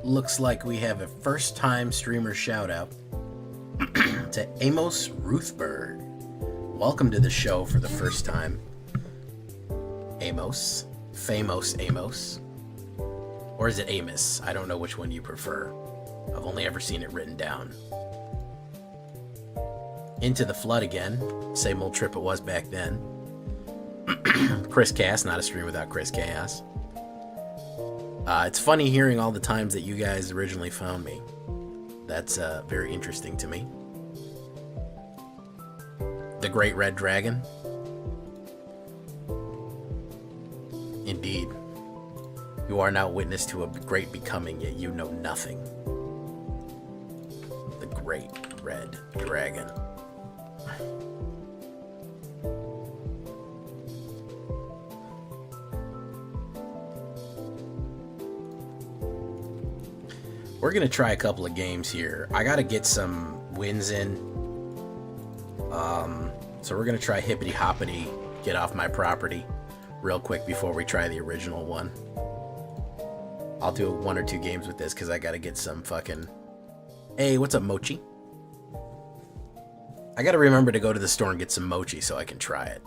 looks like we have a first-time streamer shout-out to Amos Ruthberg. Welcome to the show for the first time, Amos. Famous Amos. Or is it Amos? I don't know which one you prefer. I've only ever seen it written down. Into the Flood again. Same old trip it was back then. Chris Cass, not a stream without Chris Chaos. It's funny hearing all the times that you guys originally found me. That's very interesting to me. The Great Red Dragon. Indeed. You are now witness to a great becoming, yet you know nothing. The Great Red Dragon. We're going to try a couple of games here. I got to get some wins in. So we're going to try Hippity Hoppity, Get Off My Property, real quick before we try the original one. I'll do 1 or 2 games with this because I got to get some fucking... Hey, what's up, Mochi? I got to remember to go to the store and get some mochi so I can try it.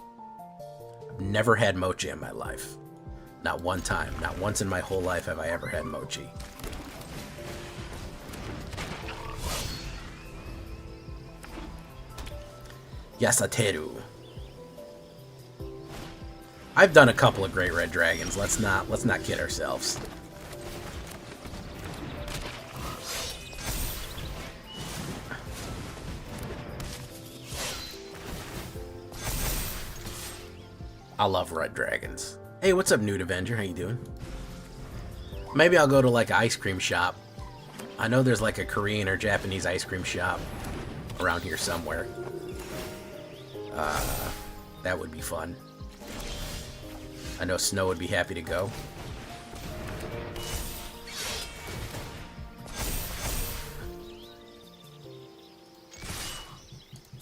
I've never had mochi in my life. Not one time. Not once in my whole life have I ever had mochi. Yasateru. I've done a couple of Great Red Dragons. Let's not kid ourselves. I love Red Dragons. Hey, what's up, Nude Avenger? How you doing? Maybe I'll go to like an ice cream shop. I know there's like a Korean or Japanese ice cream shop around here somewhere. That would be fun. I know Snow would be happy to go.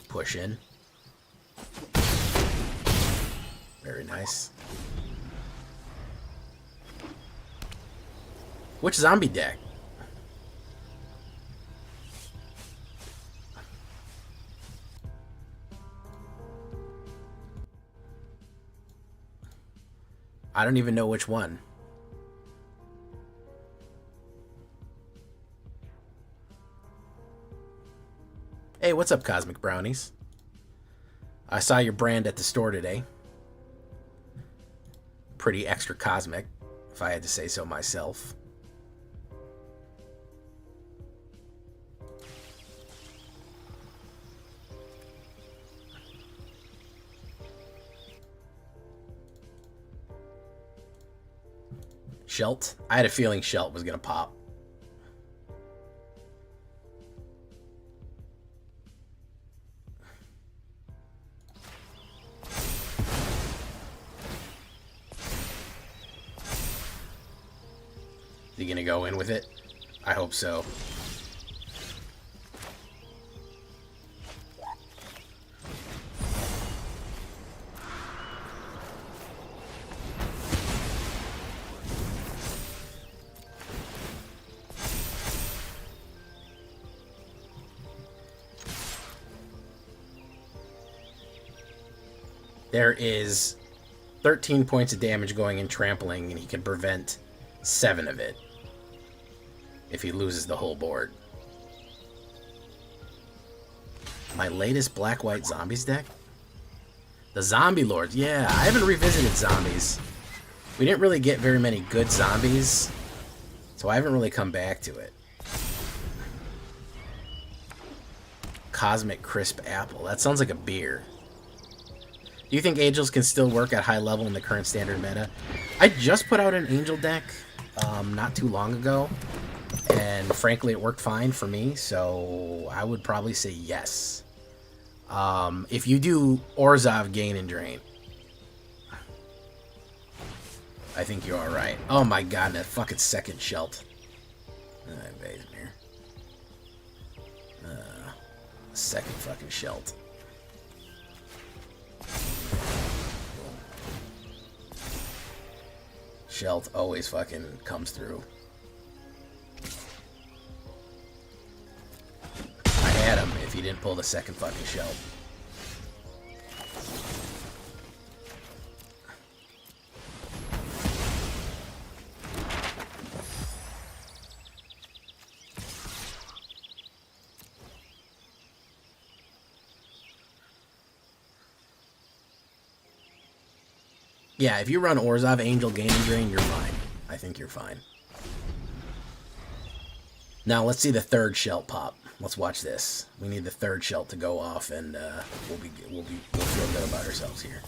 Push in. Very nice. Which zombie deck? I don't even know which one. Hey, what's up, Cosmic Brownies? I saw your brand at the store today. Pretty extra cosmic, if I had to say so myself. Shelt? I had a feeling Shelt was gonna pop. Is he gonna go in with it? I hope so. There is 13 points of damage going in trampling, and he can prevent 7 of it if he loses the whole board. My latest black-white zombies deck? The Zombie Lords. Yeah, I haven't revisited zombies. We didn't really get very many good zombies, so I haven't really come back to it. Cosmic Crisp Apple. That sounds like a beer. Do you think Angels can still work at high level in the current standard meta? I just put out an Angel deck not too long ago, and frankly it worked fine for me, so I would probably say yes. If you do Orzhov Gain and Drain, I think you're alright. Oh my god, that fucking second Shelt. Second fucking Shelt. Shelt always fucking comes through. you didn't pull the second fucking shell. Yeah, if you run Orzhov Angel Gaming Drain, you're fine. I think you're fine. Now let's see the third shell pop. Let's watch this. We need the third shell to go off, and we'll feel good about ourselves here.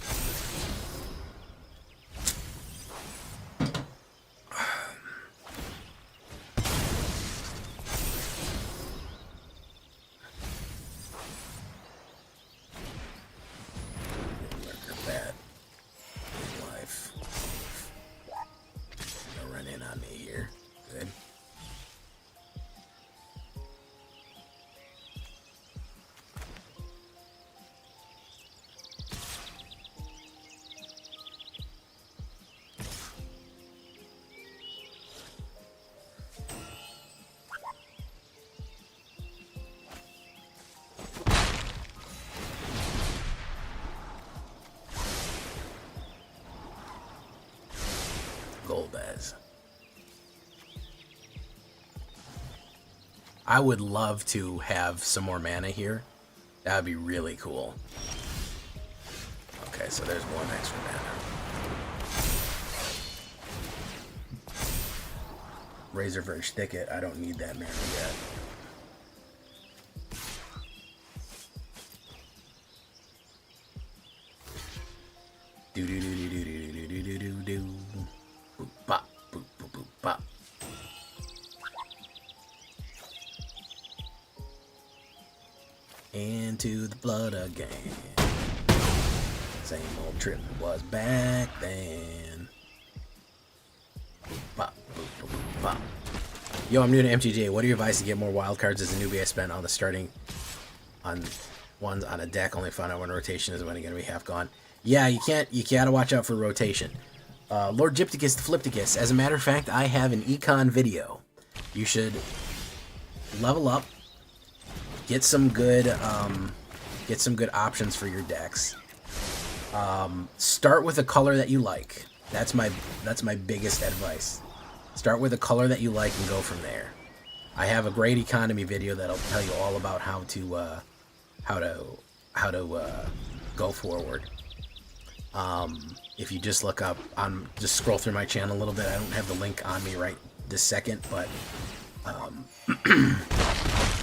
Golbez. I would love to have some more mana here. That would be really cool. Okay, so there's one extra mana. Razorverge Thicket, I don't need that mana yet. Do do do do do do do do do do. Boop bop, boop boop boop bop. Into the blood again. Same old trip was back then. Boop bop, boop boop boop bop. Yo, I'm new to MTG. What are your advice to get more wild cards as a newbie? I spent on the starting on ones on a deck. Only found out when rotation is when it's gonna be half gone. Yeah, you gotta watch out for rotation. Lord Gypticus the Flipticus. As a matter of fact, I have an econ video. You should level up, get some good options for your decks. Start with a color that you like. That's my biggest advice. Start with a color that you like and go from there. I have a great economy video that'll tell you all about how to go forward. If you just look up, just scroll through my channel a little bit. I don't have the link on me right this second, but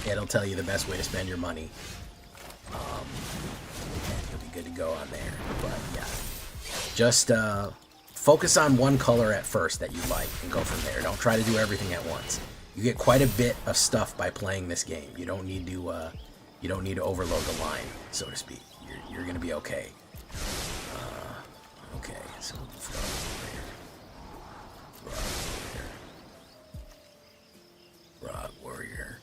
it'll tell you the best way to spend your money. And you'll be good to go on there. But yeah, just focus on one color at first that you like and go from there. Don't try to do everything at once. You get quite a bit of stuff by playing this game. You don't need to overload the line, so to speak. You're gonna be okay. Okay, so Rock Warrior.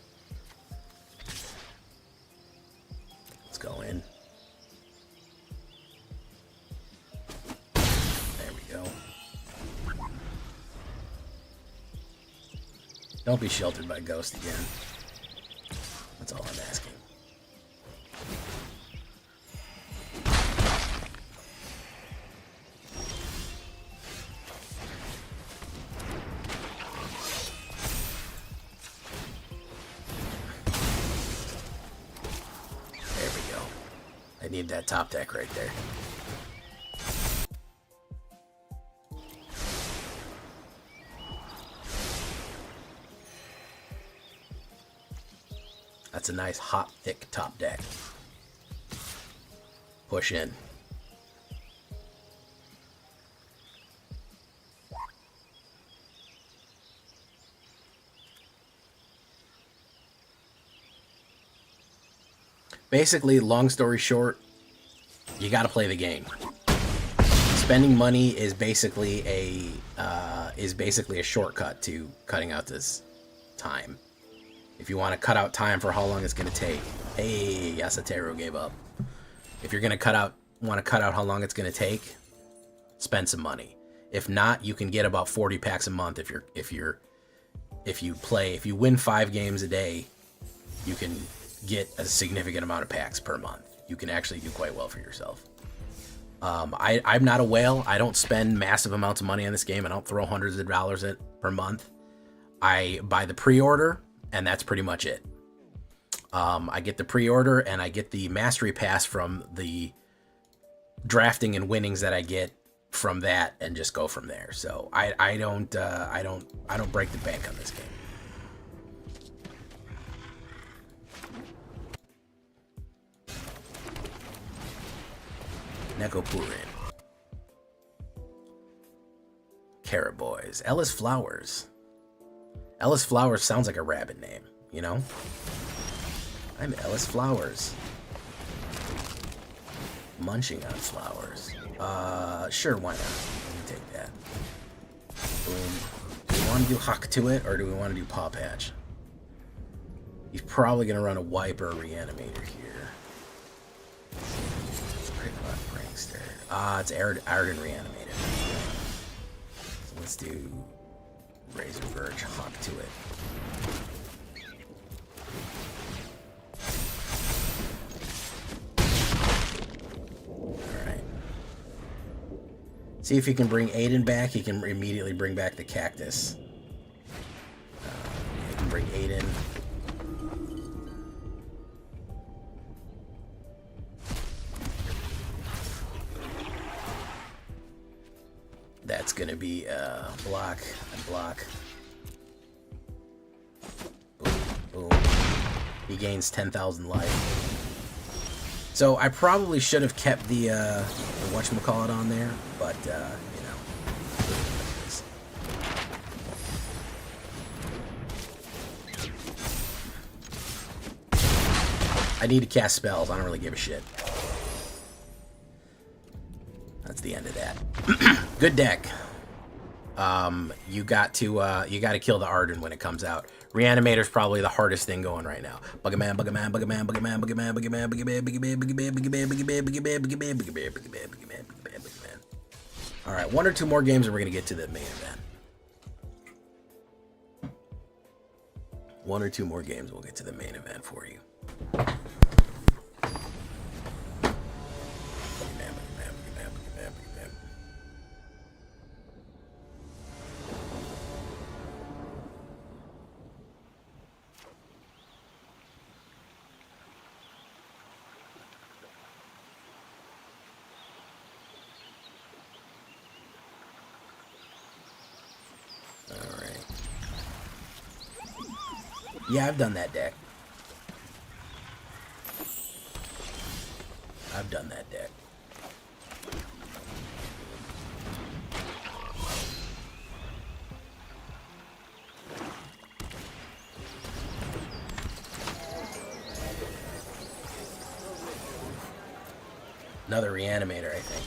Let's go in. There we go. Don't be sheltered by Ghost again. That's all I'm asking. Need that top deck right there. That's a nice hot thick top deck. Push in. Basically, long story short, you got to play the game. Spending money is basically a shortcut to cutting out this time. If you want to cut out time for how long it's going to take, hey, Yasatero gave up. If you're going to want to cut out how long it's going to take, spend some money. If not, you can get about 40 packs a month. If you win 5 games a day, you can get a significant amount of packs per month. You can actually do quite well for yourself. I'm not a whale. I don't spend massive amounts of money on this game. I don't throw hundreds of dollars in per month. I buy the pre-order, and that's pretty much it. I get the pre-order, and I get the mastery pass from the drafting and winnings that I get from that, and just go from there. So I don't break the bank on this game. Nekopurin. Carrot Boys. Ellis Flowers. Ellis Flowers sounds like a rabbit name, you know? I'm Ellis Flowers. Munching on flowers. Sure, why not? Let me take that. Boom. Do we want to do Huck to it, or do we want to do Paw Patch? He's probably going to run a wipe or a reanimator here. It's Arden Reanimated. So let's do Razor Verge, Hawk to it. Alright. See if he can bring Aiden back. He can immediately bring back the cactus. He can bring Aiden. That's gonna be block and block. Boom, boom. He gains 10,000 life. So I probably should have kept the whatchamacallit on there, but you know. I need to cast spells. I don't really give a shit. That's the end of that. Good deck. You got to kill the Arden when it comes out. Reanimator's probably the hardest thing going right now. Buggerman, Buggerman, Buggerman, Buggerman, Buggerman, Buggerman, Buggerman, Buggerman, Buggerman, Buggerman, Buggerman, Buggerman, Buggerman, Buggerman, Buggerman, Buggerman. All right, 1 or 2 more games and we're gonna get to the main event. 1 or 2 more games, we'll get to the main event for you. Yeah, I've done that deck. I've done that deck. Another reanimator, I think.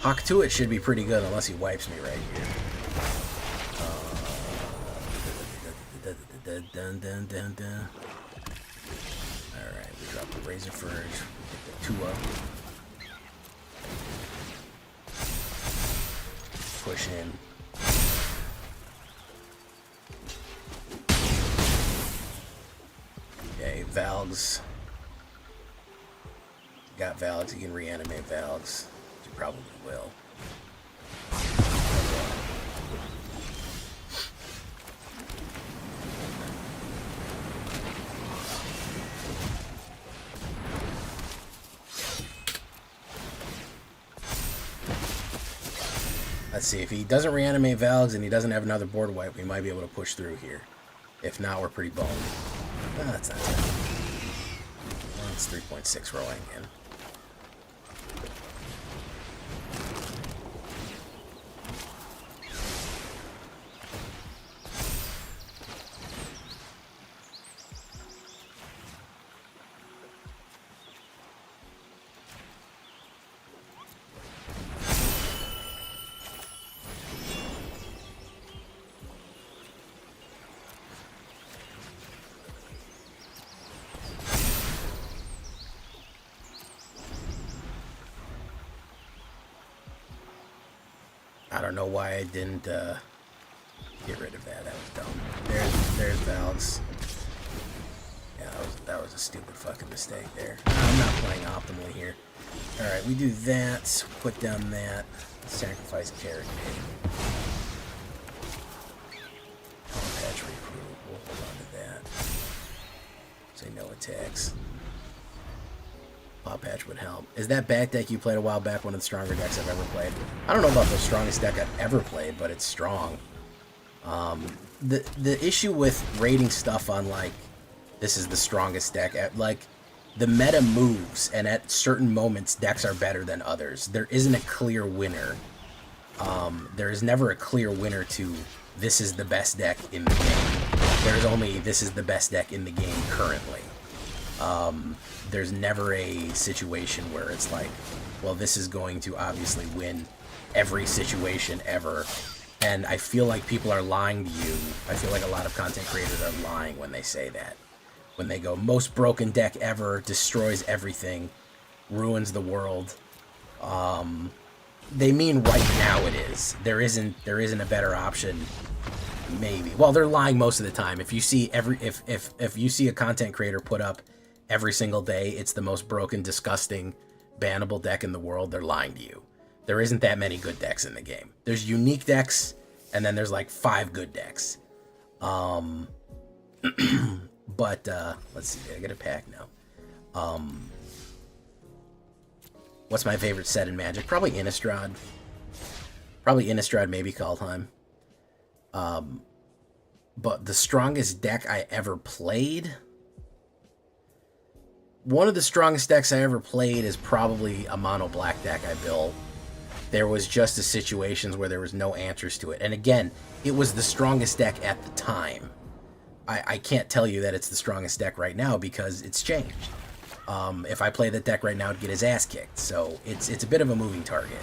Hawk to it should be pretty good unless he wipes me right here. Alright, we drop the Razor Verge, get the Tua. Push in. Okay, Valgs. Got Valgs, you can reanimate Valgs. You probably will. Let's see, if he doesn't reanimate Valgs and he doesn't have another board wipe, we might be able to push through here. If not, we're pretty boned. Oh, that's not bad. Well, it's 3.6 rolling in. I don't know why I didn't get rid of that. That was dumb. There's Valves. Yeah, that was a stupid fucking mistake there. I'm not playing optimally here. Alright, we do that. Put down that. Sacrifice carrot cake. Patch recruit. We'll hold on to that. Say no attacks. Paw Patch would help. Is that back deck you played a while back one of the stronger decks I've ever played? I don't know about the strongest deck I've ever played, but it's strong. The issue with rating stuff on, like, this is the strongest deck, like, the meta moves, and at certain moments, decks are better than others. There isn't a clear winner. There is never a clear winner to, this is the best deck in the game. There's only, this is the best deck in the game currently. There's never a situation where it's like, well, this is going to obviously win every situation ever. And I feel like people are lying to you. I feel like a lot of content creators are lying when they say that. When they go, most broken deck ever, destroys everything, ruins the world. They mean right now it is. There isn't a better option. Maybe. Well, they're lying most of the time. If you see if you see a content creator put up every single day, it's the most broken, disgusting, bannable deck in the world, they're lying to you. There isn't that many good decks in the game. There's unique decks, and then there's like 5 good decks. But let's see, did I get a pack now? What's my favorite set in Magic? Probably Innistrad. Probably Innistrad, maybe Kaldheim. But the strongest deck I ever played, one of the strongest decks I ever played is probably a mono black deck I built. There was just a situations where there was no answers to it. And again, it was the strongest deck at the time. I can't tell you that it's the strongest deck right now because it's changed. If I play that deck right now, I'd get his ass kicked. So it's a bit of a moving target.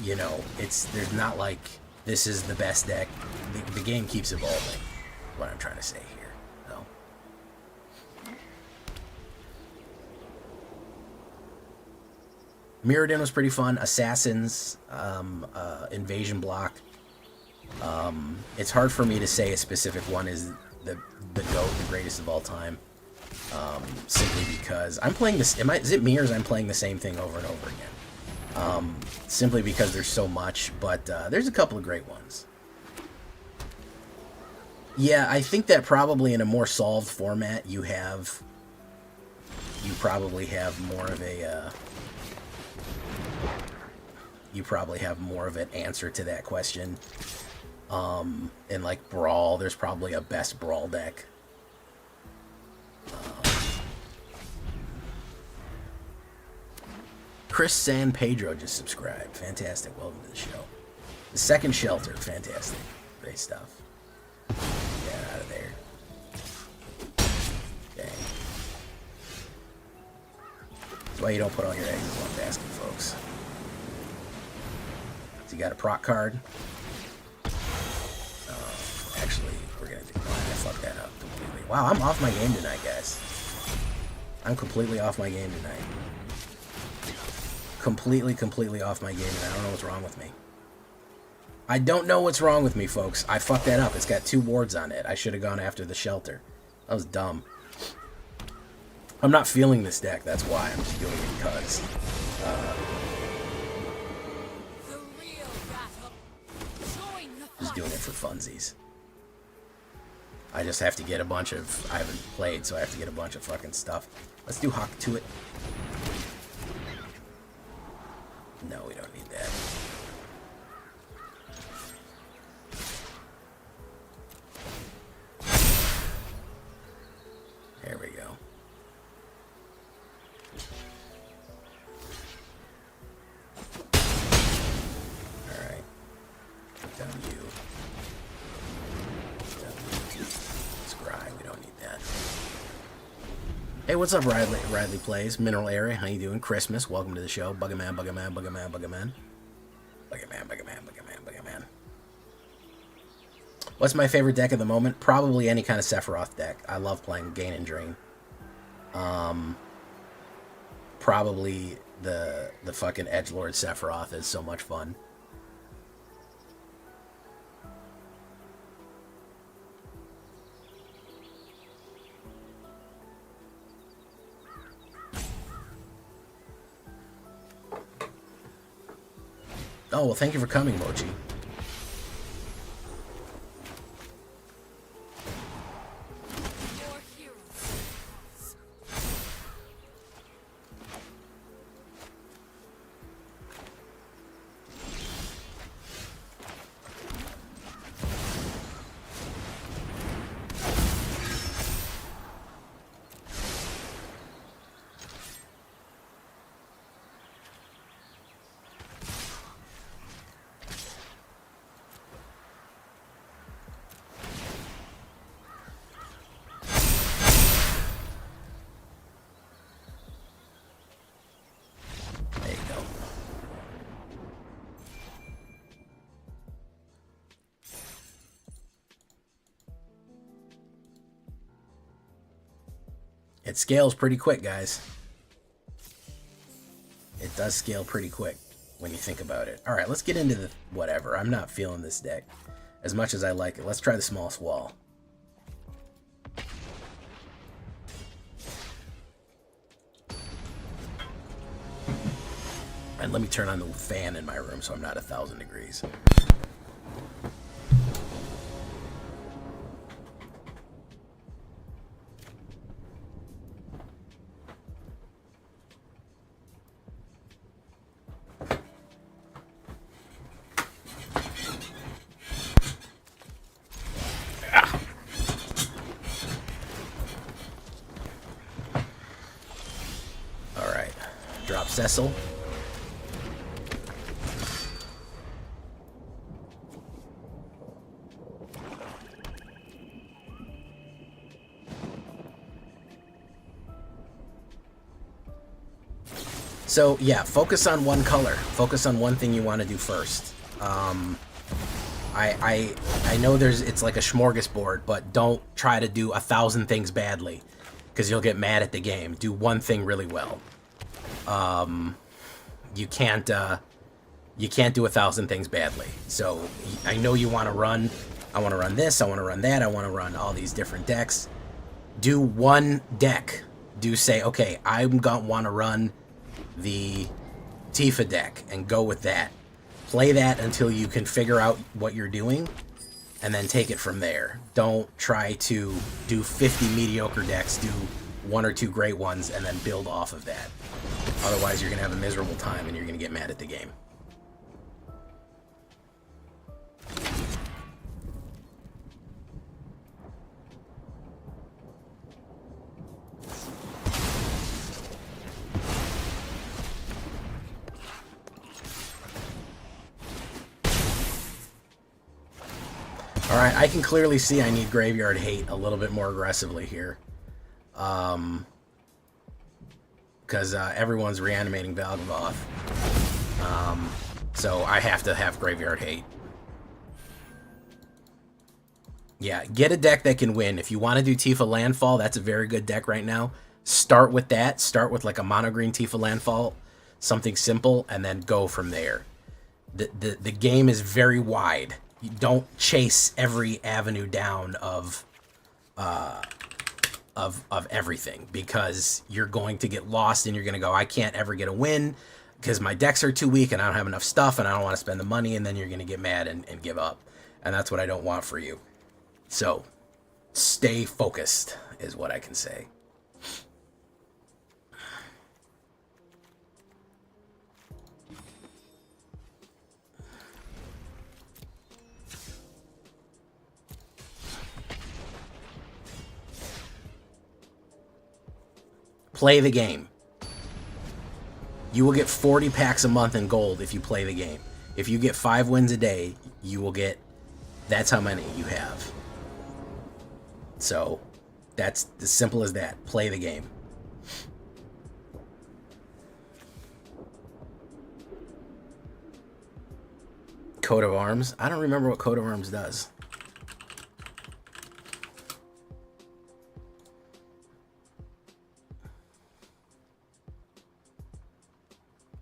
You know, there's not like this is the best deck. The game keeps evolving. What I'm trying to say here. So. Mirrodin was pretty fun. Assassins, Invasion Block. It's hard for me to say a specific one is the GOAT, the greatest of all time. Simply because I'm playing this. Is it me or is I'm playing the same thing over and over again? Simply because there's so much, but there's a couple of great ones. Yeah, I think that probably in a more solved format, you probably have more of a. You probably have more of an answer to that question. In like Brawl, there's probably a best Brawl deck. Chris San Pedro just subscribed. Fantastic. Welcome to the show. The Second Shelter. Fantastic. Great stuff. Get out of there. Okay. That's why you don't put all your eggs in one basket, folks. So you got a proc card. Actually, we're going to decline. I fucked that up completely. Wow, I'm off my game tonight, guys. I'm completely off my game tonight. Completely off my game, and I don't know what's wrong with me. I don't know what's wrong with me, folks. I fucked that up. It's got 2 wards on it. I should have gone after the Shelter. That was dumb. I'm not feeling this deck, that's why. I'm just doing it because. Just doing it for funsies. I just have to get a bunch of... I haven't played, so I have to get a bunch of fucking stuff. Let's do Hawk to it. No, we don't need that. There we go. Alright. Down you. Scry, we don't need that. Hey, what's up, Riley? Riley Plays, Mineral Area. How you doing? Christmas. Welcome to the show. Buggerman, Buggerman, Buggerman, Buggerman. Buggerman, Buggerman, Buggerman, Buggerman. What's my favorite deck at the moment? Probably any kind of Sephiroth deck. I love playing Gain and Drain. Probably the fucking Edgelord Sephiroth is so much fun. Oh, well, thank you for coming, Mochi. There you go. It scales pretty quick, guys. It does scale pretty quick when you think about it. All right, let's get into the whatever. I'm not feeling this deck as much as I like it. Let's try the smallest wall. And let me turn on the fan in my room so I'm not 1,000 degrees. All right, drop Cecil. So yeah, focus on one color. Focus on one thing you want to do first. I know it's like a smorgasbord, but don't try to do 1,000 things badly, because you'll get mad at the game. Do one thing really well. You can't do 1,000 things badly. So I know you want to run. I want to run this. I want to run that. I want to run all these different decks. Do one deck. Do say, okay, I'm gonna want to run the Tifa deck and go with that. Play that until you can figure out what you're doing, and then take it from there. Don't try to do 50 mediocre decks, do 1 or 2 great ones, and then build off of that. Otherwise, you're going to have a miserable time, and you're going to get mad at the game. Alright, I can clearly see I need Graveyard Hate a little bit more aggressively here. Because everyone's reanimating Valgavoth. So I have to have Graveyard Hate. Yeah, get a deck that can win. If you want to do Tifa Landfall, that's a very good deck right now. Start with that. Start with like a mono green Tifa Landfall, something simple, and then go from there. The game is very wide. You don't chase every avenue down of everything, because you're going to get lost and you're going to go, I can't ever get a win because my decks are too weak and I don't have enough stuff and I don't want to spend the money, and then you're going to get mad and give up. And that's what I don't want for you. So stay focused is what I can say. Play the game. You will get 40 packs a month in gold if you play the game. If you get 5 wins a day, you will get... That's how many you have. So, that's as simple as that. Play the game. Coat of Arms? I don't remember what Coat of Arms does.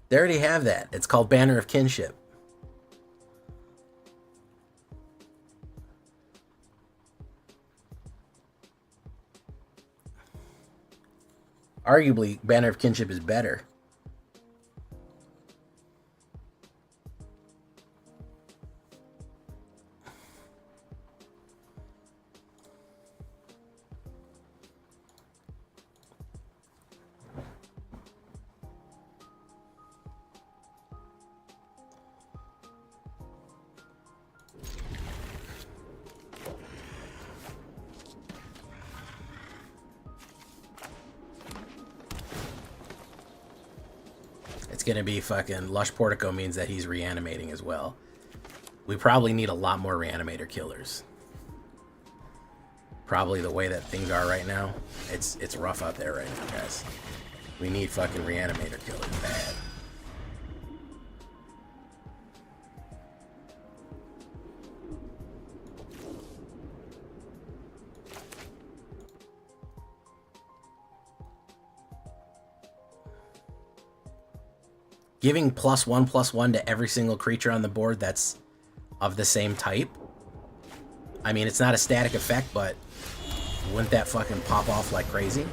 They already have that. It's called Banner of Kinship. Arguably, Banner of Kinship is better. gonna be fucking Lush Portico means that he's reanimating as well. We probably need a lot more reanimator killers. Probably the way that things are right now, it's rough out there right now, guys. We need fucking reanimator killers bad. Giving +1/+1 to every single creature on the board that's of the same type. I mean, it's not a static effect, but wouldn't that fucking pop off like crazy?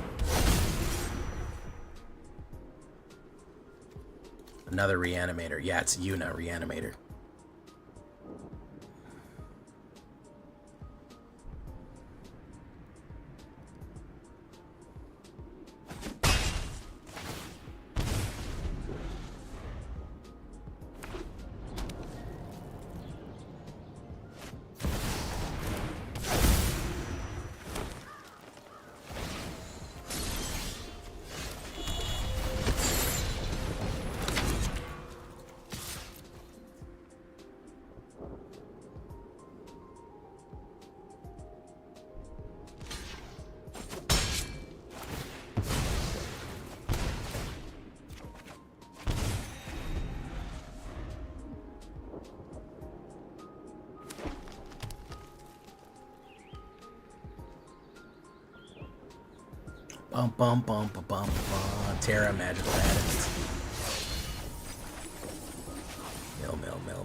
Another reanimator. Yeah, it's Yuna reanimator. Bum bum bum bum bum bum. Terra magical addict.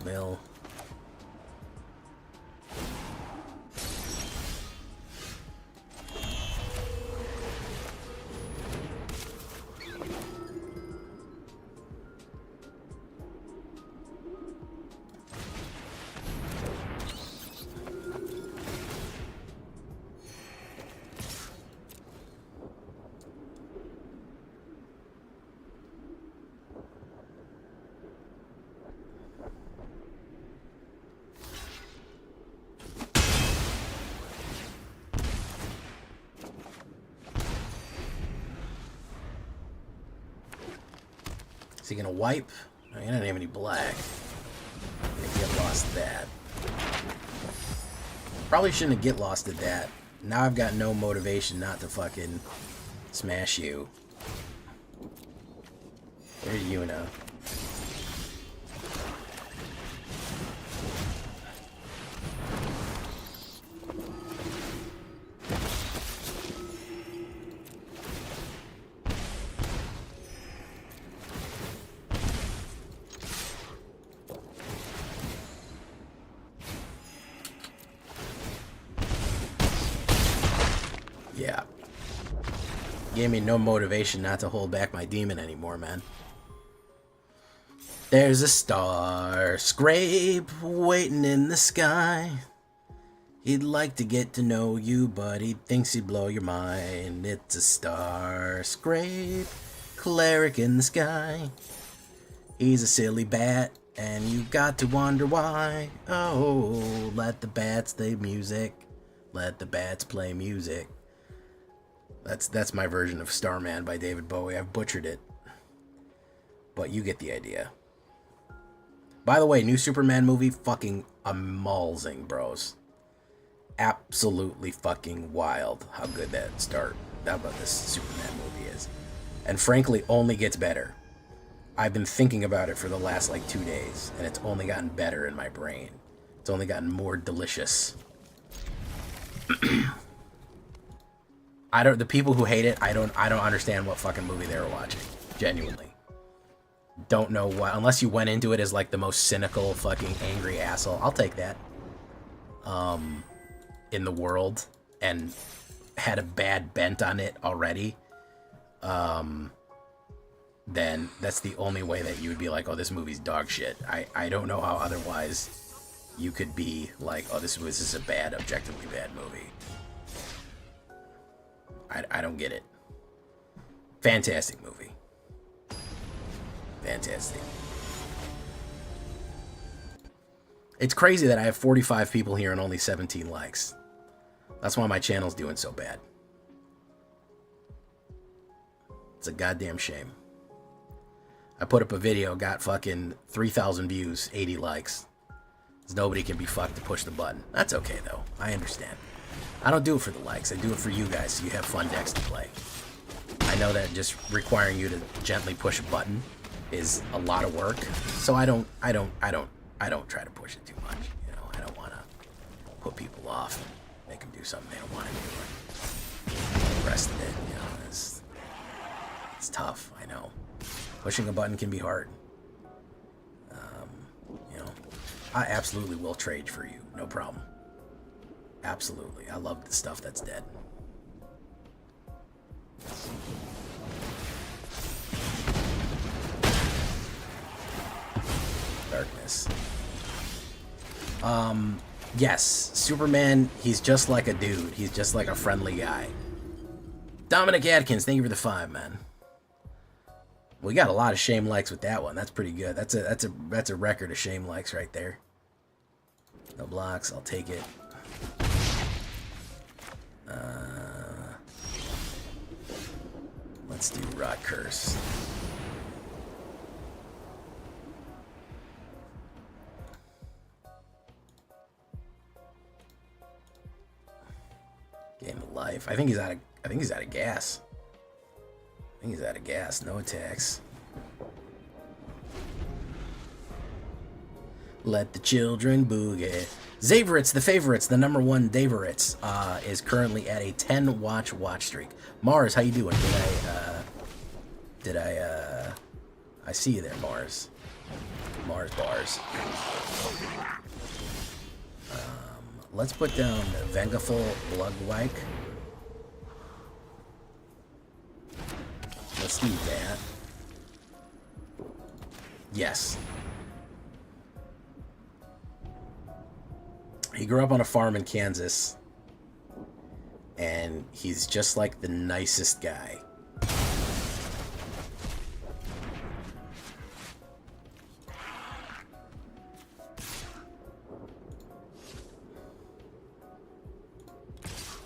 Mill. Is he gonna wipe? No, he doesn't have any black. Get lost at that. Probably shouldn't have get lost at that. Now I've got no motivation not to fucking smash you. There's Yuna. Yeah. Gave me no motivation not to hold back my demon anymore, man. There's a star scrape waiting in the sky. He'd like to get to know you, but he thinks he'd blow your mind. It's a star scrape cleric in the sky. He's a silly bat, and you got to wonder why. Oh, let the bats play music. Let the bats play music. That's my version of Starman by David Bowie. I've butchered it, but you get the idea. By the way, new Superman movie, fucking amazing, bros. Absolutely fucking wild how good that this Superman movie is. And frankly, only gets better. I've been thinking about it for the last like 2 days, and it's only gotten better in my brain. It's only gotten more delicious. The people who hate it, I don't understand what fucking movie they were watching. Genuinely. Don't know why, unless you went into it as like the most cynical fucking angry asshole. I'll take that. In the world and had a bad bent on it already. Then that's the only way that you would be like, oh, this movie's dog shit. I don't know how otherwise you could be like, oh, this is a bad, objectively bad movie. I don't get it. Fantastic movie. Fantastic. It's crazy that I have 45 people here and only 17 likes. That's why my channel's doing so bad. It's a goddamn shame. I put up a video, got fucking 3,000 views, 80 likes. Nobody can be fucked to push the button. That's okay, though. I understand. I don't do it for the likes. I do it for you guys so you have fun decks to play. I know that just requiring you to gently push a button is a lot of work, so I don't try to push it too much. You know, I don't want to put people off and make them do something they don't want to do. The rest of it, you know, it's tough. I know. Pushing a button can be hard. You know, I absolutely will trade for you. No problem. Absolutely. I love the stuff that's dead. Darkness. Yes, Superman, he's just like a dude. He's just like a friendly guy. Dominic Adkins, thank you for the 5, man. We got a lot of shame likes with that one. That's pretty good. That's a record of shame likes right there. No blocks, I'll take it. Let's do Rot Curse. Game of life. I think he's out of gas. I think he's out of gas. No attacks. Let the children boogie. Zaveritz, the favorites, the #1 Daveritz, is currently at a 10 watch streak. Mars, how you doing? I see you there, Mars. Mars bars. Let's put down Vengeful Bloodwike. Let's do that. Yes. He grew up on a farm in Kansas, and he's just like the nicest guy.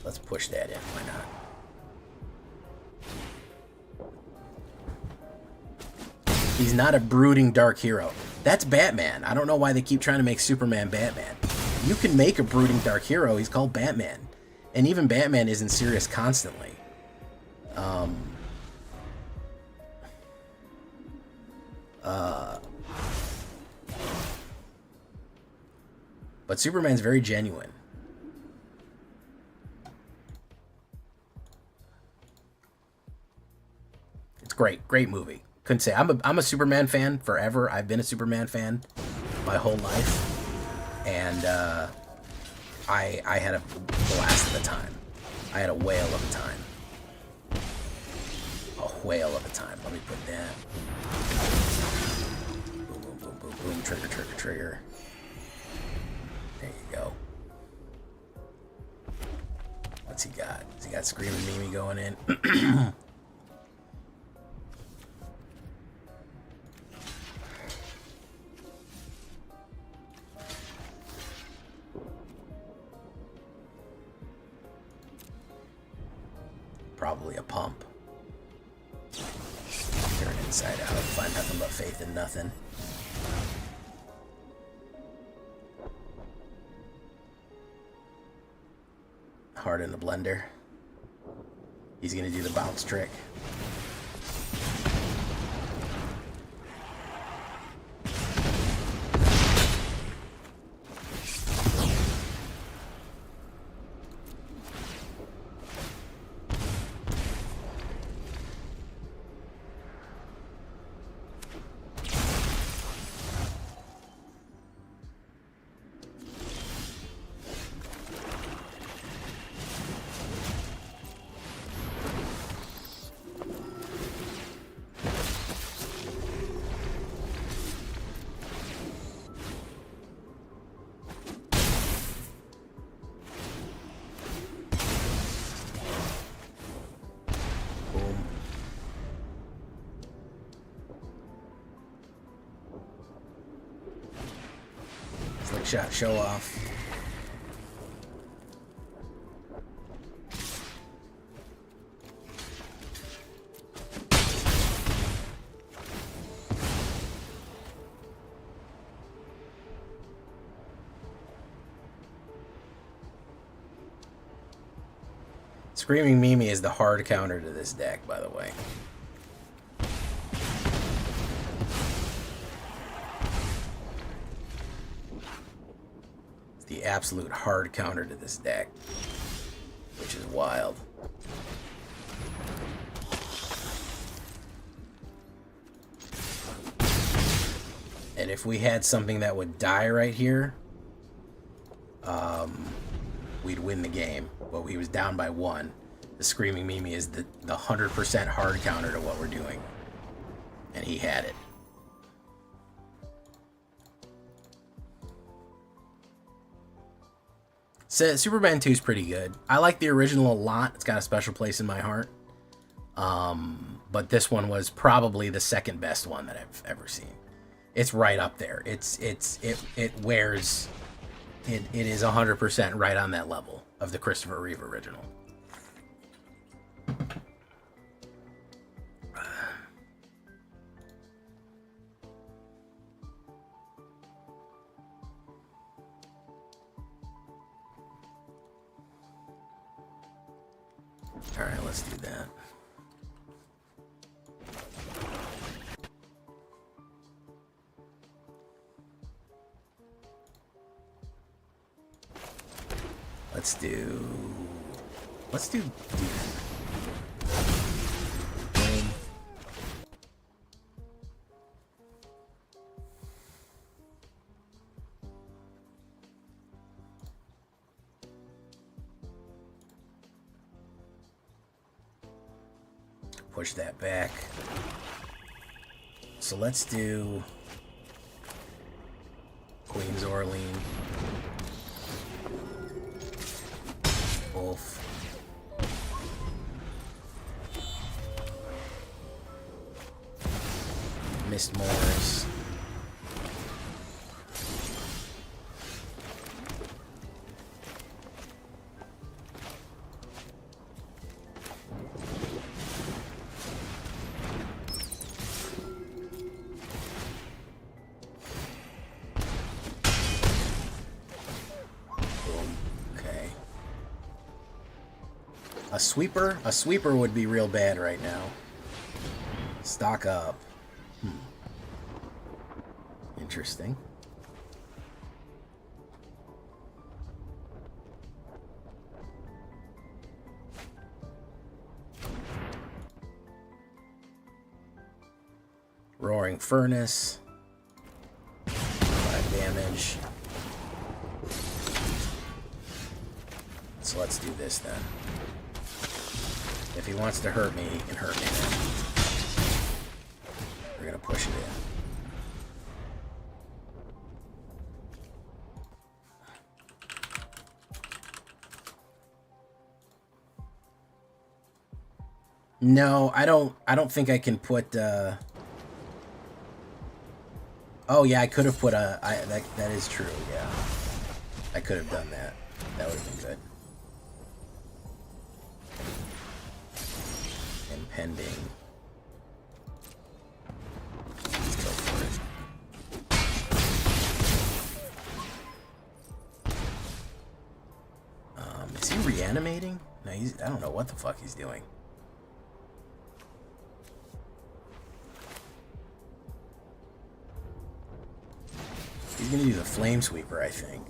Let's push that in, why not? He's not a brooding dark hero. That's Batman. I don't know why they keep trying to make Superman Batman. You can make a brooding dark hero. He's called Batman. And even Batman isn't serious constantly. But Superman's very genuine. It's great movie. Couldn't say. I'm a Superman fan forever. I've been a Superman fan my whole life. And I had a blast of a time. I had a whale of a time. A whale of a time. Let me put that. Boom, boom, boom, boom, boom. Trigger, trigger, trigger. There you go. What's he got? Has he got Screaming Mimi going in? Probably a pump. Turn inside out. Find nothing but faith in nothing. Hard in the blender. He's gonna do the bounce trick. Shot, show off. Screaming Mimi is the hard counter to this deck, by the way. It's the absolute hard counter to this deck, which is wild. And if we had something that would die right here, we'd win the game. But he was down by 1. The Screaming Mimi is the 100% hard counter to what we're doing. And he had it. So, Superman 2 is pretty good. I like the original a lot. It's got a special place in my heart. But this one was probably the second best one that I've ever seen. It's right up there. It wears... It is 100% right on that level of the Christopher Reeve original. All right, let's do that. Let's do boom. Push that back. So let's do Queen's Orlean. Wolf. Mist Morris. A sweeper would be real bad right now. Stock up. Interesting. Roaring Furnace. 5 damage. So let's do this then. If he wants to hurt me, he can hurt me then. We're gonna push it in. No, I don't think I can put oh yeah, I could have put that is true, yeah. I could have done that. That would have been good. Impending. Let's go for it. Is he reanimating? No, I don't know what the fuck he's doing. He's gonna do the Flame Sweeper, I think.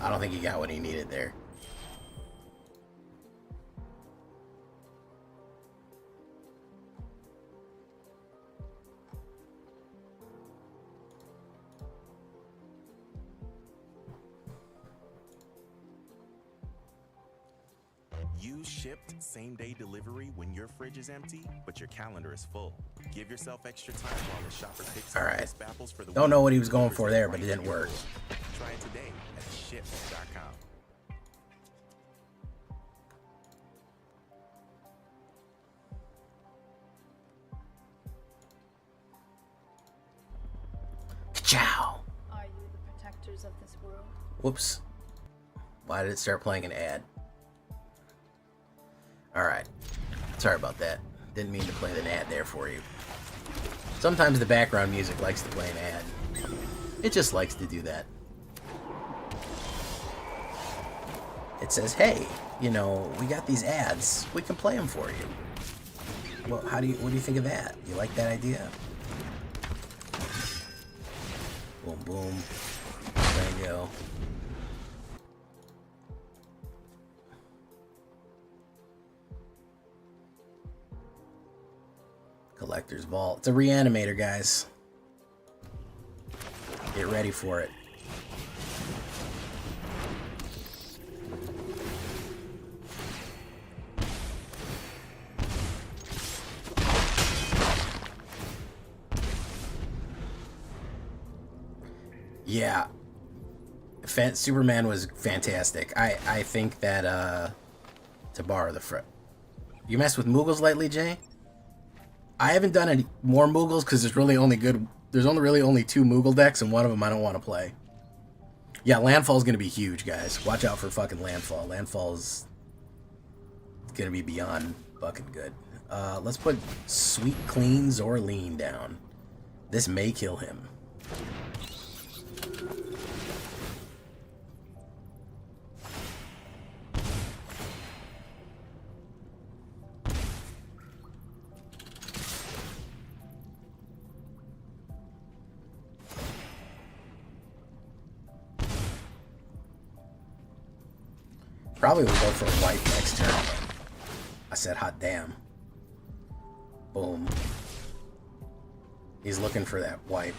I don't think he got what he needed there. Use shipped same-day delivery when your fridge is empty, but your calendar is full. Give yourself extra time while the shopper picks all right. apples for the Don't know what he was going for there, but it didn't work. Try it today at shipped.com. Ciao. Are you the protectors of this world? Whoops. Why did it start playing an ad? Alright. Sorry about that. Didn't mean to play an ad there for you. Sometimes the background music likes to play an ad. It just likes to do that. It says, hey, you know, we got these ads. We can play them for you. Well, what do you think of that? You like that idea? Boom, boom. There you go. Collector's Vault. It's a reanimator, guys. Get ready for it. Yeah. Superman was fantastic. I think that, to borrow the you mess with Moogles lately, Jay? I haven't done any more Moogles because there's really only really only 2 Moogle decks, and one of them I don't want to play. Yeah, Landfall's gonna be huge, guys. Watch out for fucking Landfall. Landfall's gonna be beyond fucking good. Let's put Sweet Clean Zorleen down. This may kill him. Probably will go for a wipe next turn. I said, hot damn. Boom. He's looking for that wipe.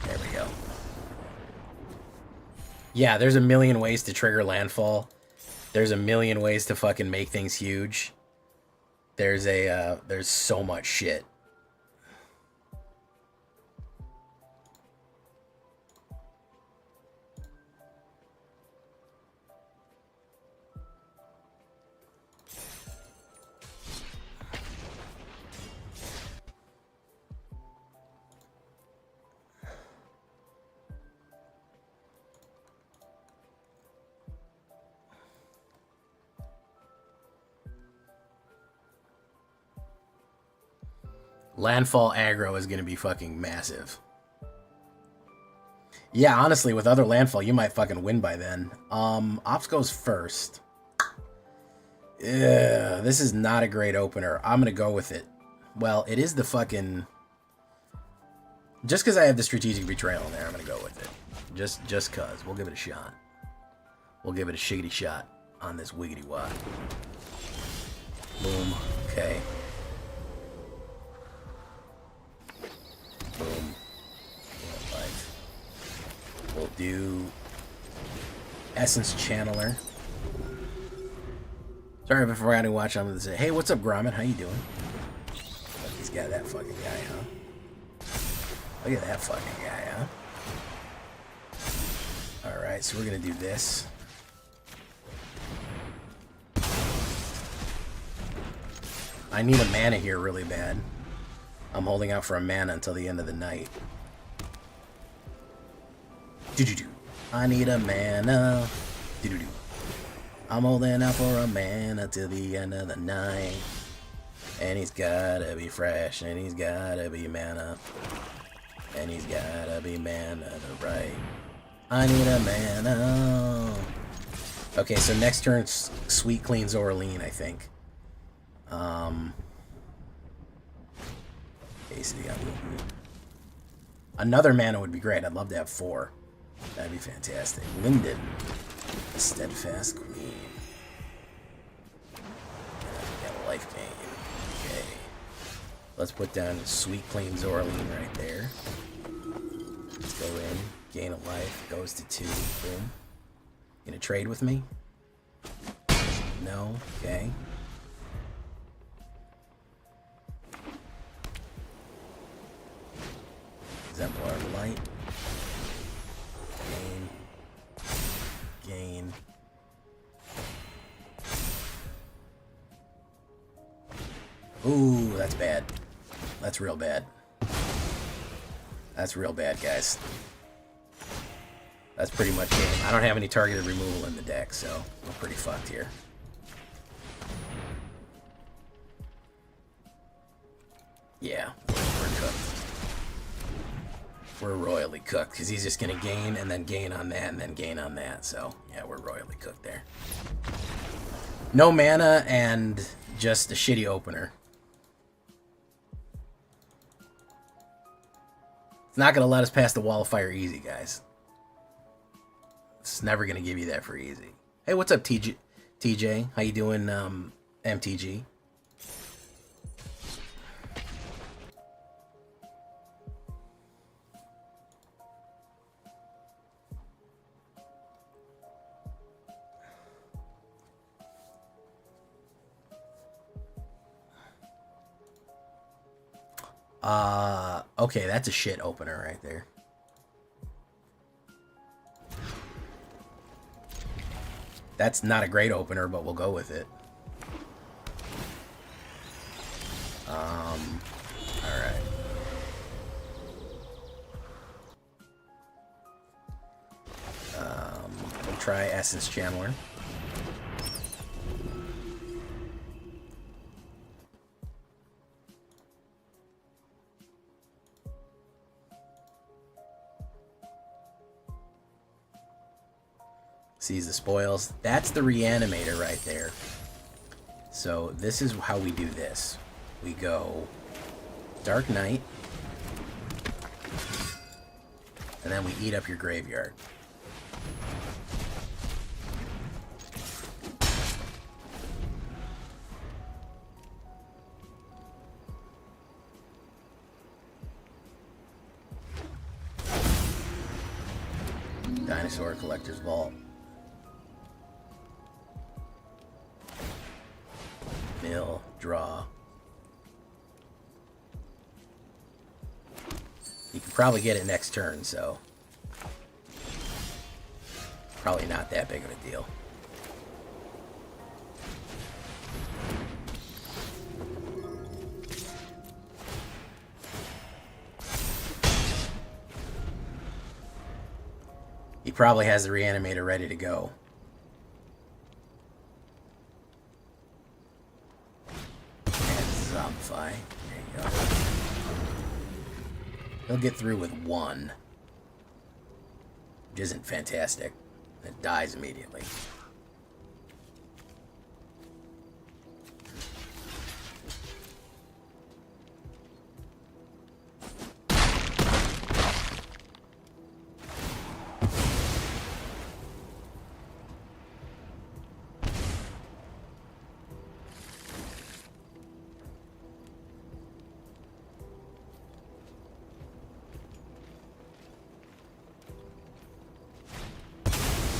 There we go. Yeah, there's a million ways to trigger Landfall. There's a million ways to fucking make things huge. There's so much shit. Landfall aggro is going to be fucking massive. Yeah, honestly, with other Landfall, you might fucking win by then. Ops goes first. Yeah, this is not a great opener. I'm going to go with it. Well, it is the fucking... Just because I have the Strategic Betrayal in there, I'm going to go with it. Just because. We'll give it a shot. We'll give it a shiggity shot on this wiggity wad. Boom. Okay. Boom. We'll do Essence Channeler. Sorry if I forgot to watch. I'm going to say, hey, what's up, Gromit? How you doing? He's got that fucking guy, huh? Look at that fucking guy, huh? Alright, so we're going to do this. I need a mana here really bad. I'm holding out for a mana until the end of the night. Do-do-do. I need a mana. Do-do-do. I'm holding out for a mana till the end of the night. And he's gotta be fresh, and he's gotta be mana. And he's gotta be mana to right. I need a mana. Okay, so next turn, Sweet Clean Zorleen, I think. Another mana would be great. I'd love to have 4. That'd be fantastic. Linden, the Steadfast Queen. Got a life gain. Okay. Let's put down Sweet Clean Zorleen right there. Let's go in. Gain a life. Goes to 2. Boom. Gonna trade with me? No? Okay. Exemplar of Light. Gain. Ooh, that's bad. That's real bad. That's real bad, guys. That's pretty much game. I don't have any targeted removal in the deck, so we're pretty fucked here. Yeah, we're cooked. We're royally cooked, because he's just going to gain, and then gain on that, and then gain on that. So, yeah, we're royally cooked there. No mana, and just a shitty opener. It's not going to let us pass the wall of fire easy, guys. It's never going to give you that for easy. Hey, what's up, TJ? How you doing, MTG? Okay, that's a shit opener right there. That's not a great opener, but we'll go with it. Alright. We'll try Essence Channeler. Sees the spoils. That's the reanimator right there. So this is how we do this. We go Dark Knight, and then we eat up your graveyard. Dinosaur Collector's Vault. Mill, draw. You can probably get it next turn, so probably not that big of a deal. He probably has the reanimator ready to go. There you go. He'll get through with one, which isn't fantastic. It dies immediately.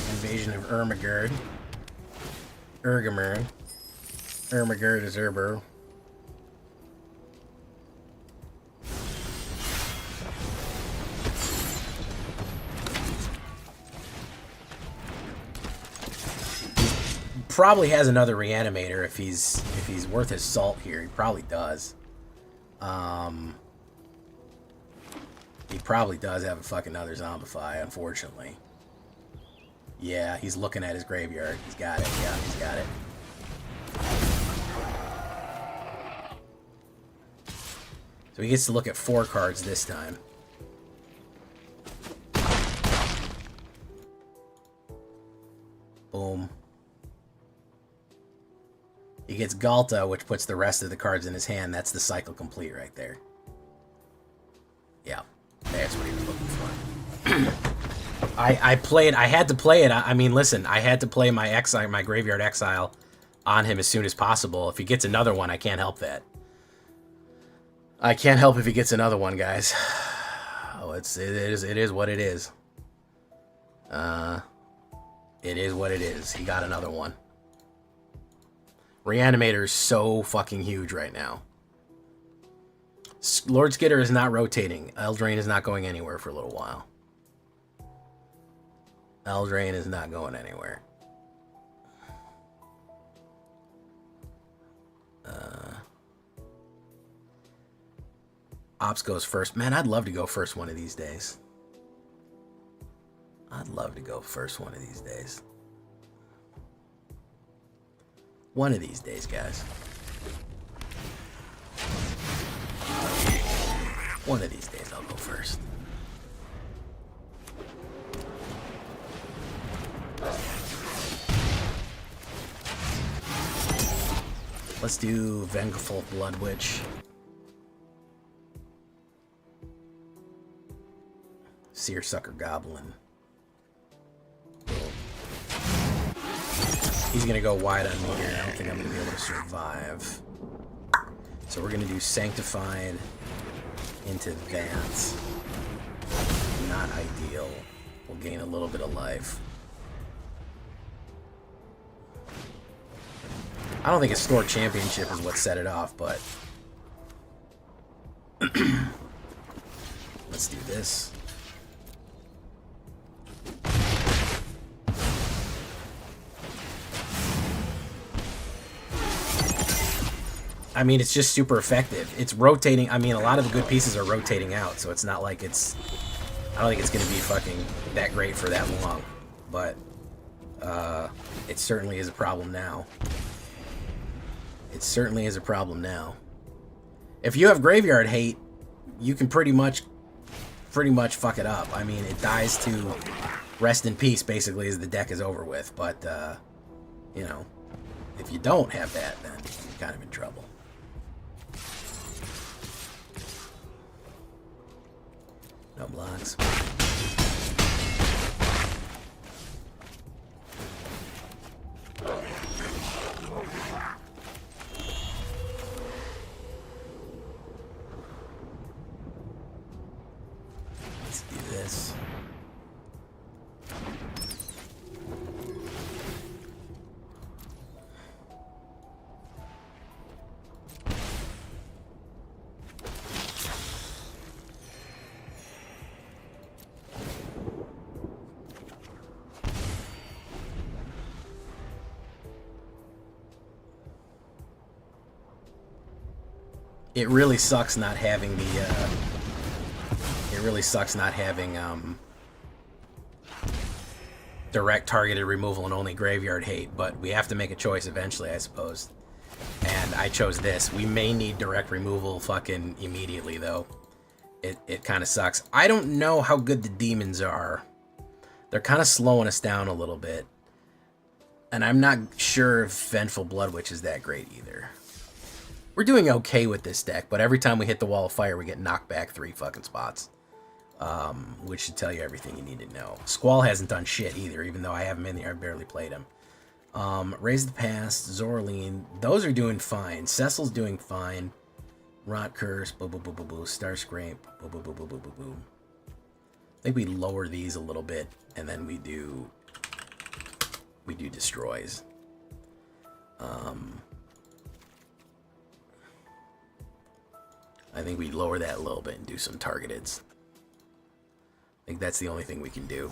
Invasion of Ermagerd. Ergamerd. Ermagerd is Erber. Probably has another reanimator if he's worth his salt here. He probably does. He probably does have a fucking other Zombify, unfortunately. Yeah, he's looking at his graveyard. He's got it. Yeah, he's got it. So he gets to look at 4 cards this time. Boom. He gets Galta, which puts the rest of the cards in his hand. That's the cycle complete right there. Yeah, that's what he was looking for. I played. I had to play it. I mean, listen. I had to play my exile, my graveyard exile, on him as soon as possible. If he gets another one, I can't help that. I can't help if he gets another one, guys. Oh, it is what it is. It is what it is. He got another one. Reanimator is so fucking huge right now. Lord Skitter is not rotating. Eldraine is not going anywhere for a little while. Eldraine is not going anywhere. Hops goes first. Man, I'd love to go first one of these days. I'd love to go first one of these days. One of these days, guys. One of these days I'll go first. Let's do Vengeful Blood Witch. Seersucker Goblin. He's gonna go wide on me here. I don't think I'm gonna be able to survive. So we're gonna do Sanctified into that. Not ideal. We'll gain a little bit of life. I don't think a store championship is what set it off, but let's do this. I mean, it's just super effective. It's rotating. I mean, a lot of the good pieces are rotating out, so it's not like it's... I don't think it's going to be fucking that great for that long. But it certainly is a problem now. It certainly is a problem now. If you have Graveyard Hate, you can pretty much fuck it up. I mean, it dies to rest in peace, basically, as the deck is over with. But, you know, if you don't have that, then you're kind of in trouble. No blocks. Let's do this. It really sucks not having the, it really sucks not having, direct targeted removal and only Graveyard Hate, but we have to make a choice eventually, I suppose. And I chose this. We may need direct removal fucking immediately, though. It kind of sucks. I don't know how good the demons are. They're kind of slowing us down a little bit. And I'm not sure if Vengeful Blood Witch is that great either. We're doing okay with this deck, but every time we hit the wall of fire, we get knocked back 3 fucking spots. Which should tell you everything you need to know. Squall hasn't done shit either, even though I have him in there. I barely played him. Raise the Past, Zoraline, those are doing fine. Cecil's doing fine. Rot Curse, boo boo boo boo boo. Star Scrape, boo boo boo boo boo boo boo. I think we lower these a little bit, and then we do Destroys. I think we lower that a little bit and do some targeteds. I think that's the only thing we can do.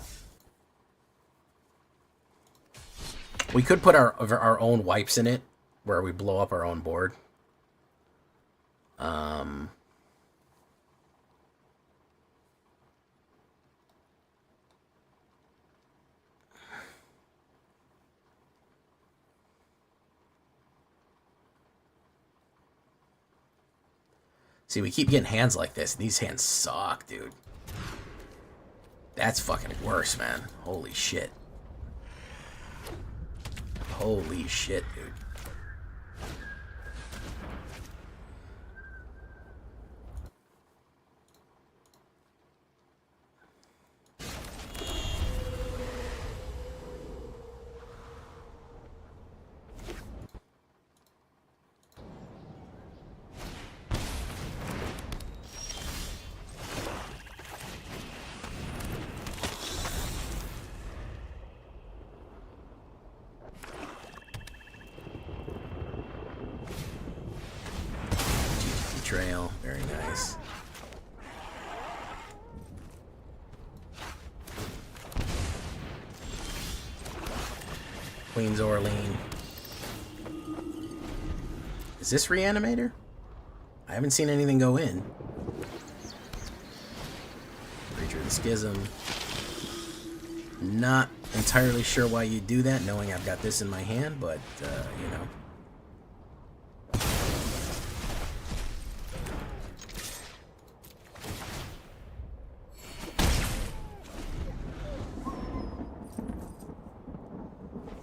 We could put our own wipes in it, where we blow up our own board. See, we keep getting hands like this. These hands suck, dude. That's fucking worse, man. Holy shit. Holy shit, dude. Trail, very nice. Queen's Orlean. Is this Reanimator? I haven't seen anything go in. fucking schism. Not entirely sure why you do that, knowing I've got this in my hand, but, you know.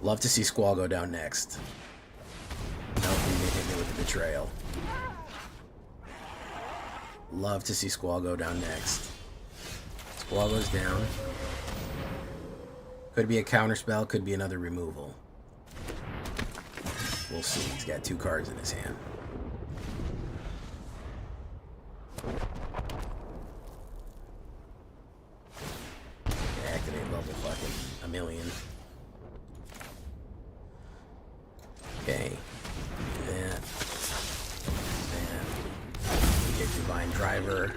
Love to see Squall go down next. Nope, he hit me with the betrayal. Love to see Squall go down next. Squall goes down. Could be a counterspell, could be another removal. We'll see. He's got 2 cards in his hand. Activate level fucking a million. Okay. That. We get Divine Driver.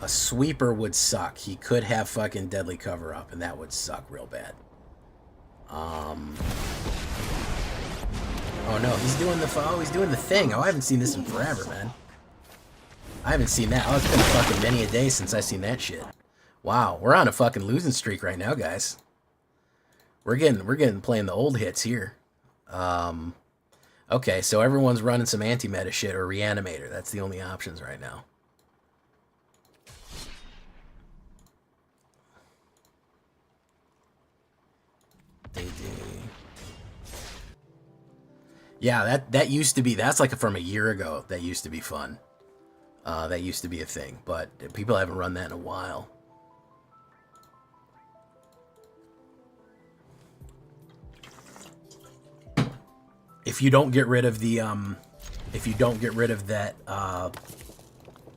A sweeper would suck. He could have fucking Deadly Cover Up, and that would suck real bad. Oh no, he's doing the thing. Oh, I haven't seen this in forever, man. I haven't seen that. Oh, it's been fucking many a day since I've seen that shit. Wow, we're on a fucking losing streak right now, guys. We're getting playing the old hits here. Okay, so everyone's running some anti-meta shit or Reanimator. That's the only options right now. Yeah, that used to be, that's like from a year ago. That used to be fun. That used to be a thing, but people haven't run that in a while. If you don't get rid of the,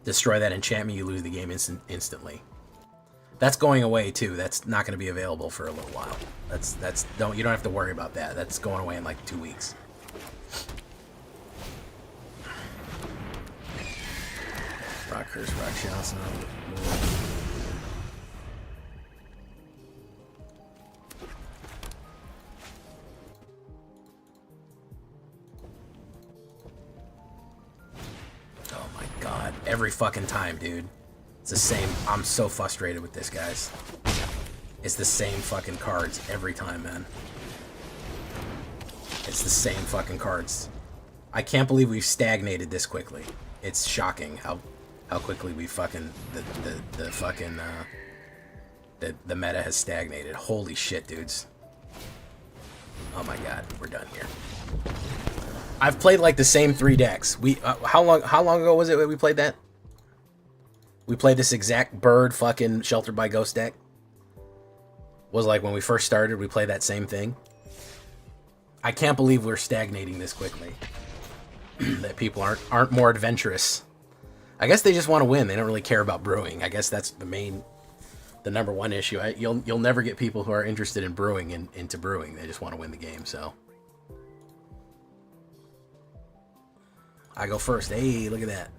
destroy that enchantment, you lose the game instantly. That's going away too. That's not going to be available for a little while. You don't have to worry about that. That's going away in like 2 weeks. Rock Curse, Rock Shasana. Oh my god. Every fucking time, dude. It's the same. I'm so frustrated with this, guys. It's the same fucking cards every time, man. It's the same fucking cards. I can't believe we've stagnated this quickly. It's shocking how quickly we fucking the meta has stagnated. Holy shit, dudes. Oh my god, we're done here. I've played like the same 3 decks. How long ago was it that we played that? We played this exact bird fucking Sheltered by Ghost deck. Was like when we first started, we played that same thing. I can't believe we're stagnating this quickly. That people aren't more adventurous. I guess they just want to win. They don't really care about brewing. I guess that's the number one issue. You'll never get people who are interested in brewing into brewing. They just want to win the game. So I go first. Hey, look at that.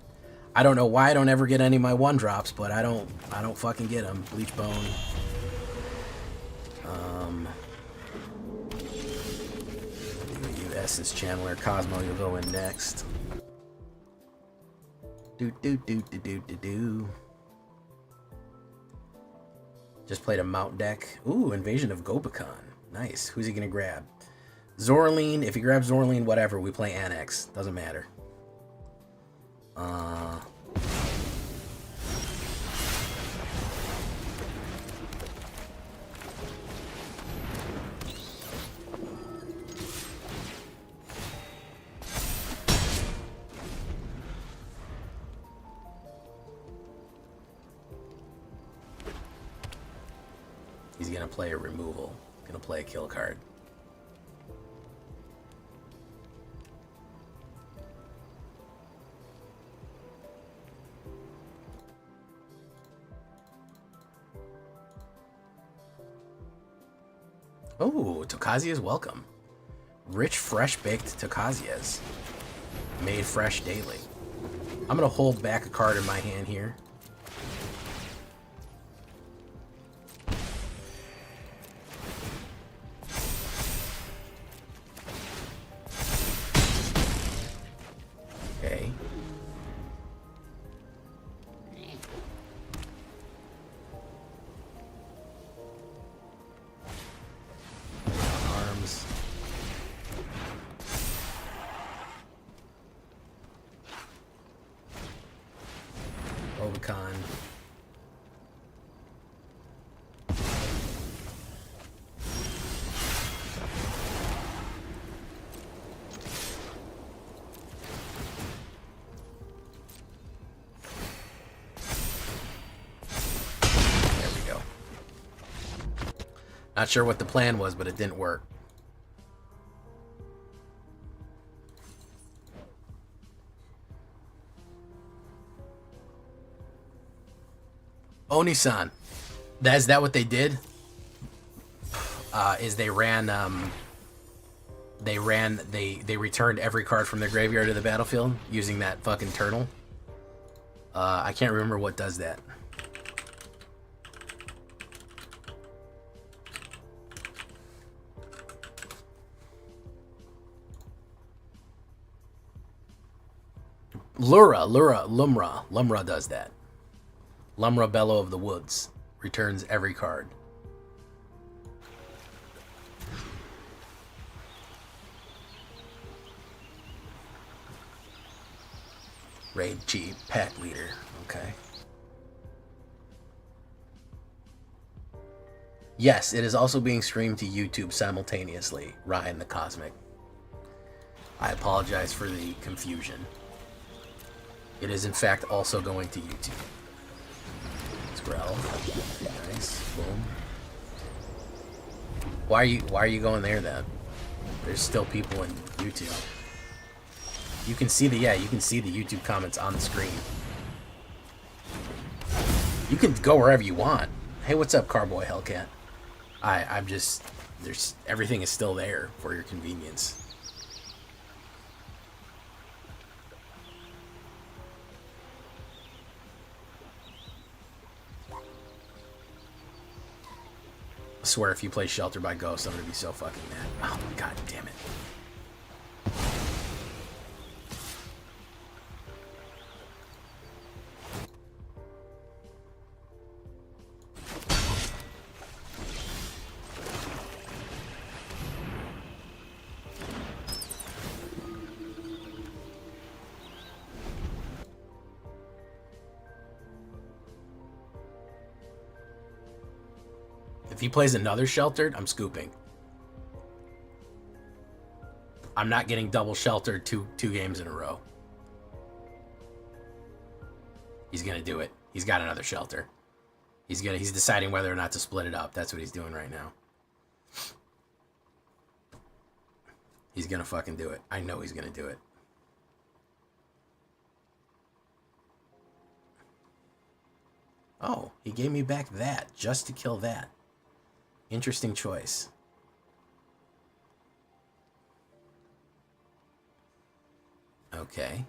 I don't know why I don't ever get any of my 1-drops, but I don't fucking get them. Bleach Bone. Essence Channeler. Cosmo, you'll go in next. Do. Just played a mount deck. Ooh, Invasion of Gobakon. Nice. Who's he gonna grab? Zorleen. If he grabs Zorleen, whatever. We play Annex. Doesn't matter. He's gonna play a removal. Gonna play a kill card. Oh, Tokazia's welcome. Rich, fresh baked Tokazias. Made fresh daily. I'm gonna hold back a card in my hand here. con. There we go. Not sure what the plan was, but it didn't work. Oni-san, is that what they did? Is they returned every card from their graveyard to the battlefield using that fucking turtle. I can't remember what does that. Lumra does that. Lumra Bellow of the Woods returns every card. Raid Chief, Pack Leader. Okay. Yes, it is also being streamed to YouTube simultaneously. Ryan the Cosmic. I apologize for the confusion. It is in fact also going to YouTube. Grell. Nice. Boom. Why are you going there then? There's still people in YouTube. You can see the YouTube comments on the screen. You can go wherever you want. Hey, what's up, Carboy Hellcat? I'm just everything is still there for your convenience. I swear if you play Shelter by Ghost, I'm gonna be so fucking mad. Oh my god damn it. If he plays another Sheltered, I'm scooping. I'm not getting double Sheltered two games in a row. He's gonna do it. He's got another Shelter. He's deciding whether or not to split it up. That's what he's doing right now. He's gonna fucking do it. I know he's gonna do it. Oh, he gave me back that just to kill that. Interesting choice. Okay.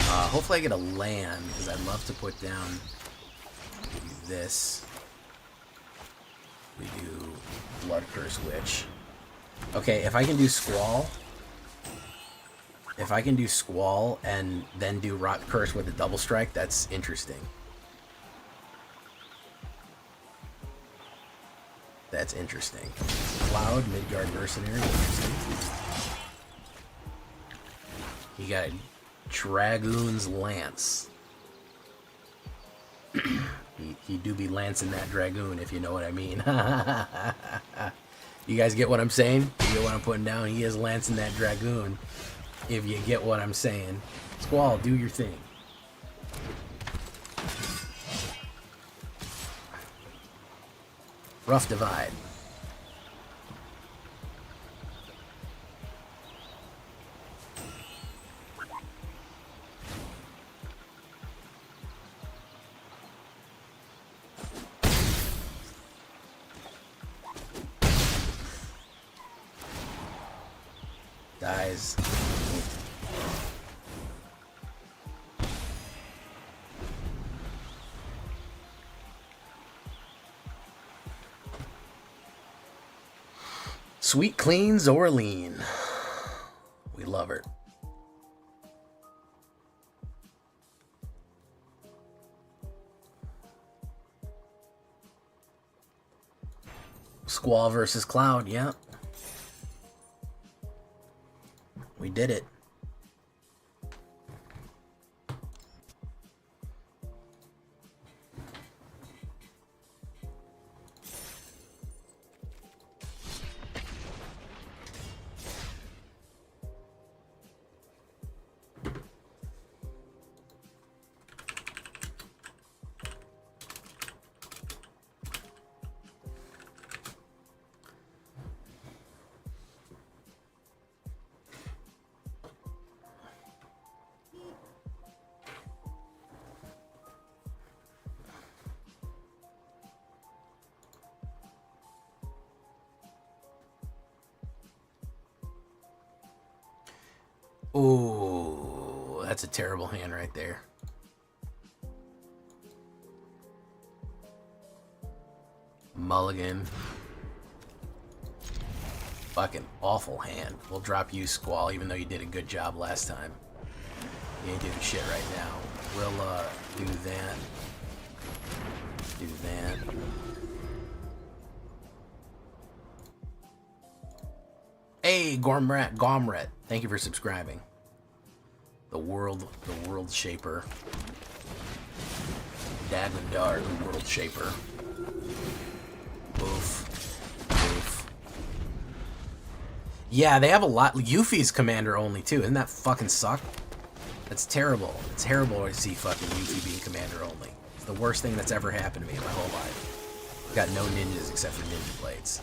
Hopefully I get a land, because I'd love to put down this. We do Blood Curse Witch. Okay, if I can do Squall... If I can do Squall and then do Rot Curse with a double strike, that's interesting. That's interesting. Cloud, Midgard Mercenary, interesting. You got Dragoon's Lance. he do be lancing that Dragoon, if you know what I mean. You guys get what I'm saying? You get what I'm putting down? He is lancing that Dragoon, if you get what I'm saying. Squall, do your thing. Rough Divide. Dies. Sweet Clean Zorleen. We love her. Squall versus Cloud, yeah. We did it. Ooh, that's a terrible hand right there. Mulligan. Fucking awful hand. We'll drop you, Squall, even though you did a good job last time. You ain't doing shit right now. We'll, do that. Do that. Hey, Gomret. Thank you for subscribing. The world shaper. Dagundar, the world shaper. Oof. Oof. Yeah, they have a lot. Yuffie's commander only, too. Isn't that fucking suck? That's terrible. It's terrible to see fucking Yuffie being commander only. It's the worst thing that's ever happened to me in my whole life. Got no ninjas except for ninja blades.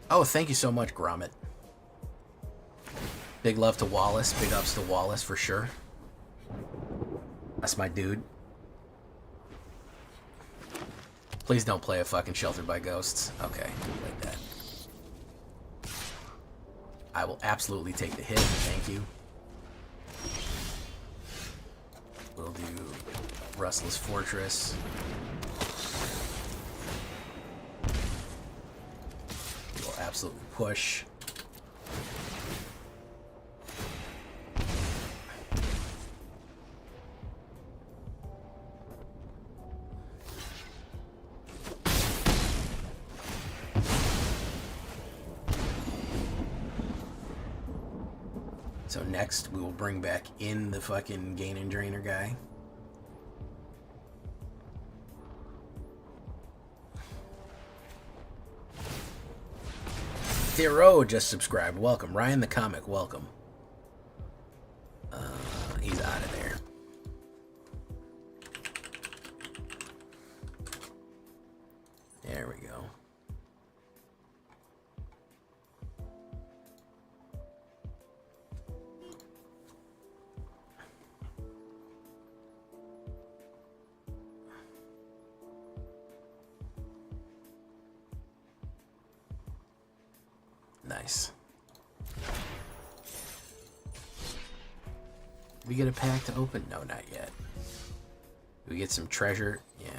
Oh, thank you so much, Gromit. Big love to Wallace. Big ups to Wallace for sure. That's my dude. Please don't play a fucking Sheltered by Ghosts. Okay, like that. I will absolutely take the hit. Thank you. We'll do Restless Fortress. We'll absolutely push. So next, we will bring back in the fucking Gain and Drainer guy. Theo just subscribed. Welcome. Ryan the Comic, welcome. He's out of there. There we go. Nice. We get a pack to open? No, not yet. We get some treasure? Yeah.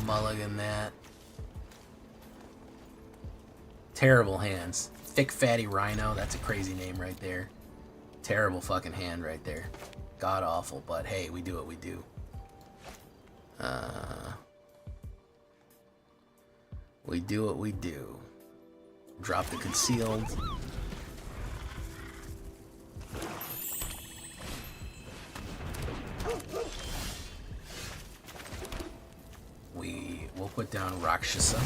Mulligan that. Terrible hands. Thick Fatty Rhino. That's a crazy name right there. Terrible fucking hand right there. God awful, but hey, we do what we do. We do what we do. Drop the concealed. We'll put down Rakshasa.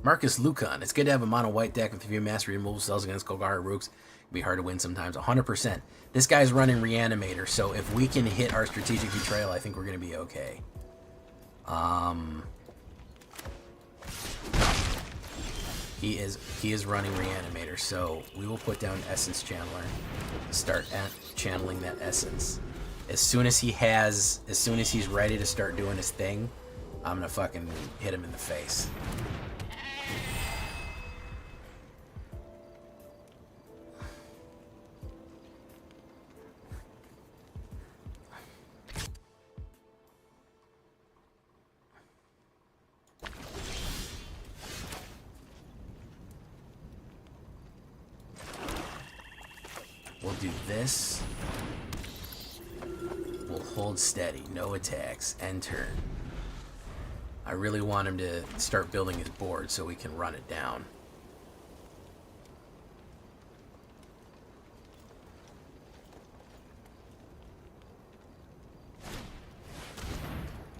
Marcus Lucan. It's good to have a mono white deck with a few mastery removal spells against Golgari Rooks. It'd be hard to win sometimes. 100%. This guy's running Reanimator, so if we can hit our strategic betrayal, I think we're going to be okay. He is running Reanimator, so we will put down Essence Channeler. Start channeling that essence. As soon as he's ready to start doing his thing, I'm gonna fucking hit him in the face. We'll do this. We'll hold steady, no attacks, end turn. I really want him to start building his board so we can run it down.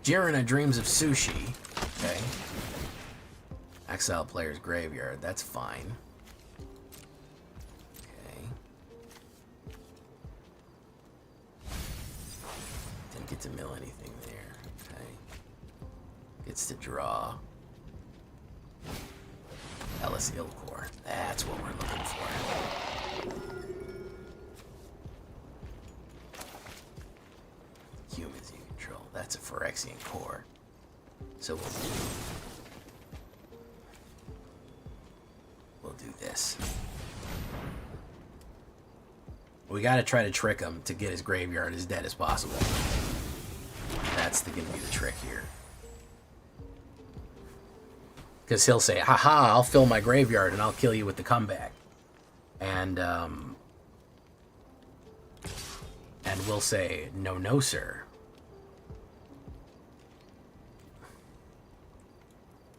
Jirina dreams of sushi. Okay. Exile player's graveyard. That's fine. Okay. Didn't get to mill anything there. Okay. Gets to draw. Ellis Ilcor. That's what we're looking for. Humans you control. That's a Phyrexian core. So we'll do this. We gotta try to trick him to get his graveyard as dead as possible. That's gonna be the trick here. Because he'll say, haha, I'll fill my graveyard and I'll kill you with the comeback. And we'll say, no, no, sir.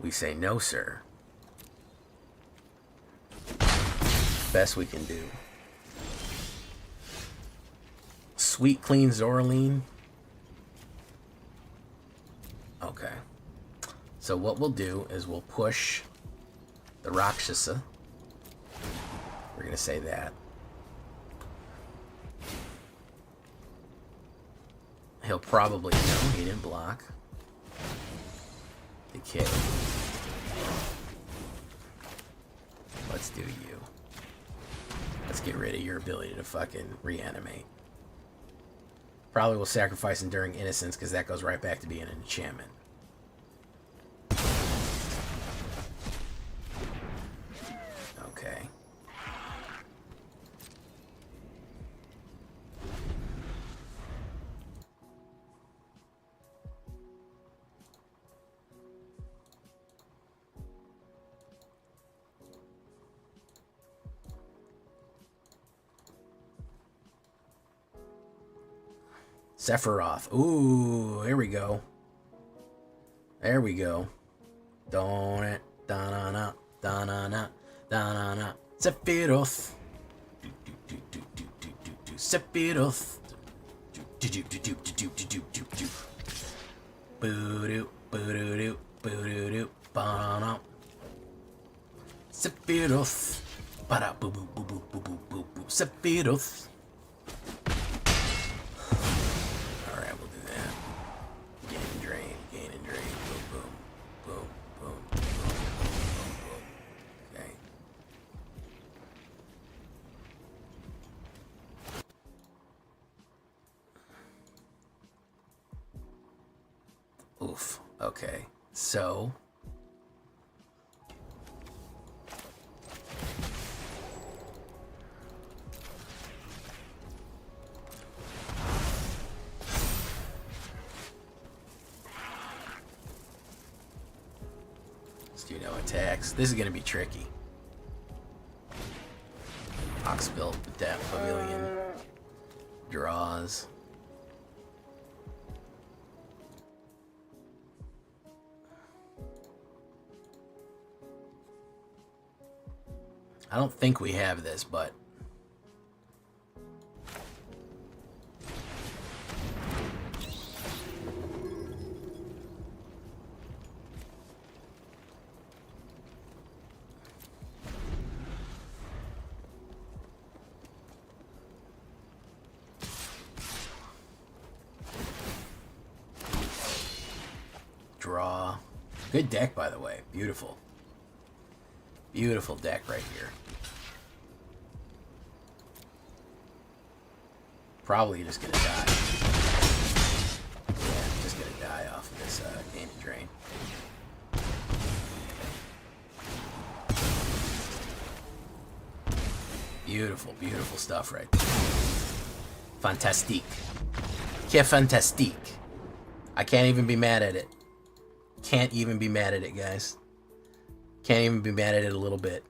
We say, no, sir. Best we can do. Sweet, clean Zoraline. Okay. So what we'll do is we'll push the Rakshasa. We're going to say that. He'll probably know he didn't block. The kid. Let's do you. Let's get rid of your ability to fucking reanimate. Probably will sacrifice Enduring Innocence because that goes right back to being an enchantment. Okay. Sephiroth. Ooh, here we go. There we go. Don't da-na-na, da-na-na, da-na-na. Sephiroth. Sephiroth. Boo-doo, boo-doo-doo, boo-doo-doo, ba-na. Sephiroth. Ba-da-boo-boo-boo-boo-boo-boo. Sephiroth. Oof. Okay. So. Let's do no attacks. This is going to be tricky. Oxbill, Death Pavilion. Draws. I don't think we have this, but draw. Good deck, by the way. Beautiful. Beautiful deck right here. Probably just gonna die. Yeah, just gonna die off of this Gain and Drain. Beautiful, beautiful stuff right there. Fantastique. Que fantastique. I can't even be mad at it. Can't even be mad at it, guys. Can't even be mad at it a little bit.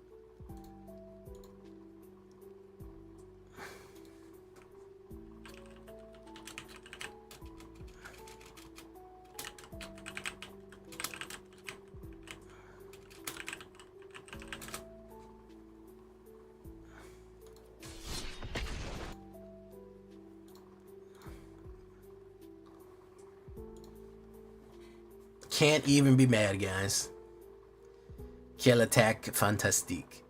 Can't even be mad, guys. Quelle attaque fantastique.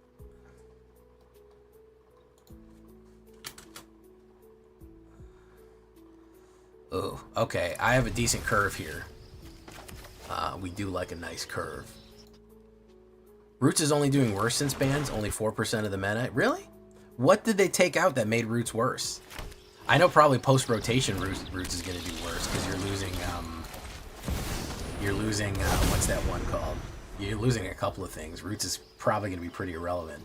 Oh, okay. I have a decent curve here. We do like a nice curve. Roots is only doing worse since bans. Only 4% of the meta. Really? What did they take out that made Roots worse? I know probably post-rotation Roots is going to do worse because you're losing, what's that one called? You're losing a couple of things. Roots is probably going to be pretty irrelevant.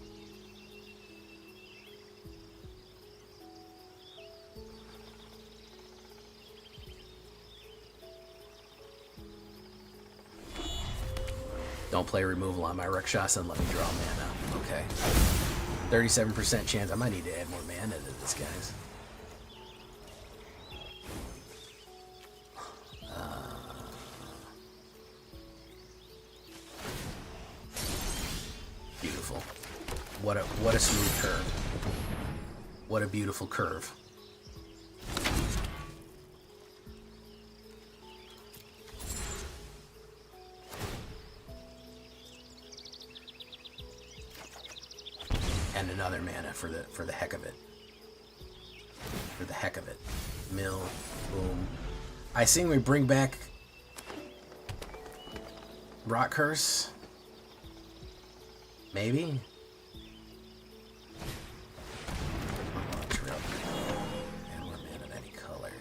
Don't play removal on my Rakshasa and let me draw mana. Okay. 37% chance. I might need to add more mana to this, guys. Beautiful. What a smooth curve. What a beautiful curve. And another mana for the heck of it. For the heck of it. Mill. Boom. I sing we bring back Rock Curse. Maybe. And more mana of any color.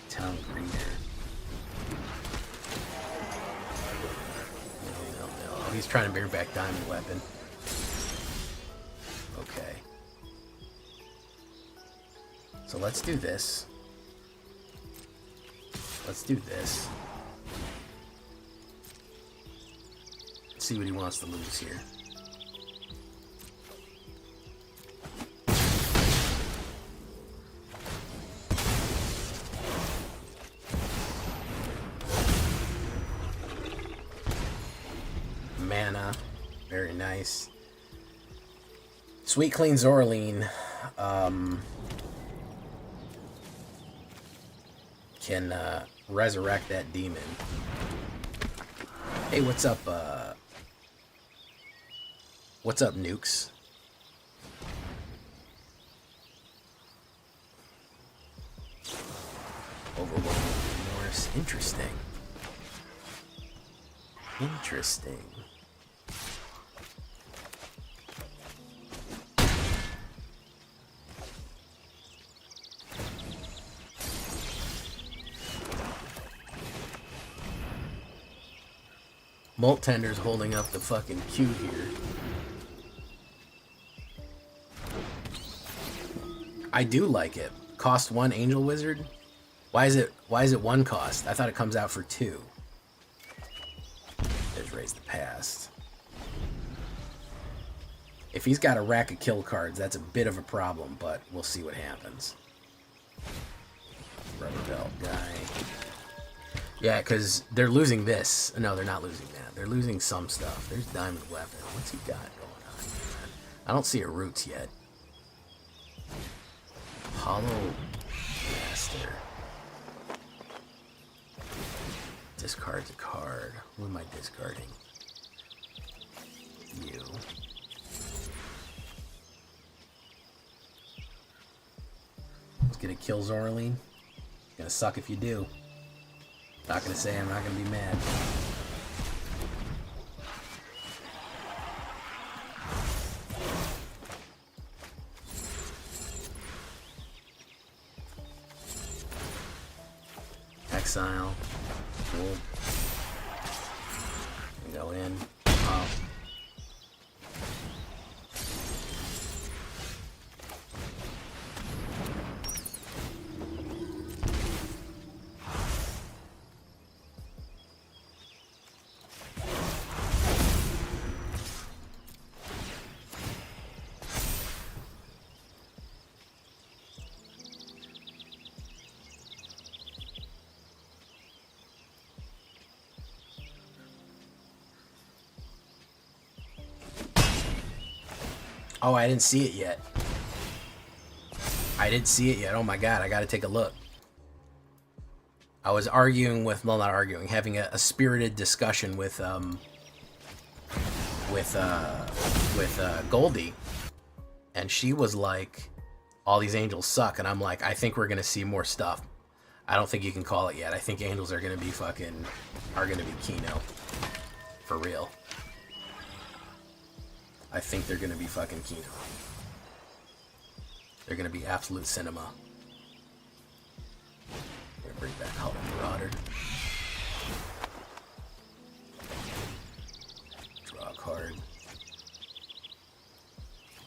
Town Greeter. No. Oh, he's trying to bring back Diamond Weapon. Okay. So let's do this. Let's do this. Let's see what he wants to lose here. Mana. Very nice. Sweet Clean Zoraline. Can resurrect that demon. Hey, what's up, Nukes? Overwhelming Morris. Interesting. Interesting. Molt Tender's holding up the fucking queue here. I do like it. Cost 1 Angel Wizard? Why is it 1 cost? I thought it comes out for 2. There's Raise the Past. If he's got a rack of kill cards, that's a bit of a problem, but we'll see what happens. Rubber Belt guy. Yeah, because they're losing this. No, they're not losing that. They're losing some stuff. There's Diamond Weapon. What's he got going on here? I don't see a Roots yet. Hollow Master. Discards a card. Who am I discarding? You. It's gonna kill Zoraline. Gonna suck if you do. Not gonna say I'm not gonna be mad. Exile. Cool. Go in. Oh. Oh, I didn't see it yet. I didn't see it yet. Oh my god, I gotta take a look. I was arguing with, well, not arguing, having a spirited discussion with Goldie, and she was like, all these angels suck, and I'm like, I think we're gonna see more stuff. I don't think you can call it yet. I think angels are gonna be Kino. For real. I think they're gonna be fucking Kino. They're gonna be absolute cinema. I'm gonna bring back Hollow Marauder. Draw a card.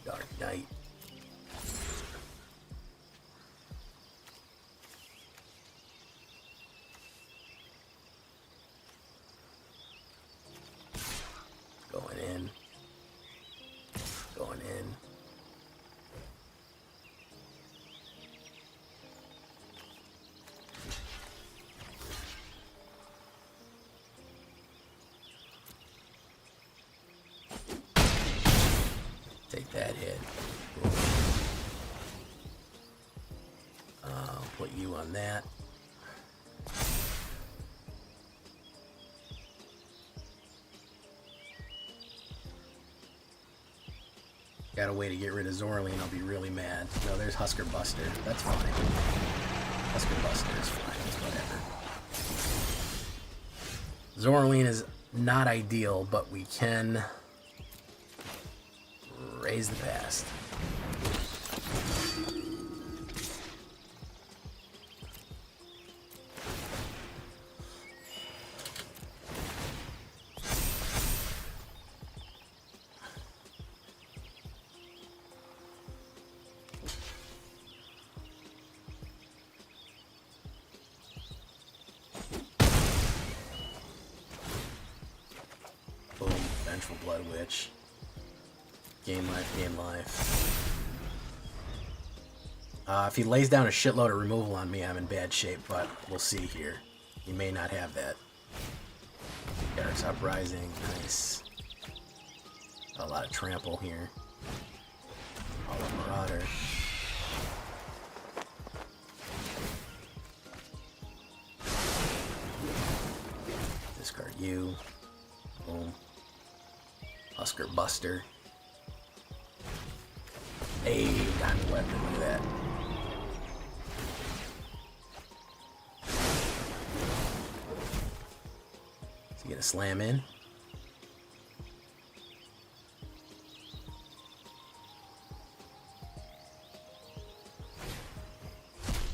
Dark Knight. Going in. Going in. Take that hit. Put you on that. Got a way to get rid of Zorleen, I'll be really mad. No, there's Husker Buster. That's fine. Husker Buster is fine. It's whatever. Zorleen is not ideal, but we can raise the past. Boom, Vengeful Blood Witch. Game life, game life. If he lays down a shitload of removal on me, I'm in bad shape, but we'll see here. He may not have that. Garrett's Uprising, nice. A lot of trample here. Hollow Marauder. Discard you. Boom. Husker Buster. Hey, diamond weapon, look at that. So you get a slam in.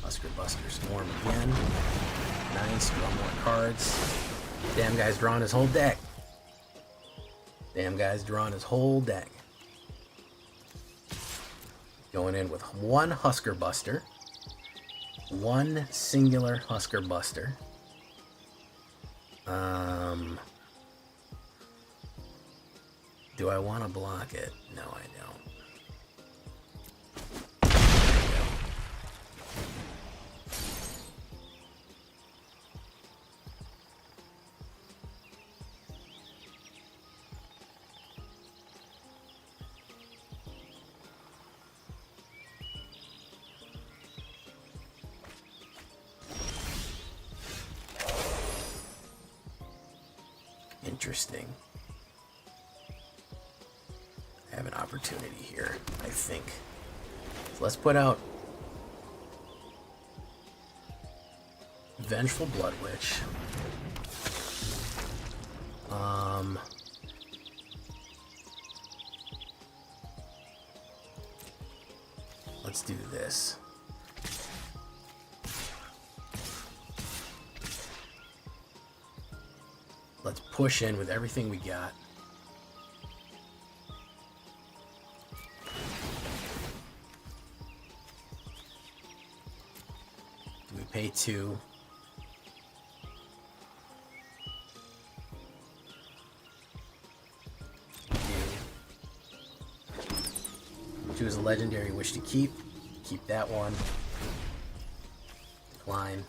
Husker Buster Swarm again. Nice, draw more cards. Damn guy's drawing his whole deck. Damn guy's drawing his whole deck. Going in with one Husker Buster. One singular Husker Buster. Do I want to block it? No, I don't. Interesting. I have an opportunity here, I think. So let's put out Vengeful Blood Witch. Let's do this. Let's push in with everything we got. Do we pay 2? Choose a legendary, wish to keep. Keep that one. Decline.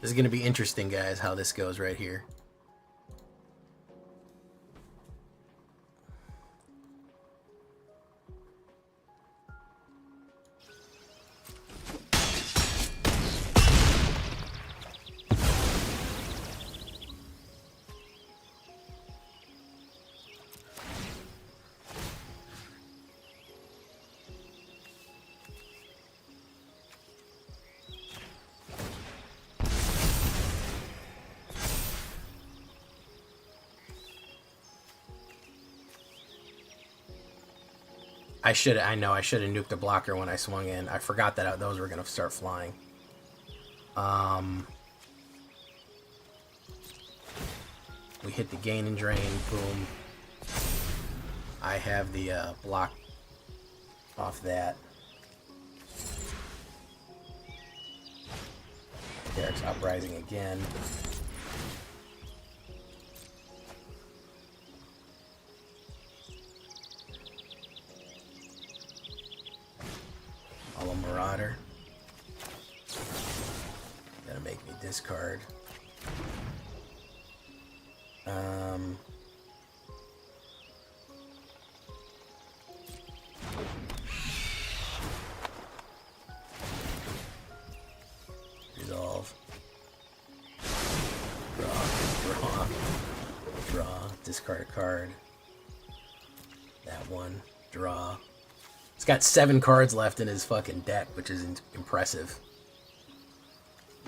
This is going to be interesting, guys, how this goes right here. I know I should have nuked the blocker when I swung in. I forgot that those were going to start flying. We hit the gain and drain, boom. I have the block off that. Derek's uprising again. All a Marauder. Gotta make me discard. Resolve. Draw. Discard a card. That one. Draw. He's got 7 cards left in his fucking deck, which is impressive.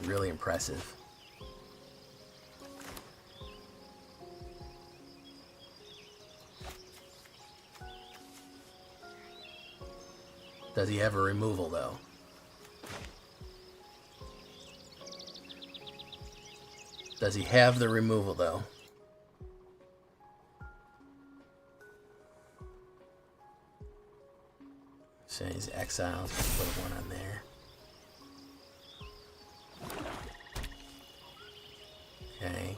Really impressive. Does he have a removal, though? Does he have the removal, though? So he's exiled. Put one on there. Okay.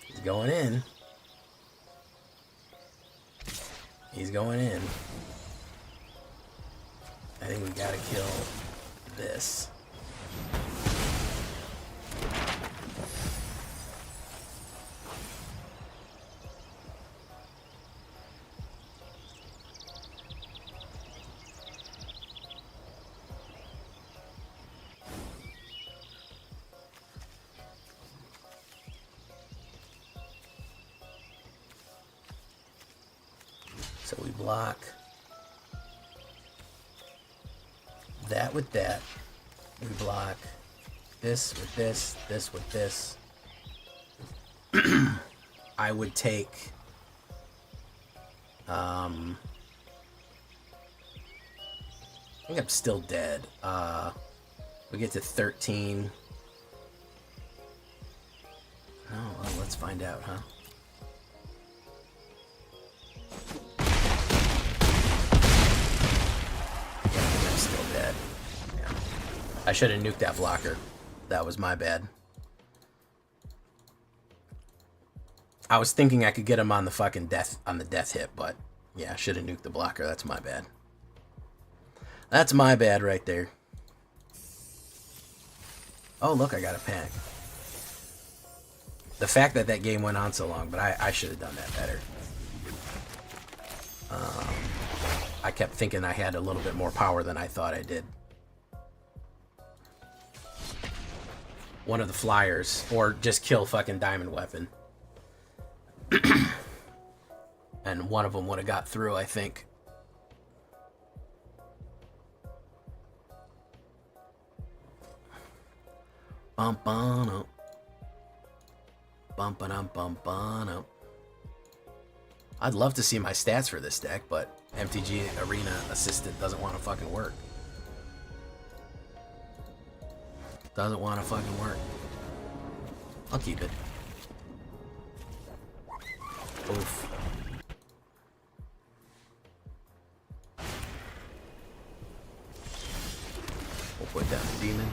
He's going in. He's going in. I think we gotta kill this. So we block that with that. We block this with this, this with this. I would take I think I'm still dead. We get to 13. Oh, well, let's find out, huh? I'm still dead. Yeah. I should have nuked that blocker. That was my bad. I was thinking I could get him on the fucking death hit, but yeah, I should have nuked the blocker. That's my bad. That's my bad right there. Oh, look, I got a pack. The fact that that game went on so long, but I should have done that better. I kept thinking I had a little bit more power than I thought I did. One of the flyers, or just kill fucking Diamond Weapon. And one of them would have got through, I think. Bump on up. Bumpin' up, bumpin' up. I'd love to see my stats for this deck, but MTG Arena Assistant doesn't want to fucking work. Doesn't want to fucking work. I'll keep it. Oof. We'll put down the demon.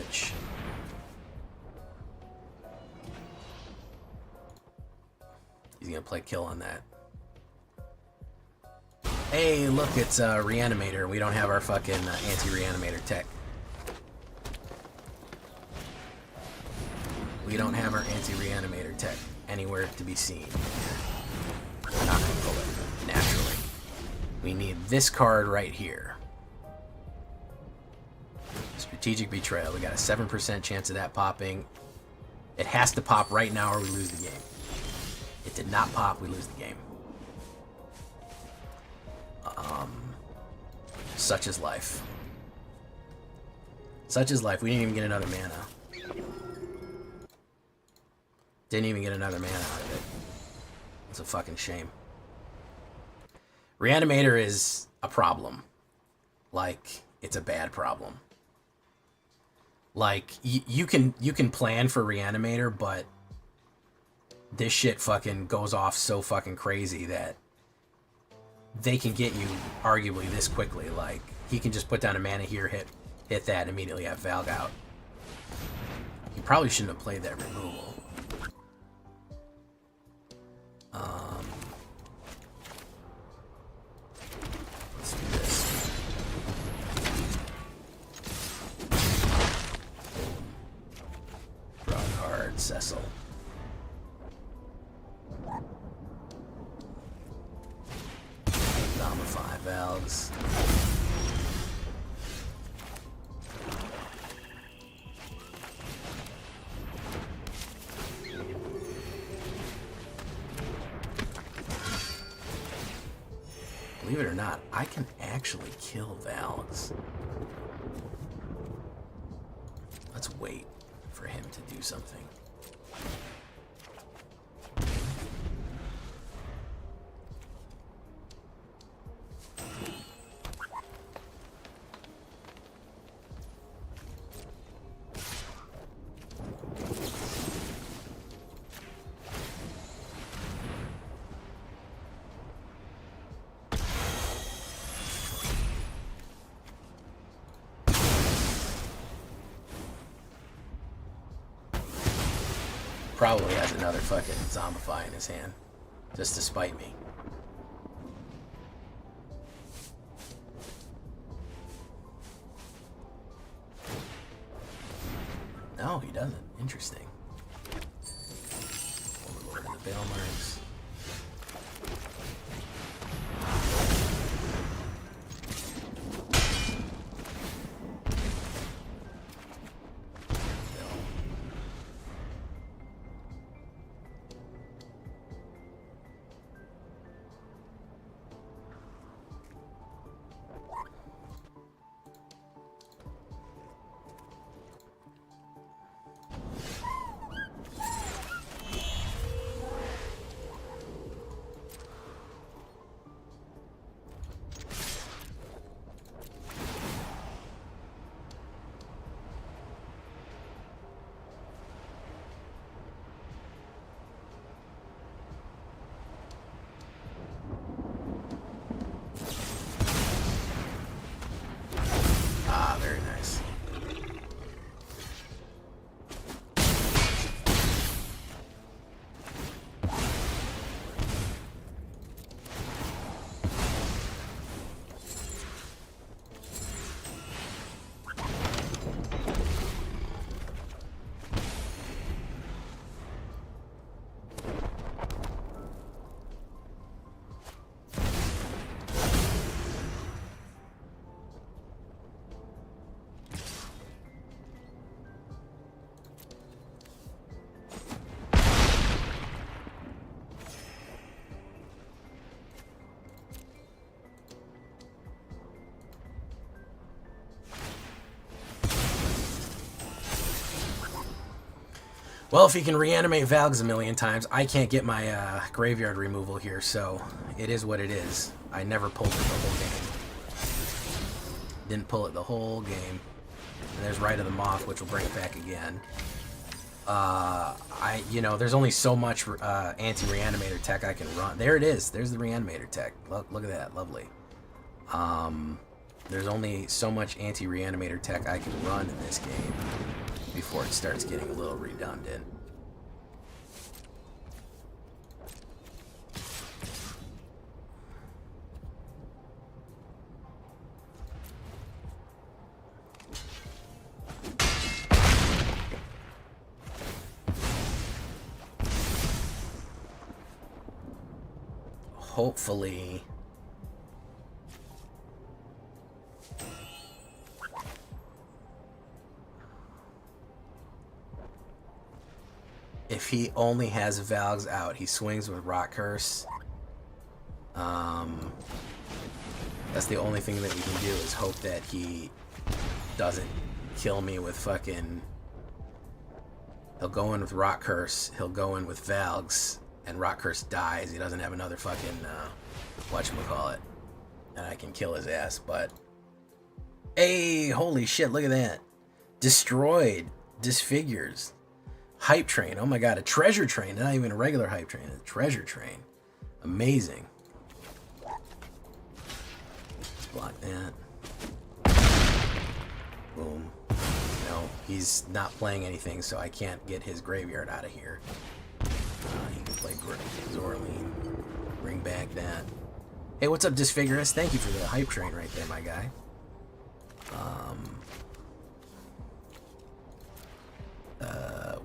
switch. He's gonna play kill on that. Hey, look, it's a Reanimator. We don't have our fucking anti-Reanimator tech. We don't have our anti-Reanimator tech anywhere to be seen. We're not gonna pull it, naturally. We need this card right here. Strategic Betrayal. We got a 7% chance of that popping. It has to pop right now or we lose the game. It did not pop, we lose the game. Such is life. Such is life. We didn't even get another mana. Didn't even get another mana out of it. It's a fucking shame. Reanimator is a problem. Like, it's a bad problem. Like, you can plan for Reanimator, but this shit fucking goes off so fucking crazy that they can get you arguably this quickly. Like, he can just put down a mana here, hit that, and immediately have Valg out. You probably shouldn't have played that removal. Let's do this. Draw a card, Cecil. Zombify Valgs. Believe it or not, I can actually kill Valgs. Let's wait for him to do something. Probably has another fucking Zombify in his hand, just to spite me. No, he doesn't. Interesting. Overlord of the Baelmers. Very nice. Well, if he can reanimate Valgs a million times, I can't get my graveyard removal here, so it is what it is. I never pulled it the whole game. Didn't pull it the whole game. And there's Rite of the Moth, which will bring it back again. There's only so much anti-reanimator tech I can run. There it is. There's the reanimator tech. Look at that. Lovely. There's only so much anti-reanimator tech I can run in this game before it starts getting a little redundant. Hopefully... if he only has Valgs out, he swings with Rock Curse. That's the only thing that we can do is hope that he doesn't kill me with fucking... He'll go in with Rock Curse, he'll go in with Valgs, and Rock Curse dies. He doesn't have another fucking, whatchamacallit. And I can kill his ass, but... Hey, holy shit, look at that. Destroyed. Disfigures. Hype train. Oh my god, a treasure train. Not even a regular hype train. A treasure train. Amazing. Let's block that. Boom. No, he's not playing anything, so I can't get his graveyard out of here. He can play Zorleen. Bring back that. Hey, what's up, Disfigurus? Thank you for the hype train right there, my guy.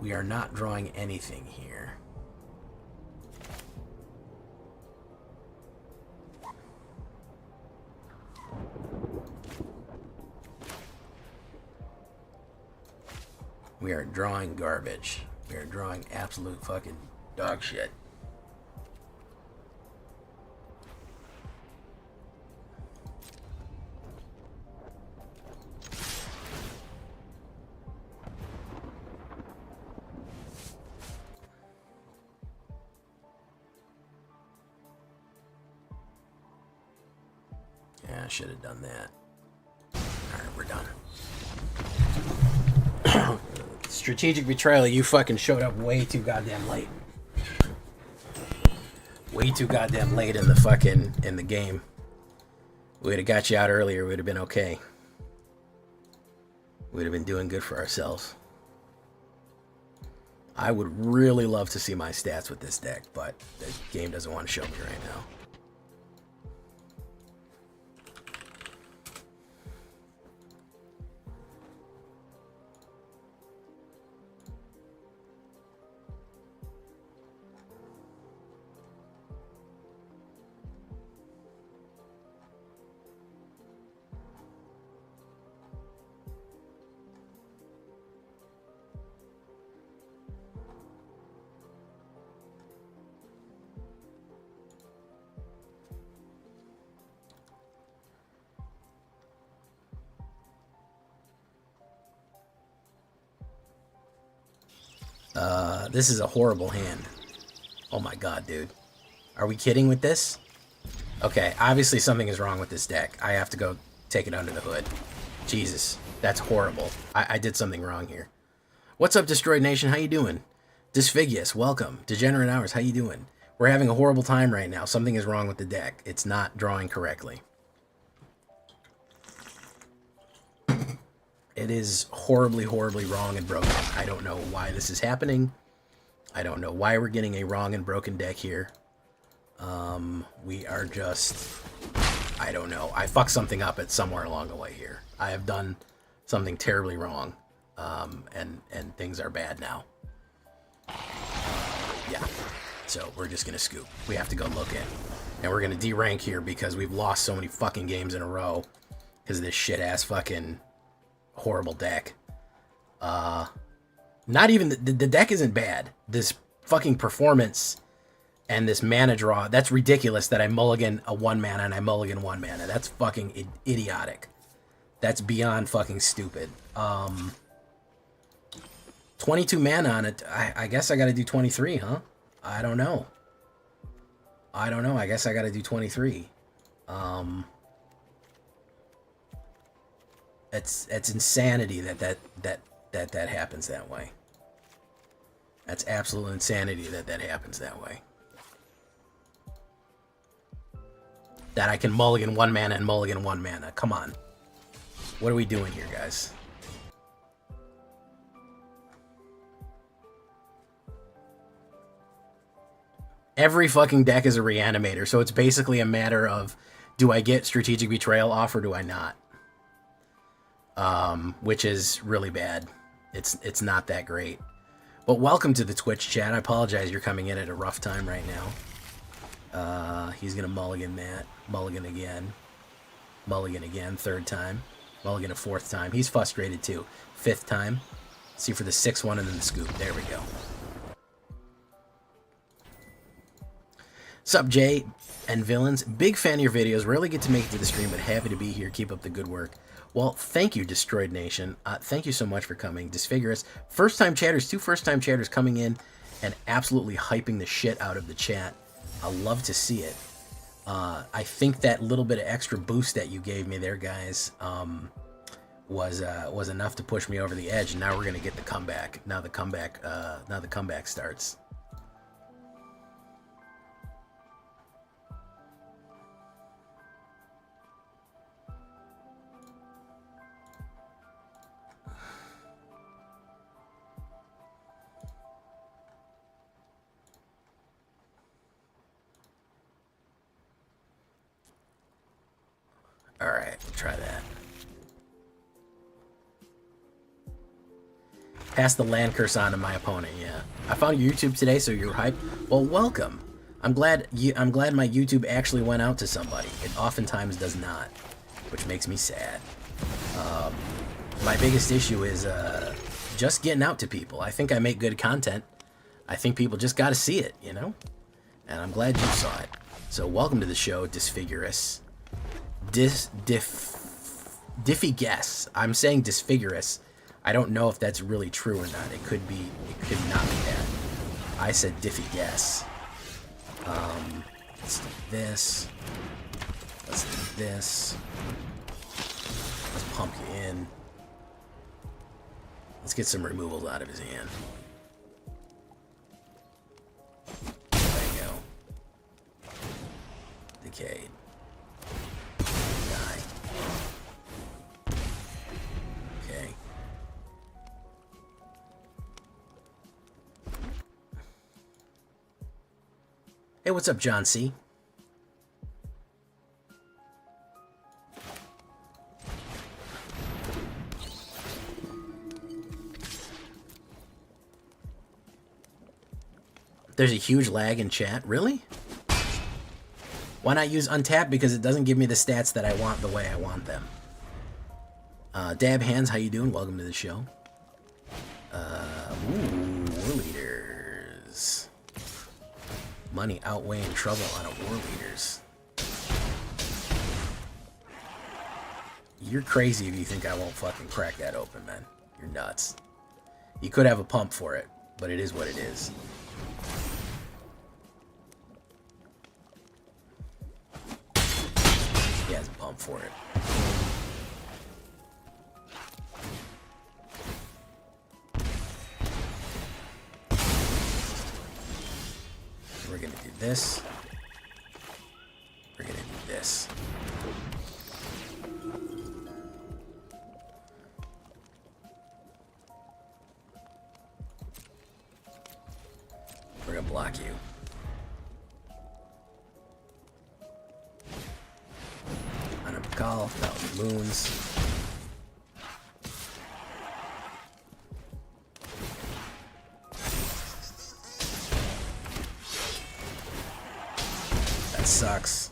We are not drawing anything here. We are drawing garbage. We are drawing absolute fucking dog shit. Yeah, I should have done that. Alright, we're done. Strategic betrayal, you fucking showed up way too goddamn late. Way too goddamn late in the game. We'd have got you out earlier, we'd have been okay. We'd have been doing good for ourselves. I would really love to see my stats with this deck, but the game doesn't want to show me right now. This is a horrible hand. Oh my god, dude. Are we kidding with this? Okay, obviously something is wrong with this deck. I have to go take it under the hood. Jesus, that's horrible. I did something wrong here. What's up, Destroyed Nation? How you doing? Disfigius, welcome. Degenerate Hours, how you doing? We're having a horrible time right now. Something is wrong with the deck. It's not drawing correctly. It is horribly, horribly wrong and broken. I don't know why this is happening. I don't know why we're getting a wrong and broken deck here. We are just... I don't know. I fucked something up at somewhere along the way here. I have done something terribly wrong. And things are bad now. Yeah. So we're just gonna scoop. We have to go look in. And we're gonna derank here because we've lost so many fucking games in a row. Because of this shit-ass fucking... horrible deck. Not even the deck isn't bad. This fucking performance and this mana draw, that's ridiculous that I mulligan a 1-mana and I mulligan 1 mana. That's fucking idiotic. That's beyond fucking stupid. 22 mana on it. I guess I gotta do 23, huh? I don't know. I guess I gotta do 23. It's insanity that happens that way. That's absolute insanity that happens that way. That I can mulligan 1 mana and mulligan 1 mana. Come on. What are we doing here, guys? Every fucking deck is a reanimator, so it's basically a matter of, do I get Strategic Betrayal off or do I not? Which is really bad. It's not that great. But welcome to the Twitch chat. I apologize you're coming in at a rough time right now. He's gonna mulligan that. Mulligan again. Mulligan again, third time. Mulligan a fourth time. He's frustrated too. Fifth time. See for the sixth one and then the scoop. There we go. Sup, Jay and Villains. Big fan of your videos. Rarely get to make it to the stream, but happy to be here. Keep up the good work. Well, thank you, Destroyed Nation. Thank you so much for coming. Disfigurous. First-time chatters. 2 first-time chatters coming in and absolutely hyping the shit out of the chat. I love to see it. I think that little bit of extra boost that you gave me there, guys, was enough to push me over the edge. And now we're gonna get the comeback. Now the comeback starts. Alright, try that. Pass the land curse on to my opponent, yeah. I found your YouTube today, so you're hyped. Well, welcome. I'm glad my YouTube actually went out to somebody. It oftentimes does not, which makes me sad. My biggest issue is just getting out to people. I think I make good content. I think people just gotta see it, you know? And I'm glad you saw it. So welcome to the show, Disfigurous. Diffy guess. I'm saying Disfigurous. I don't know if that's really true or not. It could be. It could not be that. I said Diffy guess. Let's do this. Let's do this. Let's pump you in. Let's get some removals out of his hand. There you go. Decayed. Die. Okay. Hey, what's up, John C? There's a huge lag in chat. Really? Why not use Untap? Because it doesn't give me the stats that I want the way I want them. Dab Hands, how you doing? Welcome to the show. War Leaders. Money outweighing trouble on a War Leaders. You're crazy if you think I won't fucking crack that open, man. You're nuts. You could have a pump for it, but it is what it is. He has a pump for it. We're gonna do this. We're gonna do this. We're gonna block you. Call, Thousand Moons. That sucks.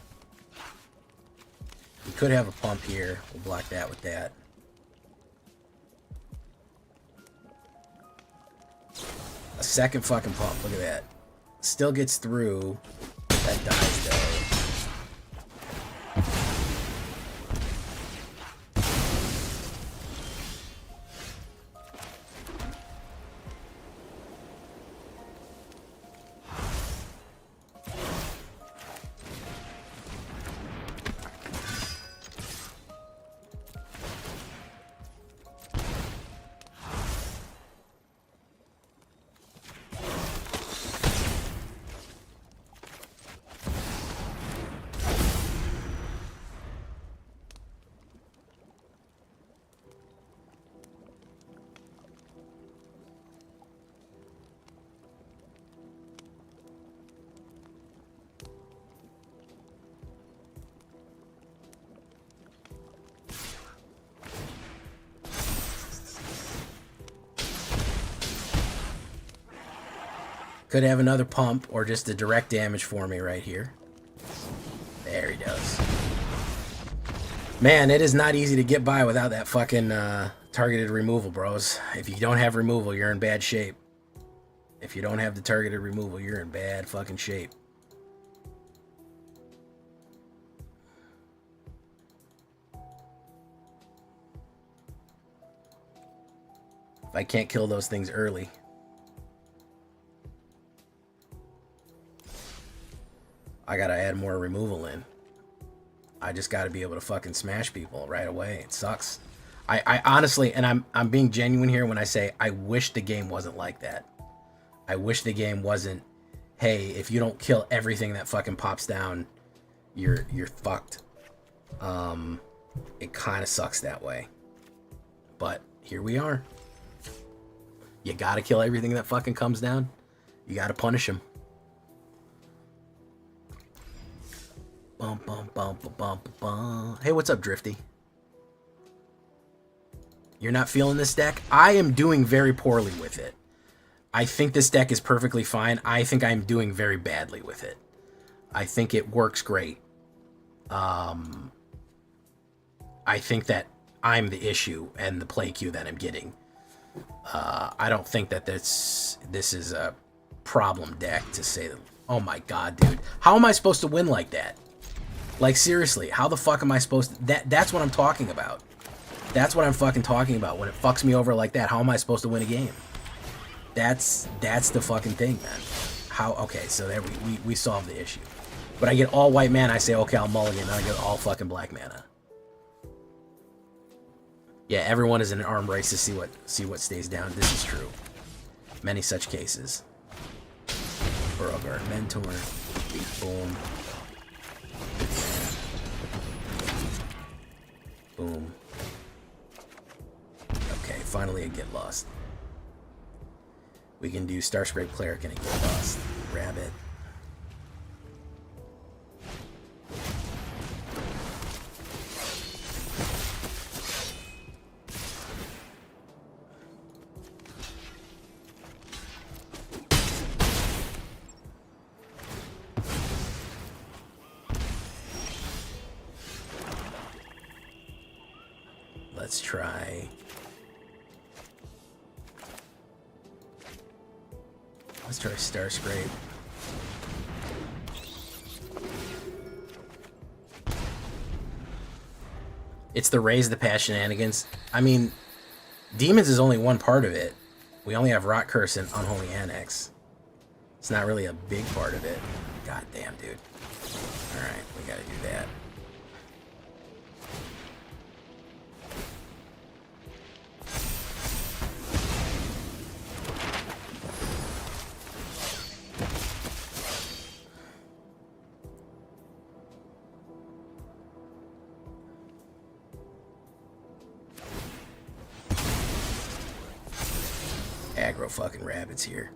We could have a pump here. We'll block that with that. A second fucking pump. Look at that. Still gets through. That dies though. Could have another pump or just a direct damage for me right here. There he does. Man, it is not easy to get by without that fucking targeted removal, bros. If you don't have removal, you're in bad shape. If you don't have the targeted removal, you're in bad fucking shape. If I can't kill those things early. I gotta add more removal in. I just gotta be able to fucking smash people right away. It sucks. I honestly, and I'm being genuine here when I say I wish the game wasn't like that. I wish the game wasn't, hey, if you don't kill everything that fucking pops down, you're fucked. It kind of sucks that way. But here we are. You gotta kill everything that fucking comes down. You gotta punish him. Bum, bum, bum, bum, bum, bum. Hey, what's up, Drifty? You're not feeling this deck? I am doing very poorly with it. I think this deck is perfectly fine. I think I'm doing very badly with it. I think it works great. I think that I'm the issue and the play queue that I'm getting. I don't think that this is a problem deck to say that. Oh my god, dude. How am I supposed to win like that? Like, seriously, how the fuck am I supposed to... That's what I'm talking about. That's what I'm fucking talking about. When it fucks me over like that, how am I supposed to win a game? That's the fucking thing, man. How... Okay, so there we solved the issue. But I get all white mana, I say, okay, I'll mulligan, and I get all fucking black mana. Yeah, everyone is in an arm race to see what stays down. This is true. Many such cases. Burrowguard Mentor. Boom. Boom. Okay, finally a Get Lost. We can do Starscrape Cleric and a Get Lost. Rabbit. Let's try... Let's try Starscrape. It's the raise the pass shenanigans. I mean, demons is only one part of it. We only have Rot Curse and Unholy Annex. It's not really a big part of it. God damn, dude. Alright, we gotta do that. Aggro fucking rabbits here.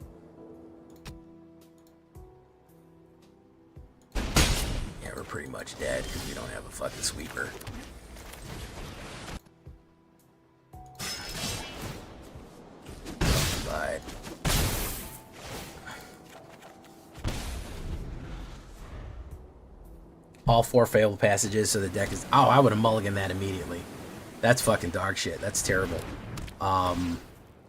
Yeah, we're pretty much dead because we don't have a fucking sweeper. But all 4 failed passages, so the deck is... Oh, I would have mulliganed that immediately. That's fucking dog shit. That's terrible.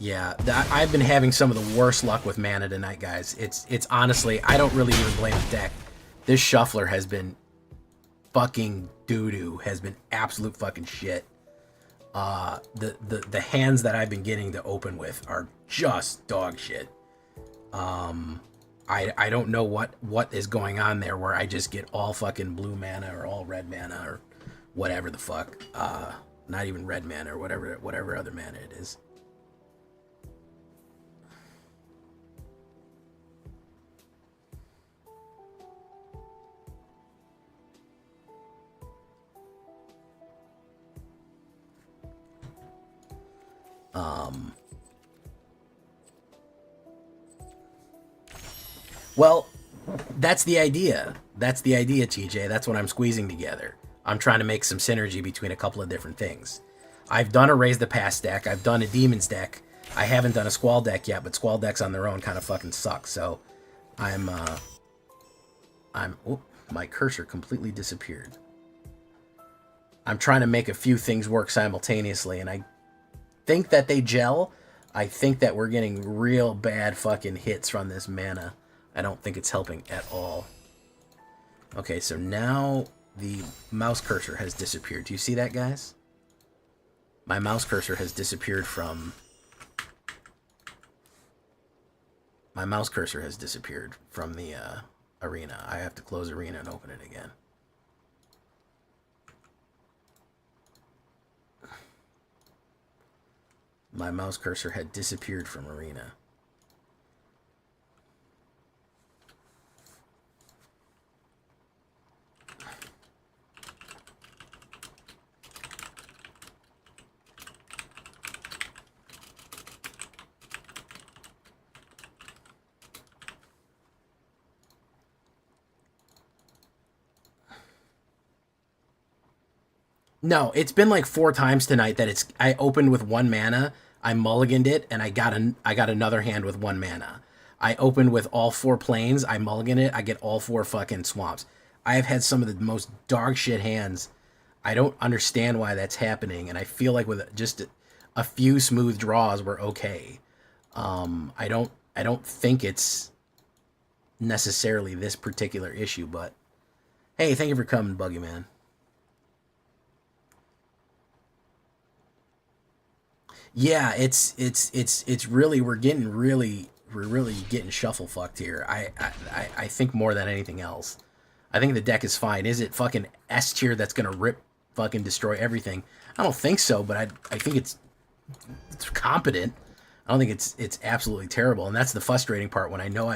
Yeah, I've been having some of the worst luck with mana tonight, guys. It's honestly, I don't really even blame the deck. This shuffler has been fucking doo-doo, has been absolute fucking shit. The hands that I've been getting to open with are just dog shit. I don't know what is going on there where I just get all fucking blue mana or all red mana or whatever the fuck. Not even red mana or whatever other mana it is. Well, that's the idea. That's the idea, TJ. That's what I'm squeezing together. I'm trying to make some synergy between a couple of different things. I've done a Raise the Pass deck. I've done a Demons deck. I haven't done a Squall deck yet, but Squall decks on their own kind of fucking suck. So Oh, my cursor completely disappeared. I'm trying to make a few things work simultaneously, and I think that they gel. I think that we're getting real bad fucking hits from this mana. I don't think it's helping at all. Okay, so now the mouse cursor has disappeared. Do you see that, guys? My mouse cursor has disappeared from... My mouse cursor has disappeared from the arena. I have to close arena and open it again. My mouse cursor had disappeared from arena. No, it's been like 4 times tonight that I opened with 1 mana, I mulliganed it, and I got another hand with 1 mana. I opened with all 4 planes, I mulligan it, I get all 4 fucking swamps. I have had some of the most dog shit hands. I don't understand why that's happening, and I feel like with just a few smooth draws we're okay. I don't think it's necessarily this particular issue, but hey, thank you for coming, Buggy Man. Yeah, it's really we're really getting shuffle fucked here. I think more than anything else. I think the deck is fine. Is it fucking S tier that's gonna rip fucking destroy everything? I don't think so, but I think it's competent. I don't think it's absolutely terrible, and that's the frustrating part when I know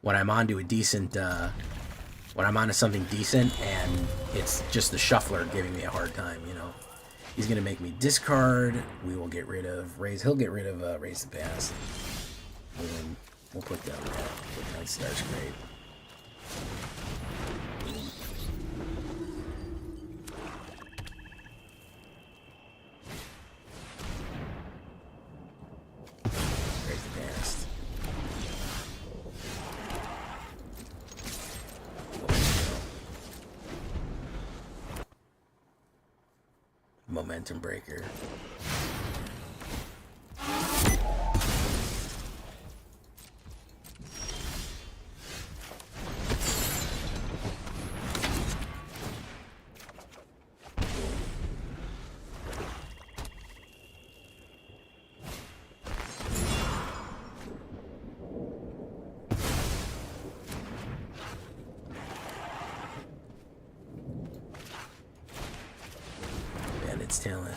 when I'm onto a decent when I'm onto something decent and it's just the shuffler giving me a hard time, you know. He's going to make me discard. We will get rid of Raise. He'll get rid of Raise the Past. And we'll put down that. Put down Starscrape. Raise the Past. Momentum Breaker. Bandit's Talent.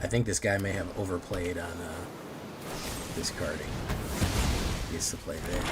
I think this guy may have overplayed on discarding. He gets to play there.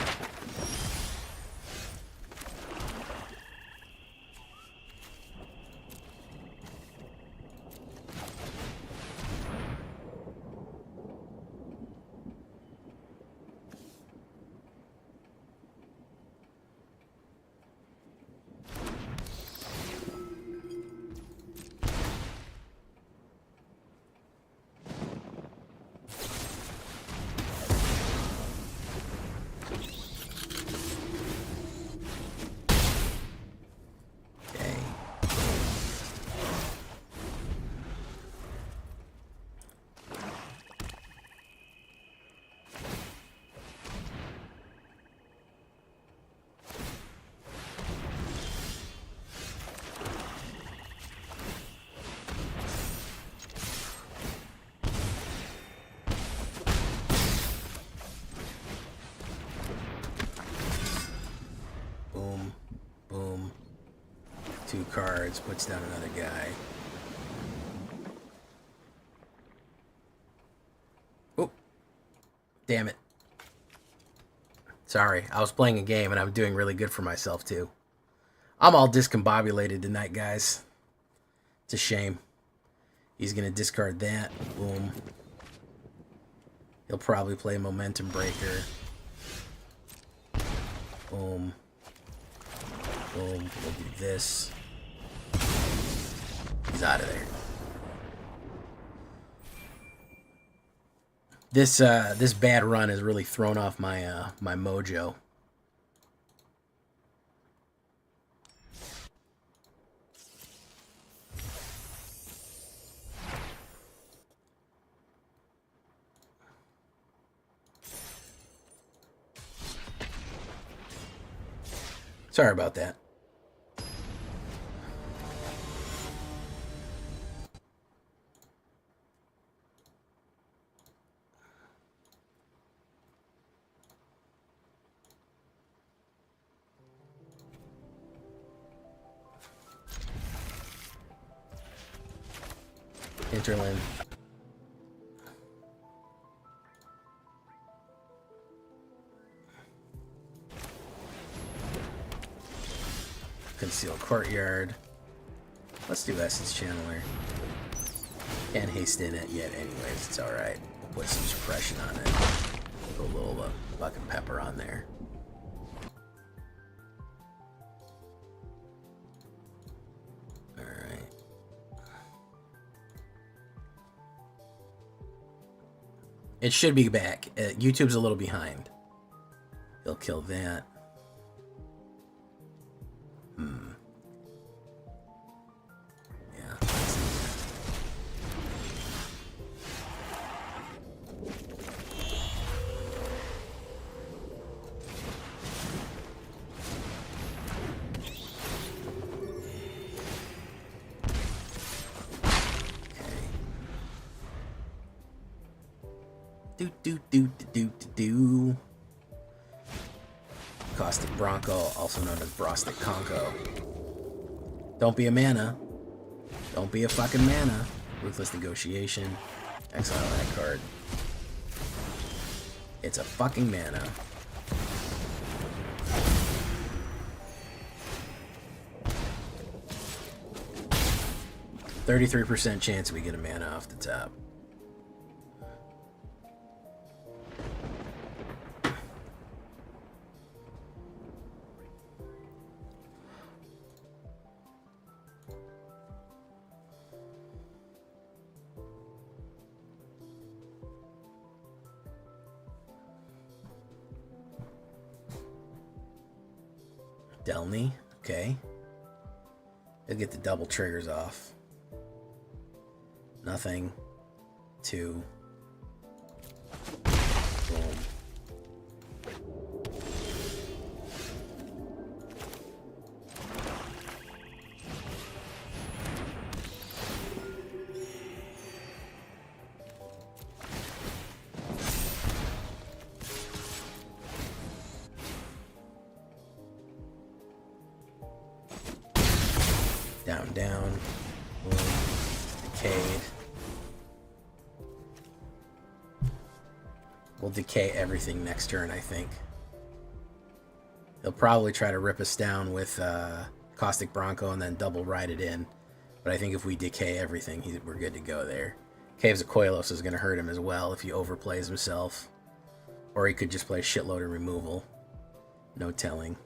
Boom, boom. 2 cards, puts down another guy. Oh, damn it. Sorry, I was playing a game and I'm doing really good for myself too. I'm all discombobulated tonight, guys. It's a shame. He's gonna discard that. Boom. He'll probably play Momentum Breaker. Boom. Boom. We'll do this. He's out of there. This bad run has really thrown off my my mojo. Sorry about that. Interland. Conceal courtyard. Let's do Essence Channeler. Can't haste in it yet anyways, it's alright. We'll put some suppression on it. Put a little fucking pepper on there. Alright. It should be back. YouTube's a little behind. He'll kill that. Yeah. Do. Caustic Bronco, also known as Brostic Conco. Don't be a mana. Don't be a fucking mana. Ruthless Negotiation. Exile that card. It's a fucking mana. %33% chance we get a mana off the top. Villainy, okay. He'll get the double triggers off. Nothing. 2. Boom. Down. Boom. Decayed. We'll decay everything next turn, I think. They'll probably try to rip us down with Caustic Bronco and then double ride it in. But I think if we decay everything, we're good to go there. Caves of Koilos is going to hurt him as well if he overplays himself. Or he could just play a shitload of removal. No telling.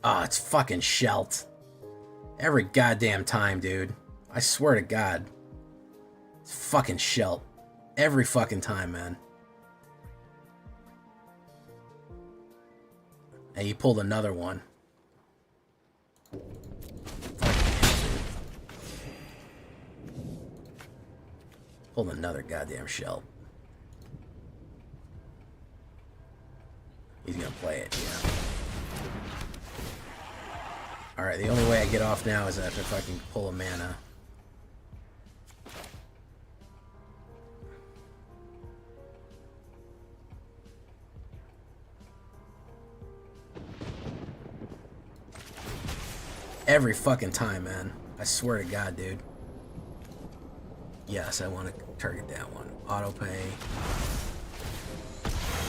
Oh, it's fucking Shelt. Every goddamn time, dude. I swear to God. It's fucking Shelt. Every fucking time, man. And you pulled another one. Pulled another goddamn Shelt. He's gonna play it, yeah. Alright, the only way I get off now is if I can pull a mana. Every fucking time, man. I swear to God, dude. Yes, I want to target that one. Auto pay.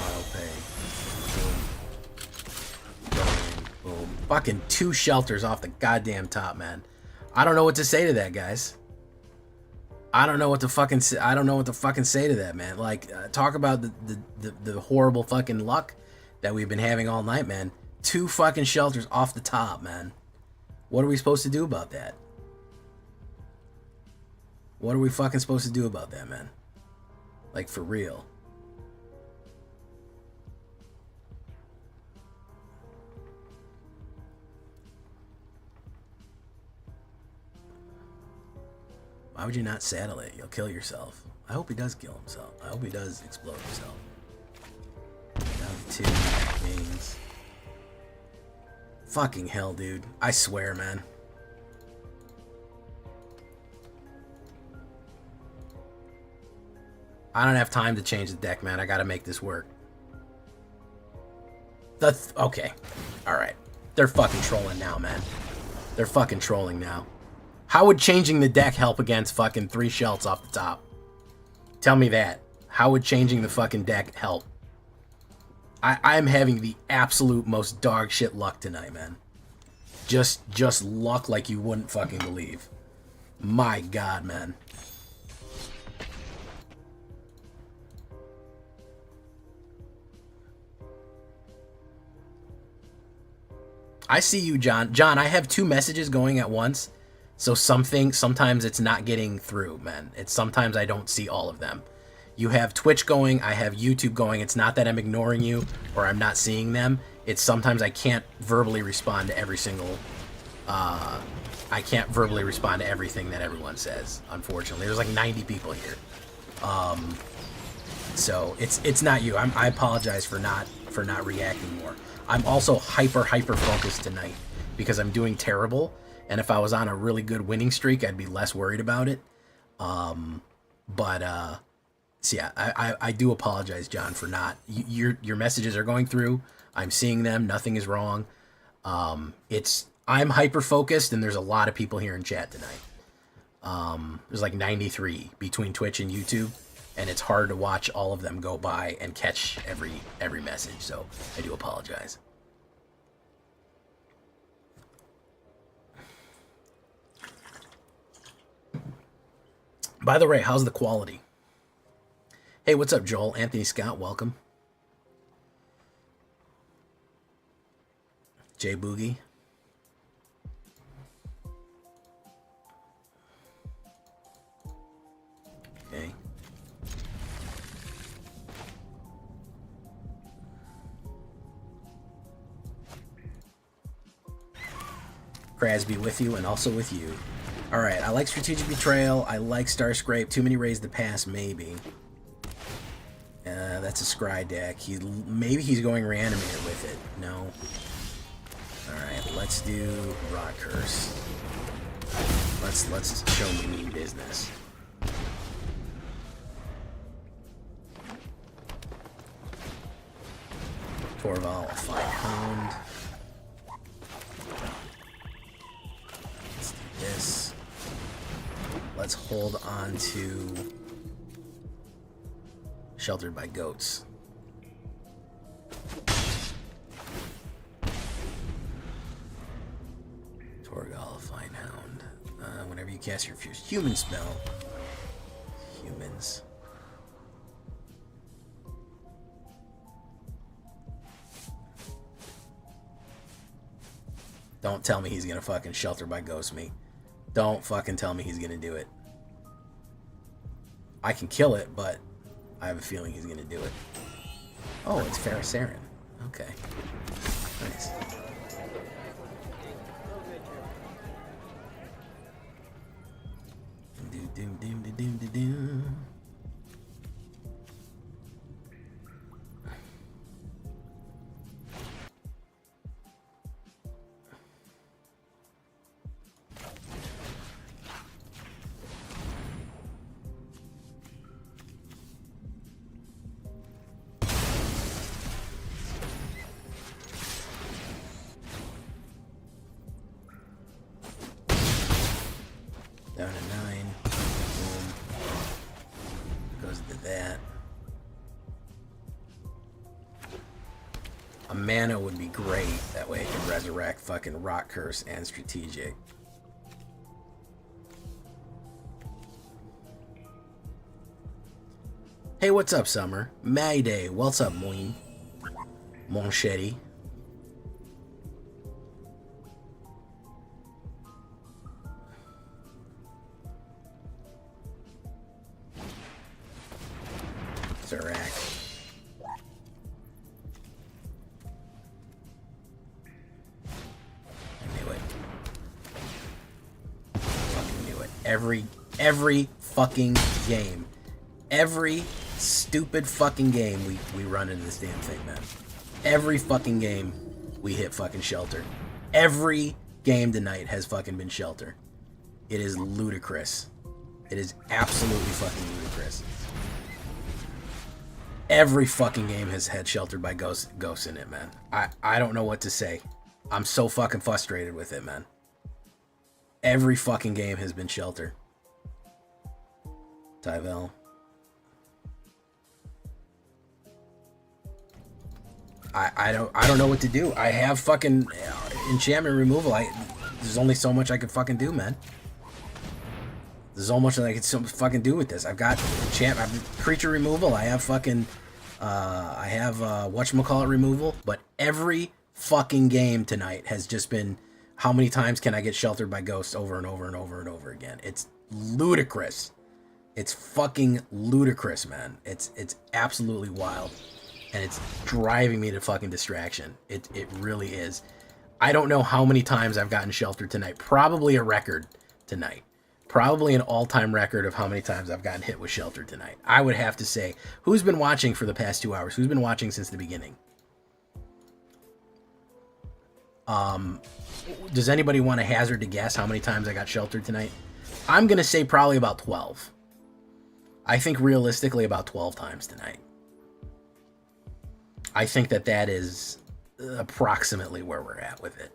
Auto pay. Boom. Go in. Boom. Fucking 2 shelters off the goddamn top, man. I don't know what to say to that, guys. I don't know what to fucking say. I don't know what to fucking say to that, man. Like, talk about the horrible fucking luck that we've been having all night, man. 2 fucking shelters off the top, man. What are we supposed to do about that? What are we fucking supposed to do about that, man? Like, for real. Why would you not saddle it? You'll kill yourself. I hope he does kill himself. I hope he does explode himself. Down to 2 wings. Fucking hell, dude. I swear, man. I don't have time to change the deck, man. I gotta make this work. Okay. Alright. They're fucking trolling now, man. They're fucking trolling now. How would changing the deck help against fucking 3 shelts off the top? Tell me that. How would changing the fucking deck help? I'm having the absolute most dog shit luck tonight, man. Just luck like you wouldn't fucking believe. My God, man. I see you, John. John, I have 2 messages going at once. So sometimes it's not getting through, man. It's sometimes I don't see all of them. You have Twitch going, I have YouTube going. It's not that I'm ignoring you or I'm not seeing them. It's sometimes I can't verbally respond to every single... I can't verbally respond to everything that everyone says, unfortunately. There's like 90 people here. So it's not you. I apologize for not reacting more. I'm also hyper focused tonight because I'm doing terrible. And if I was on a really good winning streak, I'd be less worried about it. So yeah, I do apologize, John, for not. Your messages are going through. I'm seeing them. Nothing is wrong. I'm hyper focused, and there's a lot of people here in chat tonight. There's like 93 between Twitch and YouTube, and it's hard to watch all of them go by and catch every message. So I do apologize. By the way, how's the quality? Hey, what's up, Joel? Anthony Scott, welcome. Jay Boogie. Okay. Crasby with you and also with you. Alright, I like Strategic Betrayal. I like Starscrape. Too many Rays to pass, maybe. That's a Scry deck. Maybe he's going Reanimator with it. No. Alright, let's do Rock Curse. Let's show me mean business. Torval, Fine Hound. Let's do this. Let's hold on to Sheltered by Goats. Torgal, Fine Hound. Whenever you cast your fused human spell, humans. Don't tell me he's gonna fucking Shelter by Ghost me. Don't fucking tell me he's gonna do it. I can kill it, but I have a feeling he's gonna do it. Oh, it's Pharisaren. Okay. Nice. Do. mana would be great. That way it could resurrect fucking Rock Curse and Strategic. Hey, what's up, Summer? Mayday, what's up, Moon? Monchetti. Zorak. I knew it. Fucking knew it. Every fucking game. Every stupid fucking game we run into this damn thing, man. Every fucking game we hit fucking Shelter. Every game tonight has fucking been Shelter. It is ludicrous. It is absolutely fucking ludicrous. Every fucking game has had Sheltered by Ghosts in it, man. I don't know what to say. I'm so fucking frustrated with it, man. Every fucking game has been Shelter. Tyvel. I don't know what to do. I have fucking enchantment removal. There's only so much I can fucking do, man. There's so much that I can fucking do with this. I've got creature removal. I have fucking whatchamacallit removal. But every fucking game tonight has just been, how many times can I get Sheltered by Ghosts over and over and over and over again? It's ludicrous. It's fucking ludicrous, man. It's absolutely wild. And it's driving me to fucking distraction. It really is. I don't know how many times I've gotten Sheltered tonight. Probably a record tonight. Probably an all-time record of how many times I've gotten hit with Sheltered tonight. I would have to say, who's been watching for the past 2 hours? Who's been watching since the beginning? Does anybody want to hazard to guess how many times I got Sheltered tonight? I'm going to say probably about 12. I think realistically about 12 times tonight. I think that is approximately where we're at with it.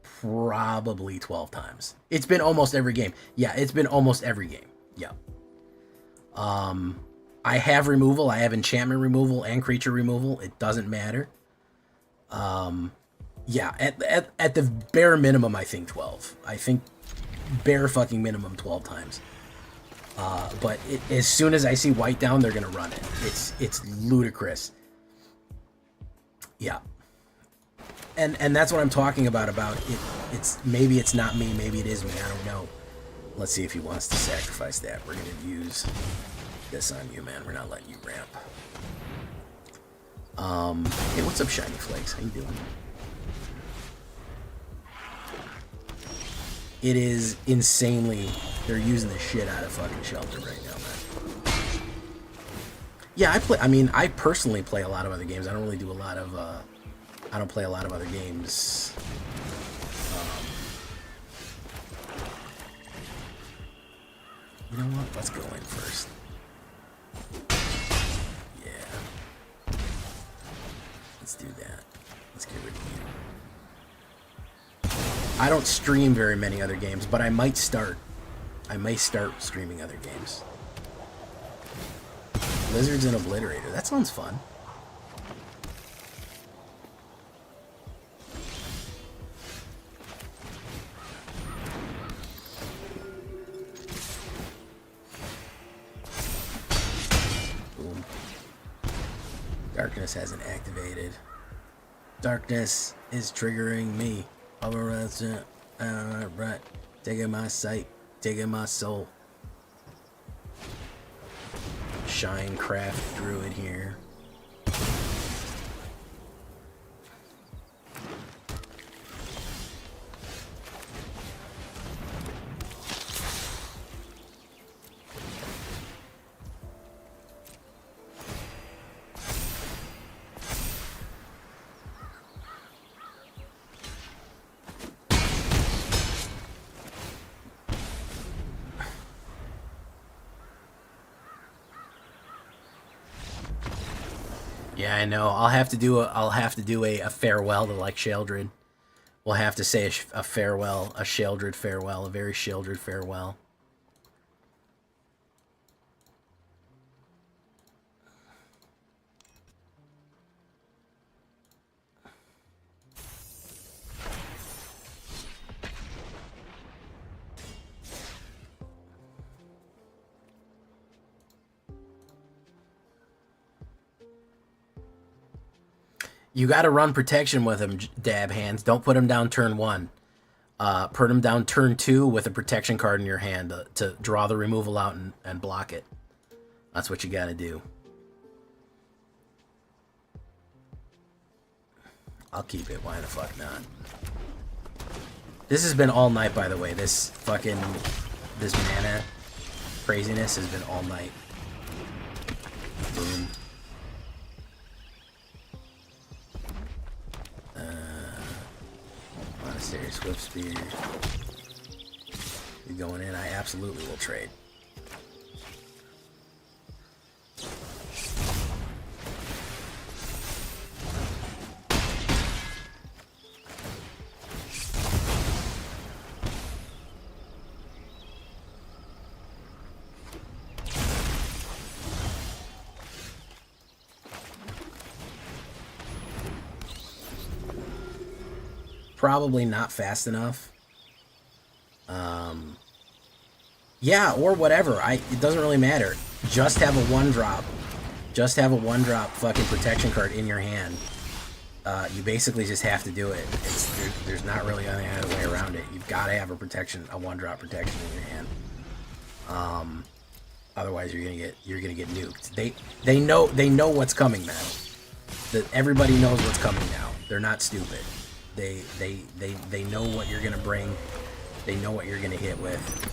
Probably 12 times. It's been almost every game. Yeah, it's been almost every game. Yeah. I have removal. I have enchantment removal and creature removal. It doesn't matter. Yeah, at the bare minimum, I think 12. I think bare fucking minimum 12 times. But as soon as I see white down, they're gonna run it. It's ludicrous. Yeah. And that's what I'm talking about it. It's maybe it's not me, maybe it is me, I don't know. Let's see if he wants to sacrifice that. We're gonna use this on you, man. We're not letting you ramp. Hey, what's up, Shiny Flakes? How you doing? It is insanely, they're using the shit out of fucking Shelter right now, man. Yeah, I personally play a lot of other games. I don't really do a lot of, I don't play a lot of other games. You know what? Let's go in first. Yeah. Let's do that. Let's get rid of you. I don't stream very many other games, but I might start. I may start streaming other games. Lizards and Obliterator. That sounds fun. Boom. Darkness hasn't activated. Darkness is triggering me. Right. Taking my sight. Taking my soul. Shinecraft Druid here. Yeah, I know. I'll have to do a farewell to like Sheldred. We'll have to say a farewell, a Sheldred farewell, a very Sheldred farewell. You got to run protection with him, Dab Hands. Don't put him down turn 1. Put him down turn 2 with a protection card in your hand to draw the removal out and block it. That's what you got to do. I'll keep it. Why the fuck not? This has been all night, by the way. This mana craziness has been all night. Boom. Monastery Swift Spear. You going in? I absolutely will trade. Probably not fast enough. Yeah, or whatever. It doesn't really matter. Just have a 1-drop. Just have a 1-drop fucking protection card in your hand. You basically just have to do it. There's not really any other way around it. You've got to have a 1-drop protection in your hand. Otherwise, you're gonna get nuked. They know what's coming now. Everybody knows what's coming now. They're not stupid. They know what you're gonna bring. They know what you're gonna hit with.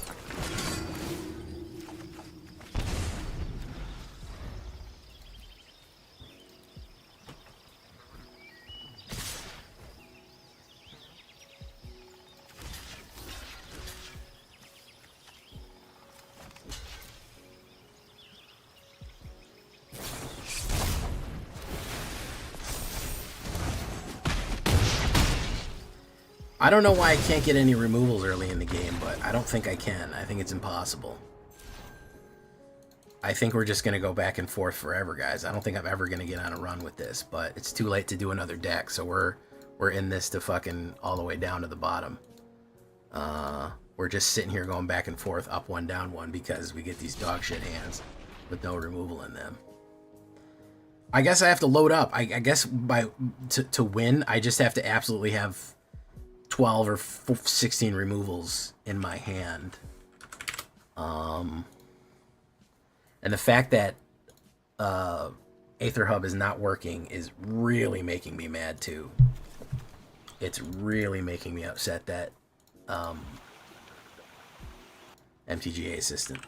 I don't know why I can't get any removals early in the game, but I don't think I can. I think it's impossible. I think we're just going to go back and forth forever, guys. I don't think I'm ever going to get on a run with this, but it's too late to do another deck, so we're in this to fucking all the way down to the bottom. We're just sitting here going back and forth, up 1, down 1, because we get these dog shit hands with no removal in them. I guess I have to load up. I guess to win, I just have to absolutely have 12 or 16 removals in my hand. And the fact that AetherHub is not working is really making me mad too. It's really making me upset that MTGA assistant.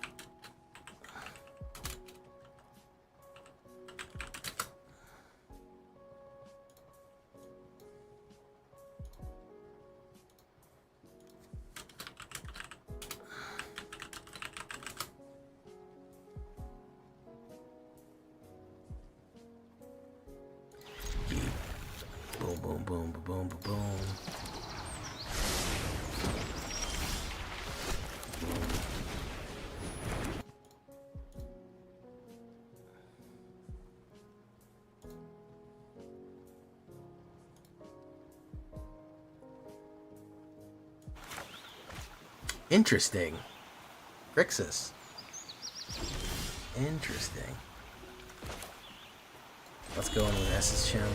Boom, boom, boom, boom, boom, boom. Interesting. Grixis. Interesting. Let's go in with S's Chandler.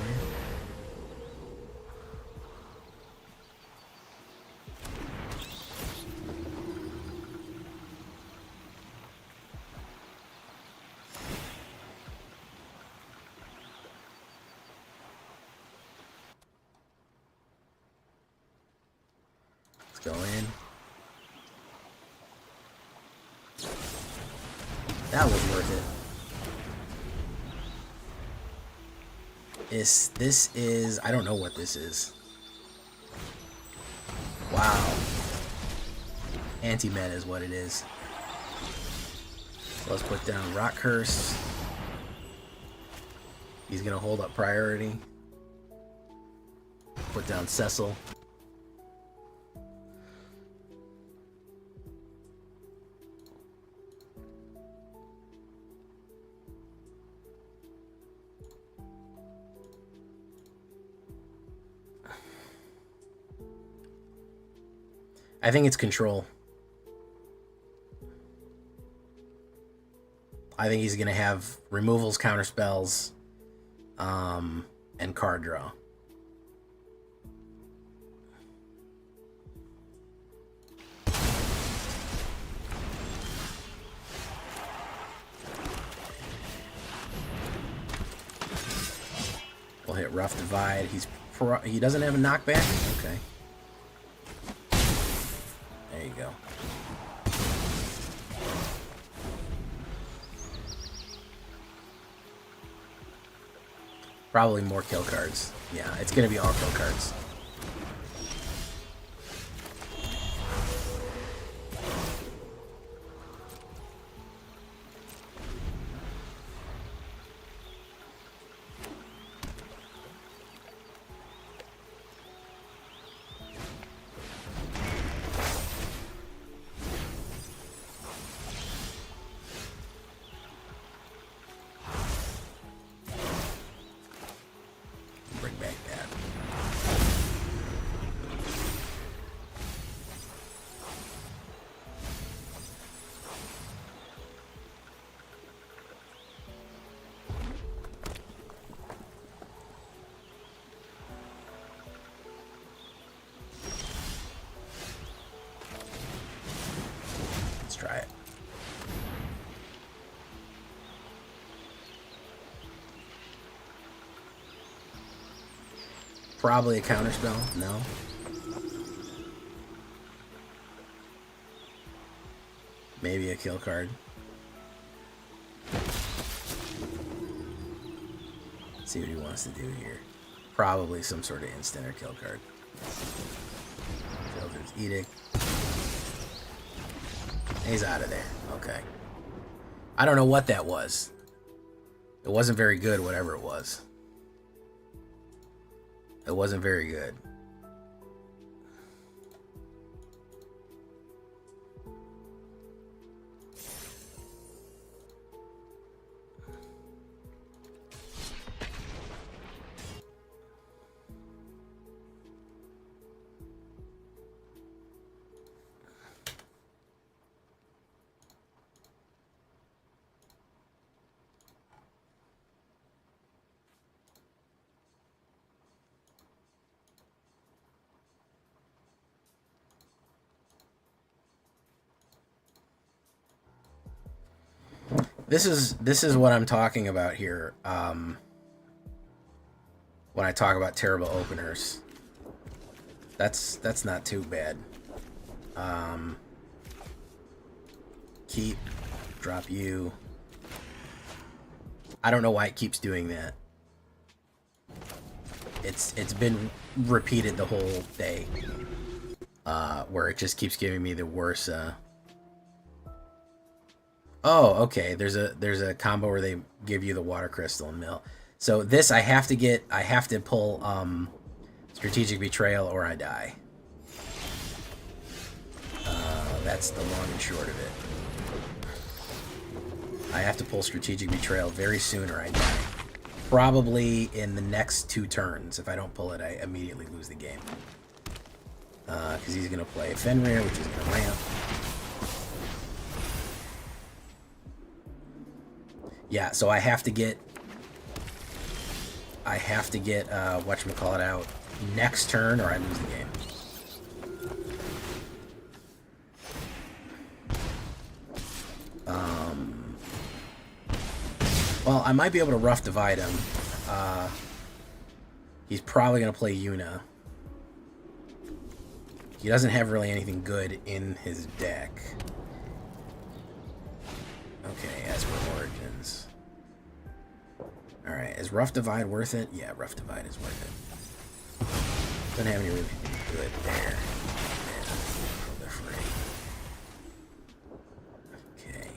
Let's go in. That was worth it. This is I don't know what this is. Wow. Anti-meta is what it is. So let's put down Rock Curse. He's gonna hold up priority. Put down Cecil. I think it's control. I think he's gonna have removals, counter spells, and card draw. We'll hit Rough Divide. He doesn't have a knockback? Okay. There you go. Probably more kill cards. Yeah, it's going to be all kill cards. Bring back that. Let's try it. Probably a counterspell. No. Maybe a kill card. Let's see what he wants to do here. Probably some sort of instant or kill card. Filter's Edict. He's out of there. Okay. I don't know what that was. It wasn't very good, whatever it was. It wasn't very good. This is what I'm talking about here. When I talk about terrible openers, that's not too bad. Keep, drop you. I don't know why it keeps doing that. It's been repeated the whole day, where it just keeps giving me the worst. Oh, okay. There's a combo where they give you the water crystal and mill. So this I have to pull Strategic Betrayal or I die. That's the long and short of it. I have to pull Strategic Betrayal very soon or I die. Probably in the next 2 turns. If I don't pull it, I immediately lose the game. Because he's going to play Fenrir, which is going to ramp. Yeah, so I have to get whatchamacallit out next turn or I lose the game. Well, I might be able to Rough Divide him. He's probably going to play Yuna. He doesn't have really anything good in his deck. Okay, as for Origins. Alright, is Rough Divide worth it? Yeah, Rough Divide is worth it. Doesn't have any really good there. Okay.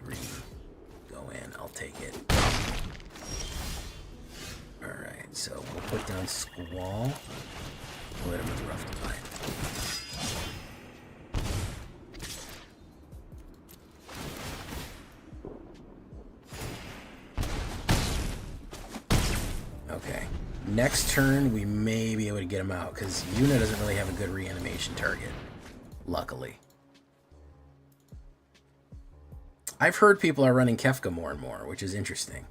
3. Go in, I'll take it. Alright, so we'll put down Squall. We'll hit him with Rough Divide. Okay. Next turn, we may be able to get him out, because Yuna doesn't really have a good reanimation target. Luckily. I've heard people are running Kefka more and more, which is interesting.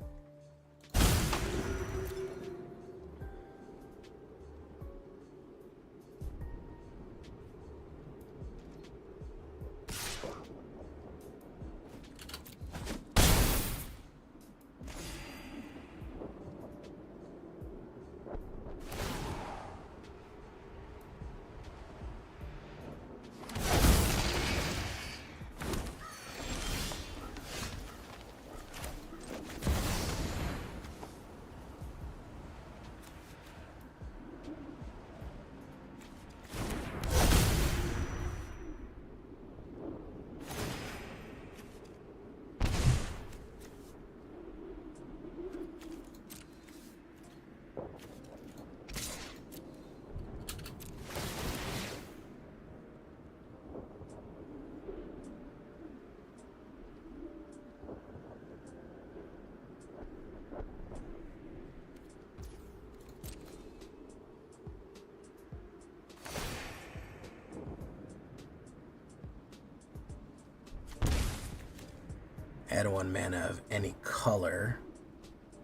Add 1 mana of any color.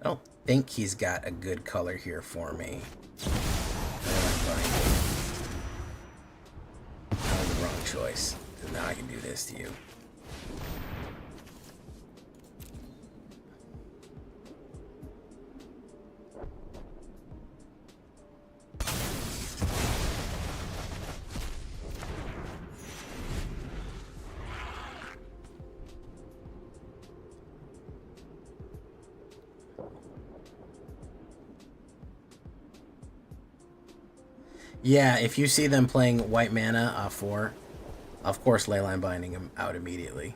I don't think he's got a good color here for me. That was the wrong choice. Now I can do this to you. Yeah, if you see them playing white mana 4, of course Leyline Binding him out immediately.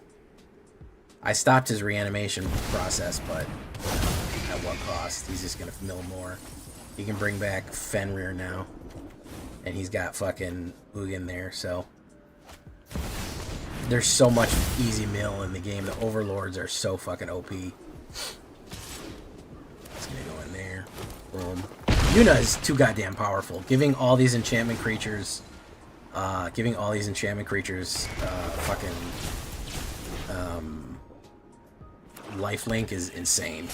I stopped his reanimation process, but at what cost? He's just gonna mill more. He can bring back Fenrir now, and he's got fucking Ugin there, so there's so much easy mill in the game. The Overlords are so fucking OP. It's gonna go in there. Boom. Yuna is too goddamn powerful. Giving all these enchantment creatures, fucking lifelink is insane.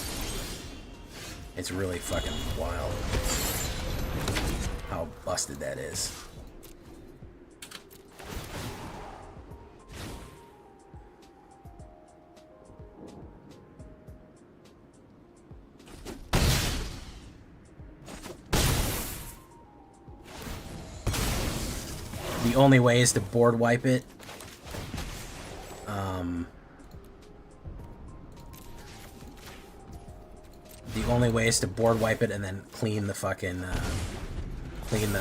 It's really fucking wild how busted that is. The only way is to board wipe it. The only way is to board wipe it and then clean the fucking clean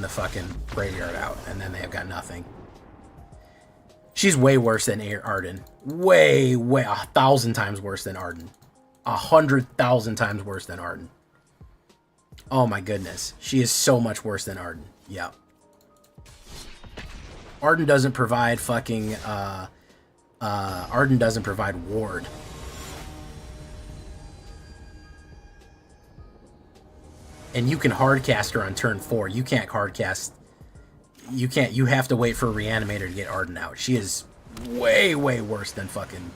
the fucking graveyard out, and then they've got nothing. She's way worse than Arden. Way 1,000 times worse than Arden. 100,000 times worse than Arden. Oh my goodness, she is so much worse than Arden. Yeah. Arden doesn't provide fucking, Arden doesn't provide ward. And you can hardcast her on turn 4. You can't hardcast, you have to wait for a reanimator to get Arden out. She is way worse than fucking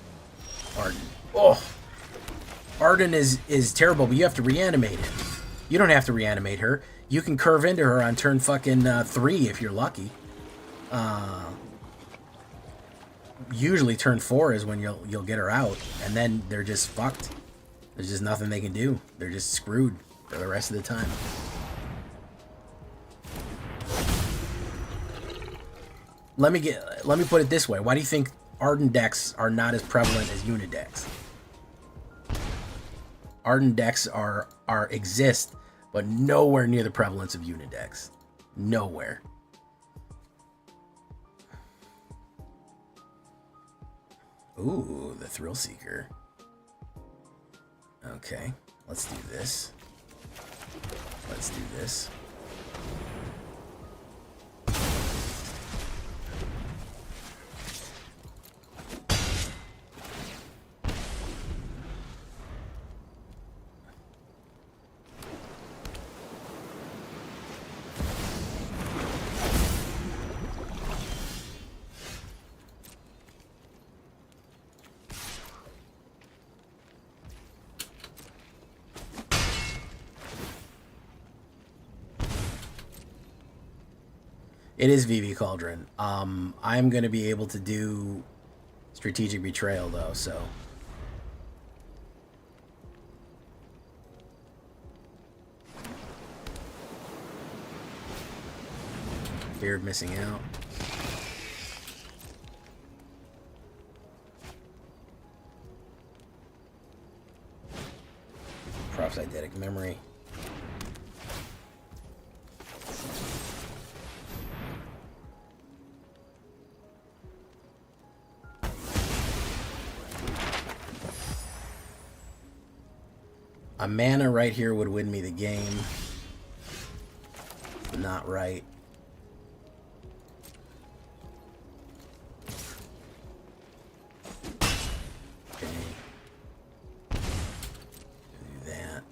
Arden. Oh! Arden is terrible, but you have to reanimate it. You don't have to reanimate her. You can curve into her on turn fucking 3 if you're lucky. Usually turn 4 is when you'll get her out, and then they're just fucked. There's just nothing they can do. They're just screwed for the rest of the time. Let me put it this way. Why do you think Arden decks are not as prevalent as Unit decks? Arden decks exist, but nowhere near the prevalence of Unit decks. Nowhere. Ooh, the Thrill Seeker. Okay, let's do this. Let's do this. It is VV Cauldron. I'm going to be able to do Strategic Betrayal, though, so... Fear of missing out. Prophytic memory. A mana right here would win me the game. Not right. Okay. Do that.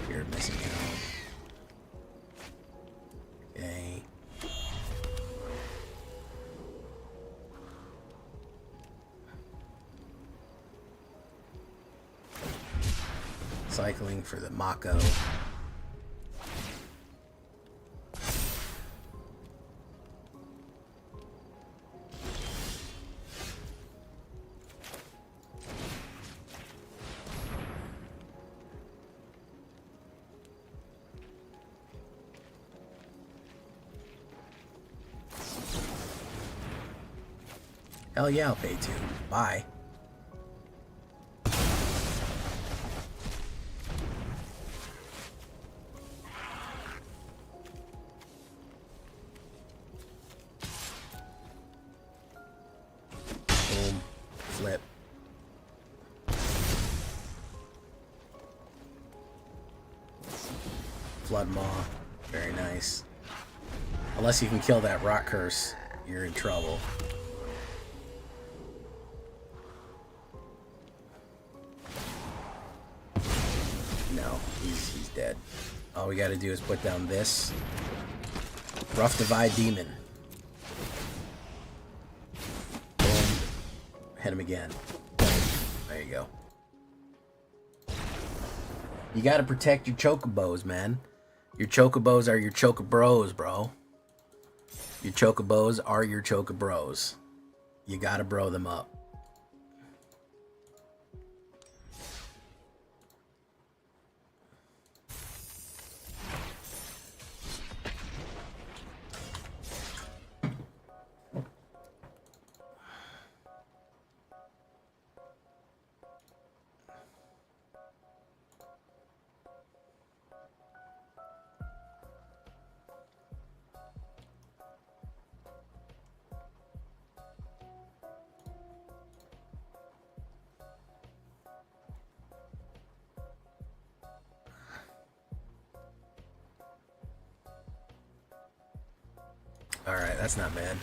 You're missing out. Okay. Cycling for the Mako. Hell yeah, I'll pay 2. Bye. Boom. Flip. Flood Maw. Very nice. Unless you can kill that Rock Curse, you're in trouble. No, he's dead. All we gotta do is put down this. Rough Divide Demon. Boom. Hit him again. There you go. You gotta protect your chocobos, man. Your chocobos are your chocobros, bro. Your chocobos are your chocobros. You gotta bro them up. Alright, that's not bad.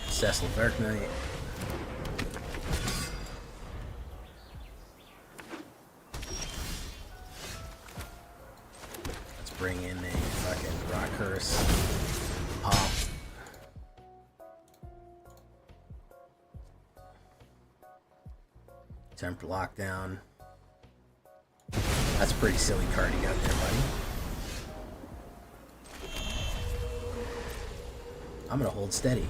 Cecil Dark Knight. Let's bring in a fucking Rock Curse. Pop. Temper Lockdown. That's a pretty silly card you got there, buddy. I'm gonna hold steady.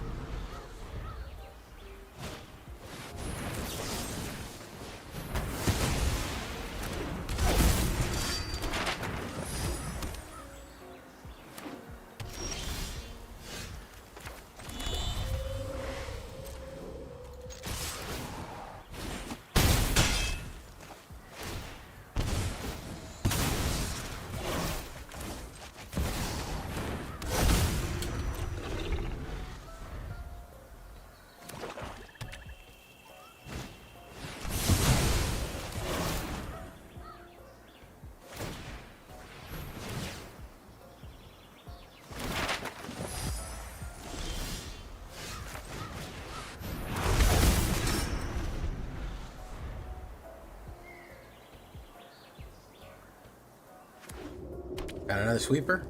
Got another sweeper?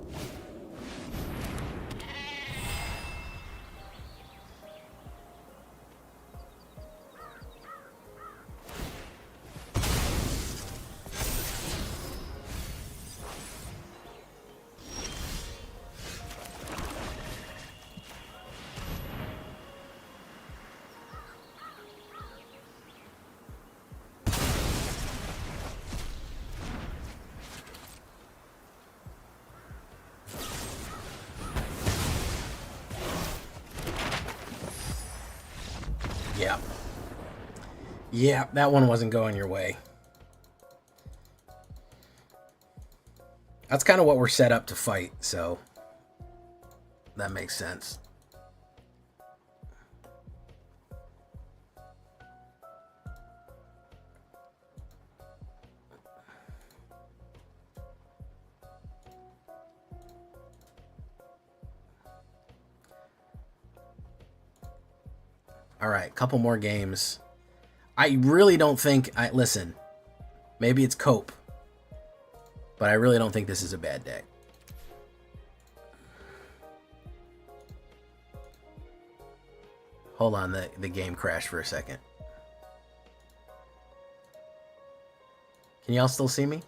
Yeah. Yeah, that one wasn't going your way. That's kind of what we're set up to fight, so that makes sense. All right, couple more games. I really don't think listen. Maybe it's cope, but I really don't think this is a bad deck. Hold on, the game crashed for a second. Can y'all still see me?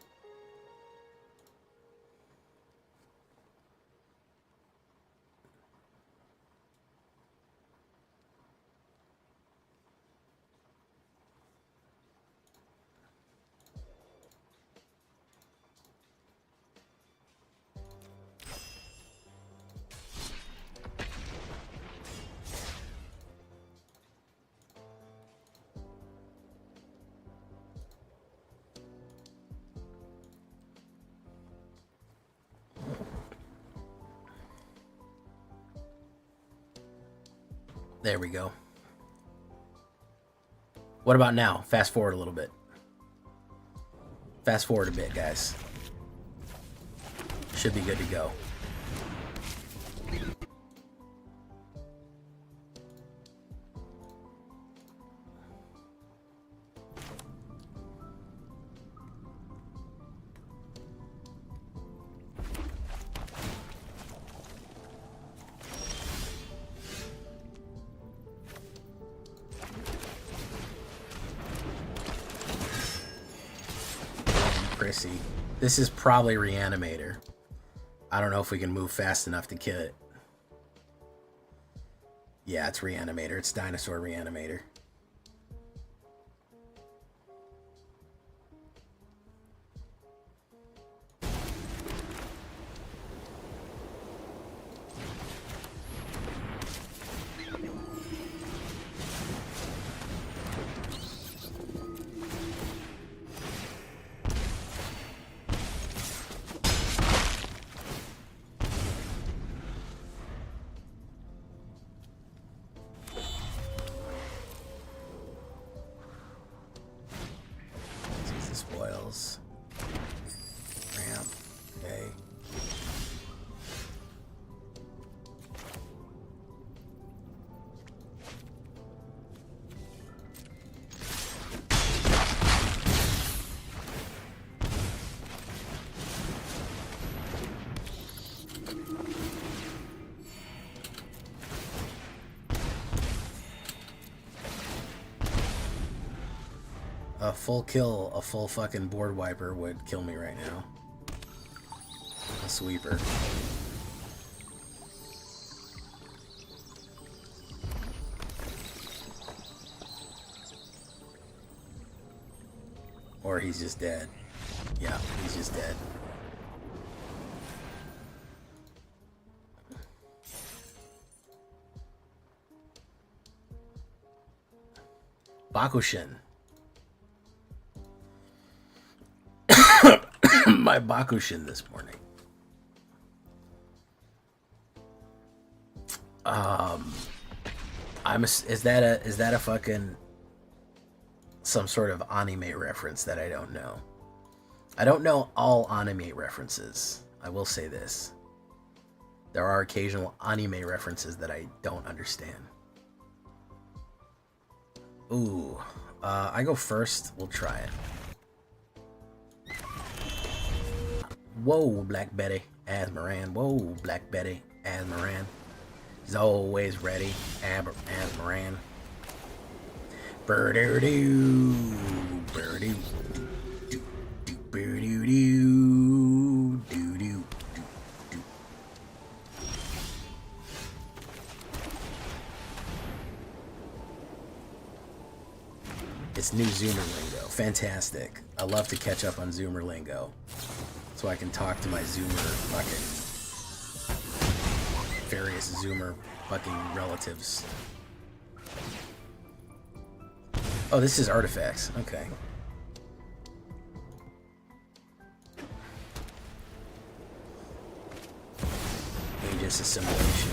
There we go. What about now? Fast forward a little bit. Fast forward a bit, guys. Should be good to go. Chrissy. This is probably Reanimator. I don't know if we can move fast enough to kill it. Yeah, it's Reanimator. It's Dinosaur Reanimator. Spoils. Ramp. Okay. A full kill, a full fucking board wiper would kill me right now. A sweeper. Or he's just dead. Yeah, he's just dead. Bakushin. My Bakushin this morning. Is that a fucking some sort of anime reference that I don't know? I don't know all anime references. I will say this. There are occasional anime references that I don't understand. Ooh, I go first. We'll try it. Whoa, Black Betty, Asmoran. Whoa, Black Betty, Asmoran. He's always ready, Asmoran. Birdoo, birdoo, doo, doo, birdoo, doo, doo, doo, doo. It's new Zoomer lingo. Fantastic. I love to catch up on Zoomer lingo, so I can talk to my Zoomer fucking various Zoomer fucking relatives. Oh, this is artifacts. Okay. Aegis assimilation.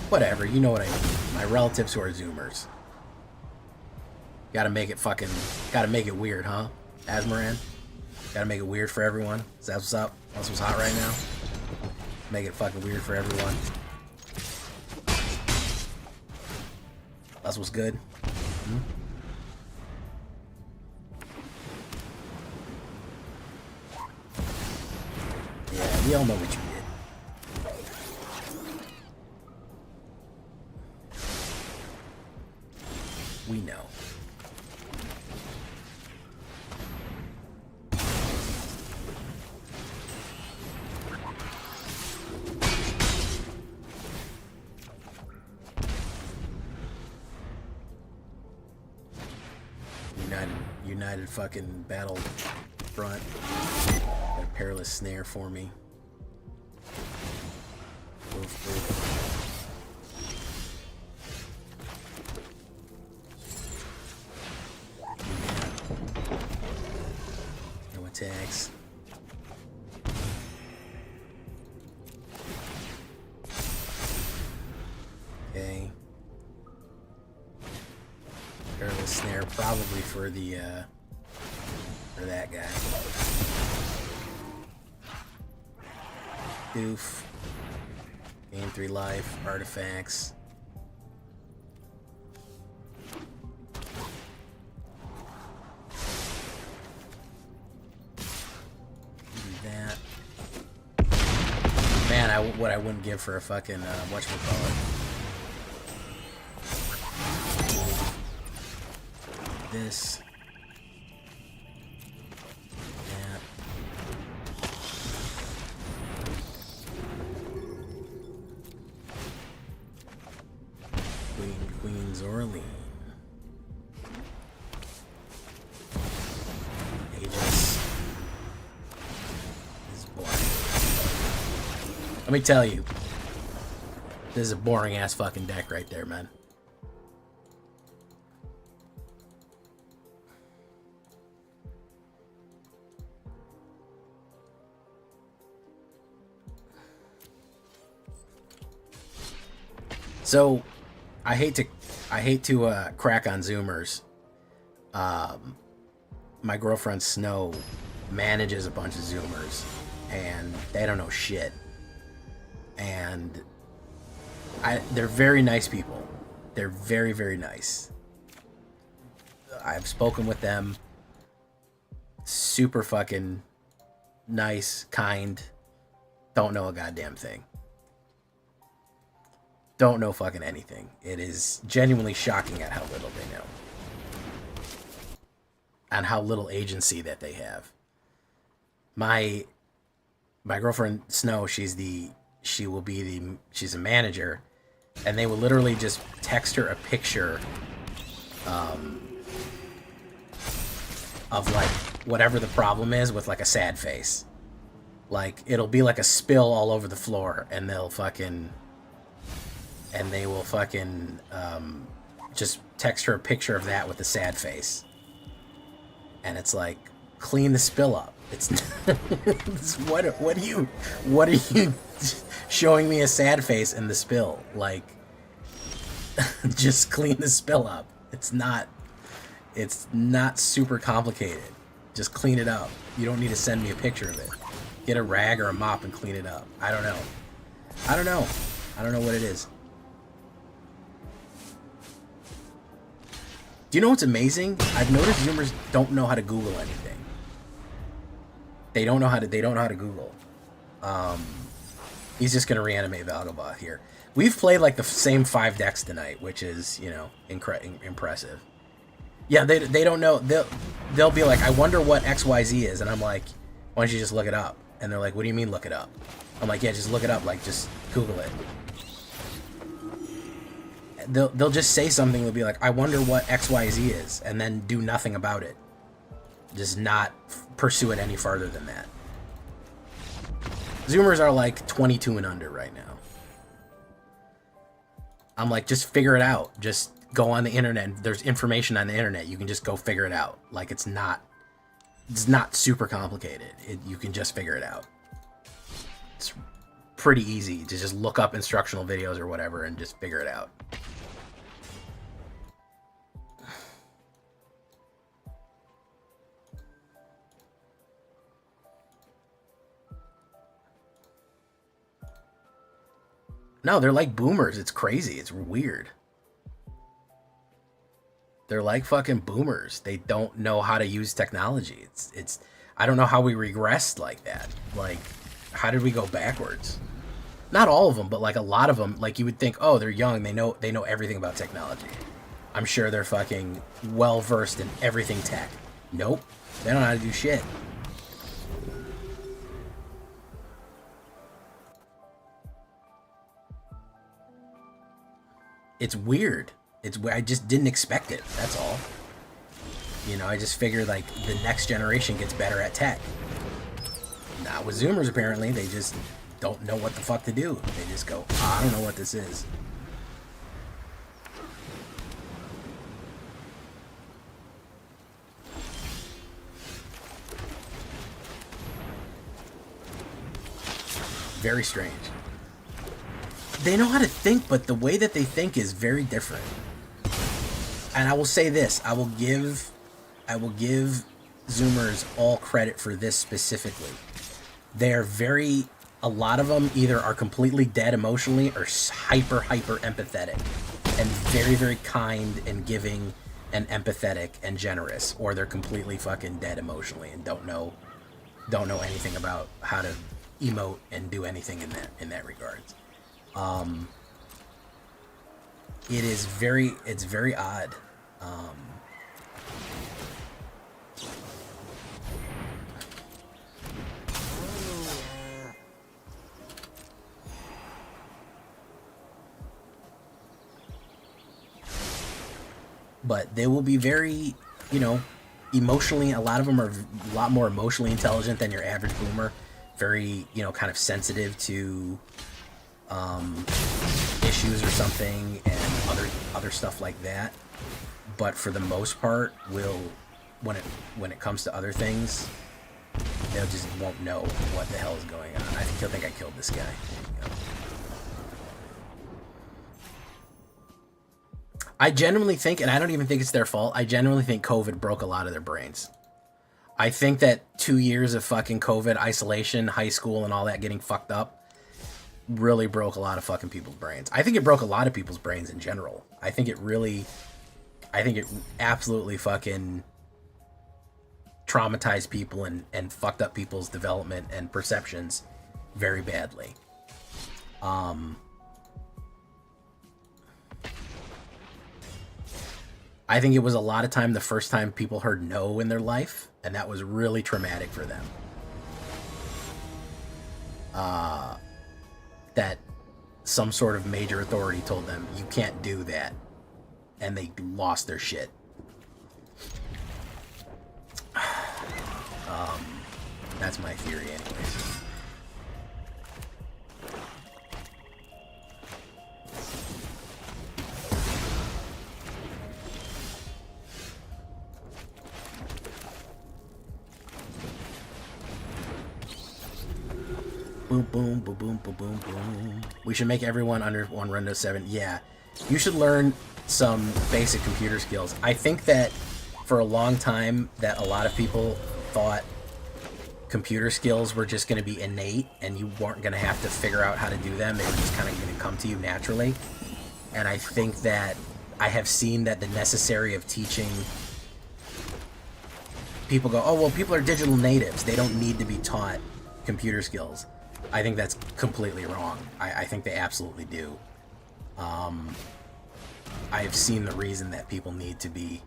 Whatever, you know what I mean. My relatives who are Zoomers. Gotta make it weird, huh? Asmoran? Gotta make it weird for everyone? Is that what's up? That's what's hot right now? Make it fucking weird for everyone. That's what's good. Hmm? Yeah, we all know what you did. We know. United fucking battle front. Got a perilous snare for me. Oof, oof. No attacks. Okay. Perilous snare probably for the for that guy. Doof. Gain 3 life, artifacts. That. Man, what I wouldn't give for a fucking whatchamacallit. This. That. Queen Zorline. Aegis. This is boring. Let me tell you. This is a boring ass fucking deck right there, man. So, I hate to crack on Zoomers. My girlfriend Snow manages a bunch of Zoomers, and they don't know shit. And they're very nice people. They're very, very nice. I've spoken with them. Super fucking nice, kind. Don't know a goddamn thing. Don't know fucking anything. It is genuinely shocking at how little they know. And how little agency that they have. My girlfriend Snow, she's a manager, and they will literally just text her a picture of like whatever the problem is with like a sad face. Like it'll be like a spill all over the floor, and they will fucking just text her a picture of that with a sad face. And it's like, clean the spill up. It's what are you showing me a sad face in the spill? Like, just clean the spill up. It's not super complicated. Just clean it up. You don't need to send me a picture of it. Get a rag or a mop and clean it up. I don't know what it is. Do you know what's amazing? I've noticed Zoomers don't know how to Google anything. They don't know how to Google. He's just gonna reanimate Valgoboth here. We've played like the same 5 decks tonight, which is, you know, impressive. Yeah, they don't know. They'll be like, I wonder what XYZ is, and I'm like, why don't you just look it up? And they're like, what do you mean look it up? I'm like, yeah, just look it up. Like, just Google it. they'll just say something. They'll be like, I wonder what XYZ is, and then do nothing about it. Just not pursue it any farther than that. Zoomers are like 22 and under right now. I'm like, just figure it out. Just go on the internet. There's information on the internet. You can just go figure it out. Like, it's not super complicated. You can just figure it out. It's pretty easy to just look up instructional videos or whatever and just figure it out. No, they're like boomers. It's crazy. It's weird. They're like fucking boomers. They don't know how to use technology. It's I don't know how we regressed like that. Like, how did we go backwards? Not all of them, but like a lot of them. Like, you would think, oh, they're young. They know everything about technology. I'm sure they're fucking well versed in everything tech. Nope. They don't know how to do shit. It's weird. I just didn't expect it. That's all. You know, I just figured like the next generation gets better at tech. Not with Zoomers, apparently. They just don't know what the fuck to do. They just go, I don't know what this is. Very strange. They know how to think, but the way that they think is very different. And I will say this, I will give Zoomers all credit for this specifically. They're a lot of them either are completely dead emotionally or hyper empathetic and very, very kind and giving and empathetic and generous, or they're completely fucking dead emotionally and don't know anything about how to emote and do anything in that regards. It's very odd. But they will be very, emotionally, a lot of them are a lot more emotionally intelligent than your average boomer. Very, kind of sensitive to issues or something and other stuff like that. But for the most part, when it comes to other things, they just won't know what the hell is going on. I think he'll think I killed this guy. I genuinely think, and I don't even think it's their fault, I genuinely think COVID broke a lot of their brains. I think that 2 years of fucking COVID isolation, high school and all that getting fucked up really broke a lot of fucking people's brains. I think it broke a lot of people's brains in general. I think it absolutely fucking traumatized people and fucked up people's development and perceptions very badly. I think it was a lot of time the first time people heard no in their life, and that was really traumatic for them. That some sort of major authority told them, you can't do that, and they lost their shit. That's my theory anyways. Boom, boom, boom, boom, boom, boom, boom. We should make everyone under one Windows 7. Yeah. You should learn some basic computer skills. I think that for a long time that a lot of people thought computer skills were just going to be innate and you weren't going to have to figure out how to do them. They were just kind of going to come to you naturally. And I think that I have seen that the necessary of teaching people go, oh, well, people are digital natives. They don't need to be taught computer skills. I think that's completely wrong. I think they absolutely do. I have seen the reason that people need to be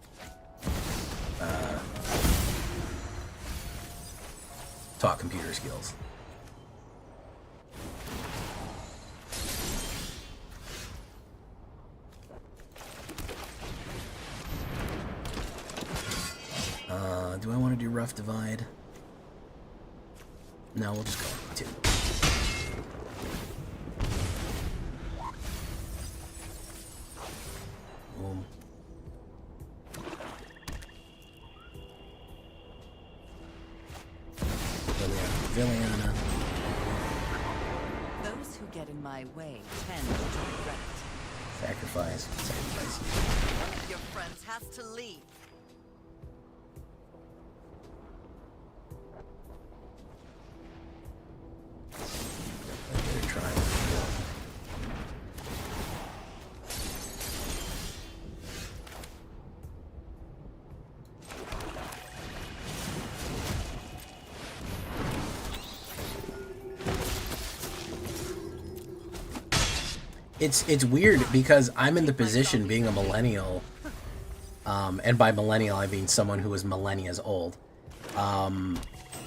taught computer skills. do Rough Divide. No, we'll just go 2. Boom. Villainy. Those who get in my way tend to regret it. Sacrifice. One of your friends has to leave. I better try. It's weird because I'm in the position, being a millennial, and by millennial I mean someone who is millennials old.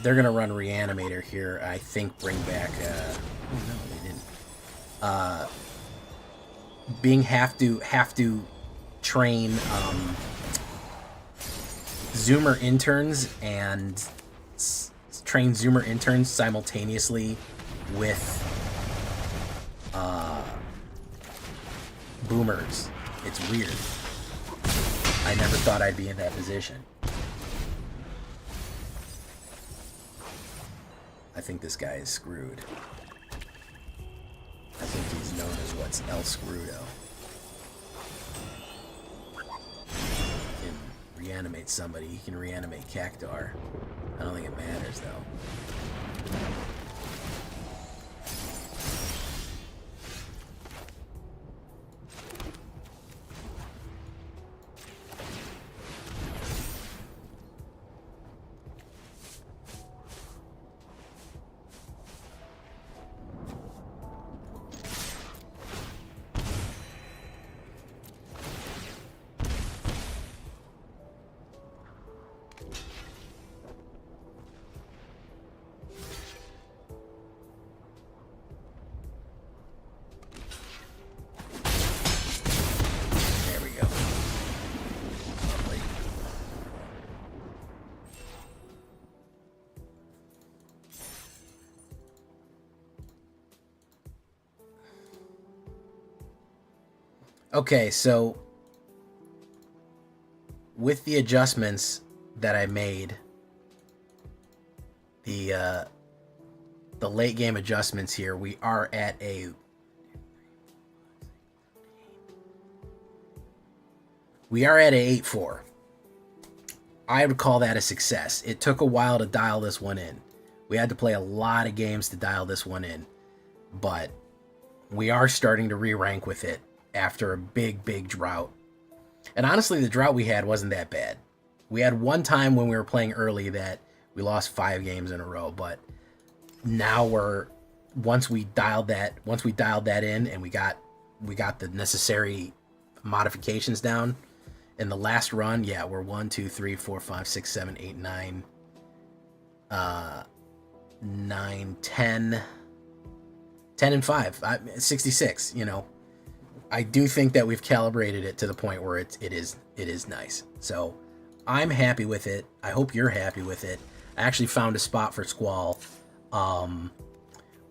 They're gonna run Reanimator here. I think bring back. Oh no, they didn't. Being have to train Zoomer interns and train Zoomer interns simultaneously with boomers. It's weird. I never thought I'd be in that position. I think this guy is screwed. I think he's known as what's El Screwdo. He can reanimate somebody. He can reanimate Cactar. I don't think it matters though. Okay, so with the adjustments that I made, the late game adjustments here, we are at a We are at a 8-4. I would call that a success. It took a while to dial this one in. We had to play a lot of games to dial this one in, but we are starting to re-rank with it after a big drought. And honestly, the drought we had wasn't that bad. We had one time when we were playing early that we lost 5 games in a row, but now once we dialed that in and we got the necessary modifications down in the last run, yeah, we're 1, 2, 3, 4, 5, 6, 7, 8, 9, 9, 10 and 5, 66, you know. I do think that we've calibrated it to the point where it is nice. So I'm happy with it. I hope you're happy with it. I actually found a spot for Squall.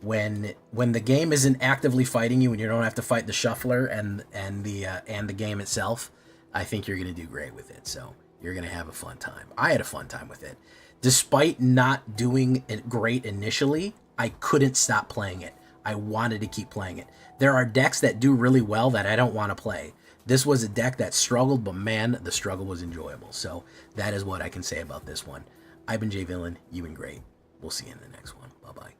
When the game isn't actively fighting you and you don't have to fight the shuffler and the game itself, I think you're gonna do great with it. So you're gonna have a fun time. I had a fun time with it. Despite not doing it great initially, I couldn't stop playing it. I wanted to keep playing it. There are decks that do really well that I don't want to play. This was a deck that struggled, but man, the struggle was enjoyable. So that is what I can say about this one. I've been Jay Villain. You've been great. We'll see you in the next one. Bye-bye.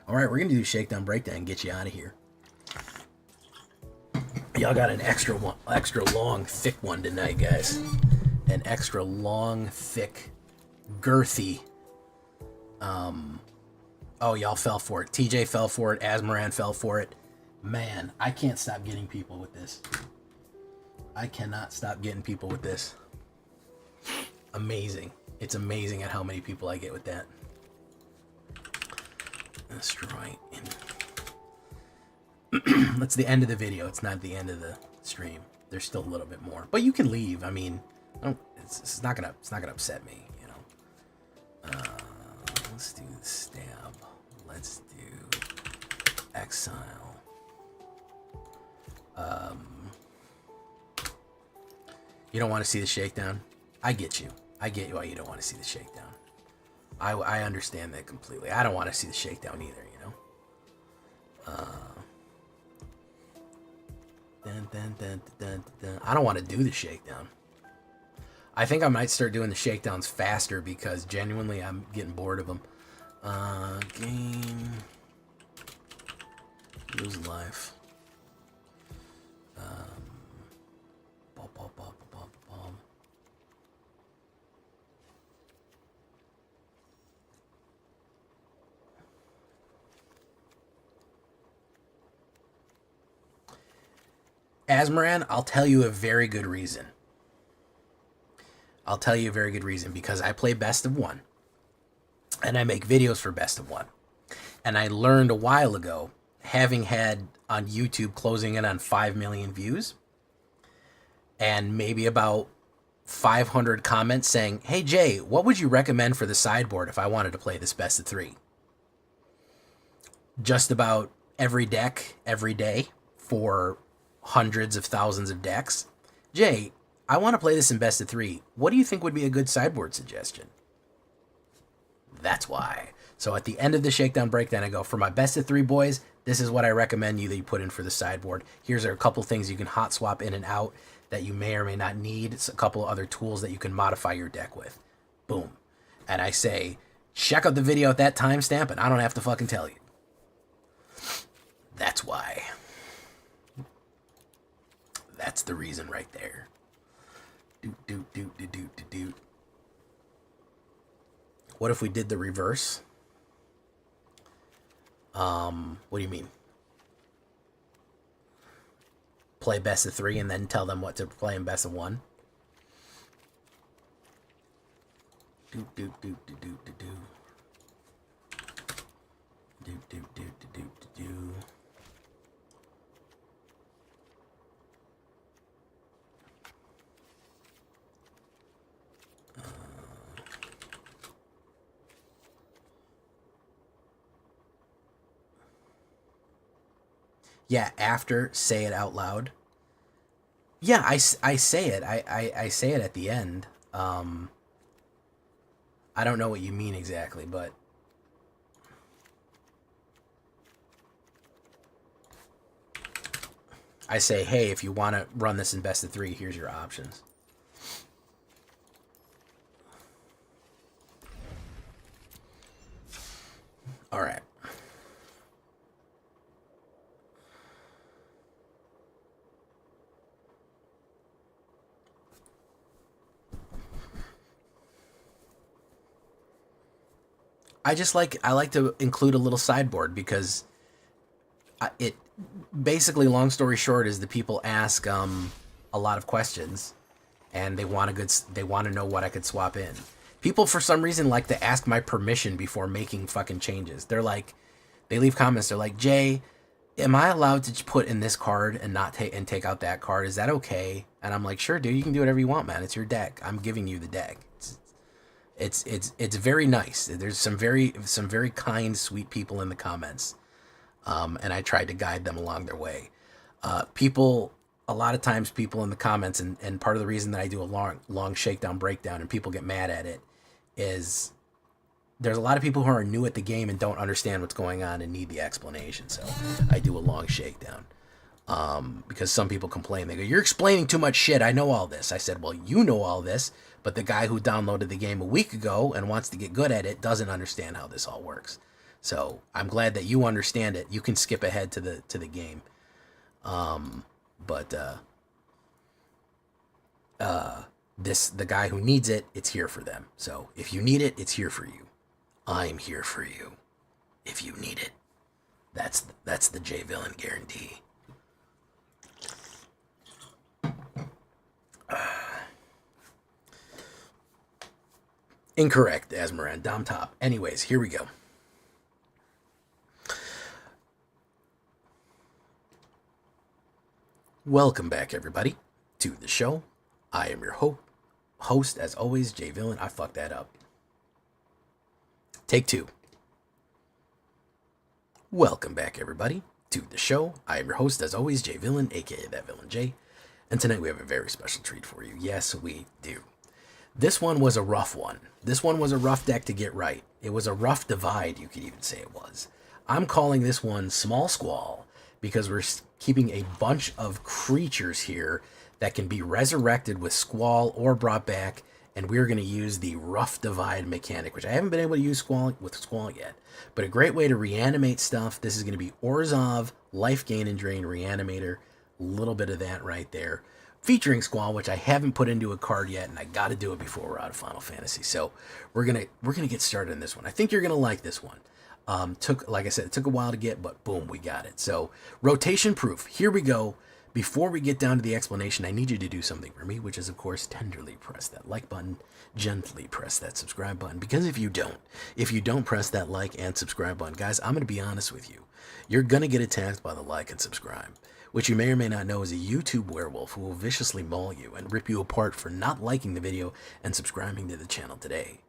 All right, we're going to do Shakedown Breakdown and get you out of here. Y'all got an extra long, thick one tonight, guys. An extra long, thick, girthy. Oh, y'all fell for it. TJ fell for it. Asmaran fell for it. Man, I can't stop getting people with this. I cannot stop getting people with this. Amazing. It's amazing at how many people I get with that. Destroy. That's the end of the video. It's not the end of the stream. there's still a little bit more, but you can leave. I mean, it's not gonna upset me, you know. Let's do the stab. Let's do exile. You don't want to see the shakedown. I get you. I get why you don't want to see the shakedown. I understand that completely. I don't want to see the shakedown either, you know. I don't want to do the shakedown. I think I might start doing the shakedowns faster because genuinely I'm getting bored of them. Game. Lose life. Asmaran, I'll tell you a very good reason. I'll tell you a very good reason because I play best of one and I make videos for best of one. And I learned a while ago, having had on YouTube closing in on 5 million views and maybe about 500 comments saying, hey Jay, what would you recommend for the sideboard if I wanted to play this best of 3? Just about every deck, every day for hundreds of thousands of decks. Jay, I want to play this in best of 3. What do you think would be a good sideboard suggestion? That's why. So at the end of the shakedown breakdown, I go, for my best of 3 boys, this is what I recommend you that you put in for the sideboard. Here's a couple things you can hot swap in and out that you may or may not need. It's a couple other tools that you can modify your deck with. Boom. And I say, check out the video at that timestamp, and I don't have to fucking tell you. That's why. That's the reason right there. What if we did the reverse? What do you mean? Play best of 3 and then tell them what to play in best of 1? Yeah, after, say it out loud. Yeah, I say it. I say it at the end. I don't know what you mean exactly, but... I say, hey, if you want to run this in best of 3, here's your options. All right. I like to include a little sideboard because it basically, long story short, is the people ask a lot of questions and they want to know what I could swap in. People for some reason like to ask my permission before making fucking changes. They're like, they leave comments. They're like, Jay, am I allowed to put in this card and not take out that card? Is that okay? And I'm like, sure, dude, you can do whatever you want, man. It's your deck. I'm giving you the deck. It's very nice. There's some very kind, sweet people in the comments, and I tried to guide them along their way. A lot of times people in the comments, and part of the reason that I do a long shakedown breakdown and people get mad at it is there's a lot of people who are new at the game and don't understand what's going on and need the explanation. So I do a long shakedown. Because some people complain. They go, you're explaining too much shit. I know all this. I said, well, you know all this, but the guy who downloaded the game a week ago and wants to get good at it doesn't understand how this all works. So I'm glad that you understand it. You can skip ahead to the game. The guy who needs it, it's here for them. So if you need it, it's here for you. I'm here for you. If you need it. That's the J Villain guarantee. Incorrect, Asmaran. Dom top. Anyways, here we go. Welcome back, everybody. to the show. I am your host, as always, Jay Villain. I fucked that up. Take two. Welcome back, everybody, to the show. I am your host, as always, Jay Villain, aka That Villain Jay. And tonight we have a very special treat for you. Yes, we do. This one was a rough one. This one was a rough deck to get right. It was a rough divide, you could even say it was. I'm calling this one Small Squall because we're keeping a bunch of creatures here that can be resurrected with Squall or brought back, and we're going to use the Rough Divide mechanic, which I haven't been able to use with Squall yet, but a great way to reanimate stuff. This is going to be Orzhov, Life Gain and Drain Reanimator, a little bit of that right there, featuring Squall, which I haven't put into a card yet, and I got to do it before we're out of Final Fantasy. So we're gonna get started on this one. I think you're gonna like this one. Like I said, it took a while to get, but boom, we got it. So rotation proof. Here we go. Before we get down to the explanation, I need you to do something for me, which is, of course, tenderly press that like button, gently press that subscribe button, because if you don't press that like and subscribe button, guys, I'm going to be honest with you. You're going to get attacked by the like and subscribe, which you may or may not know is a YouTube werewolf who will viciously maul you and rip you apart for not liking the video and subscribing to the channel today.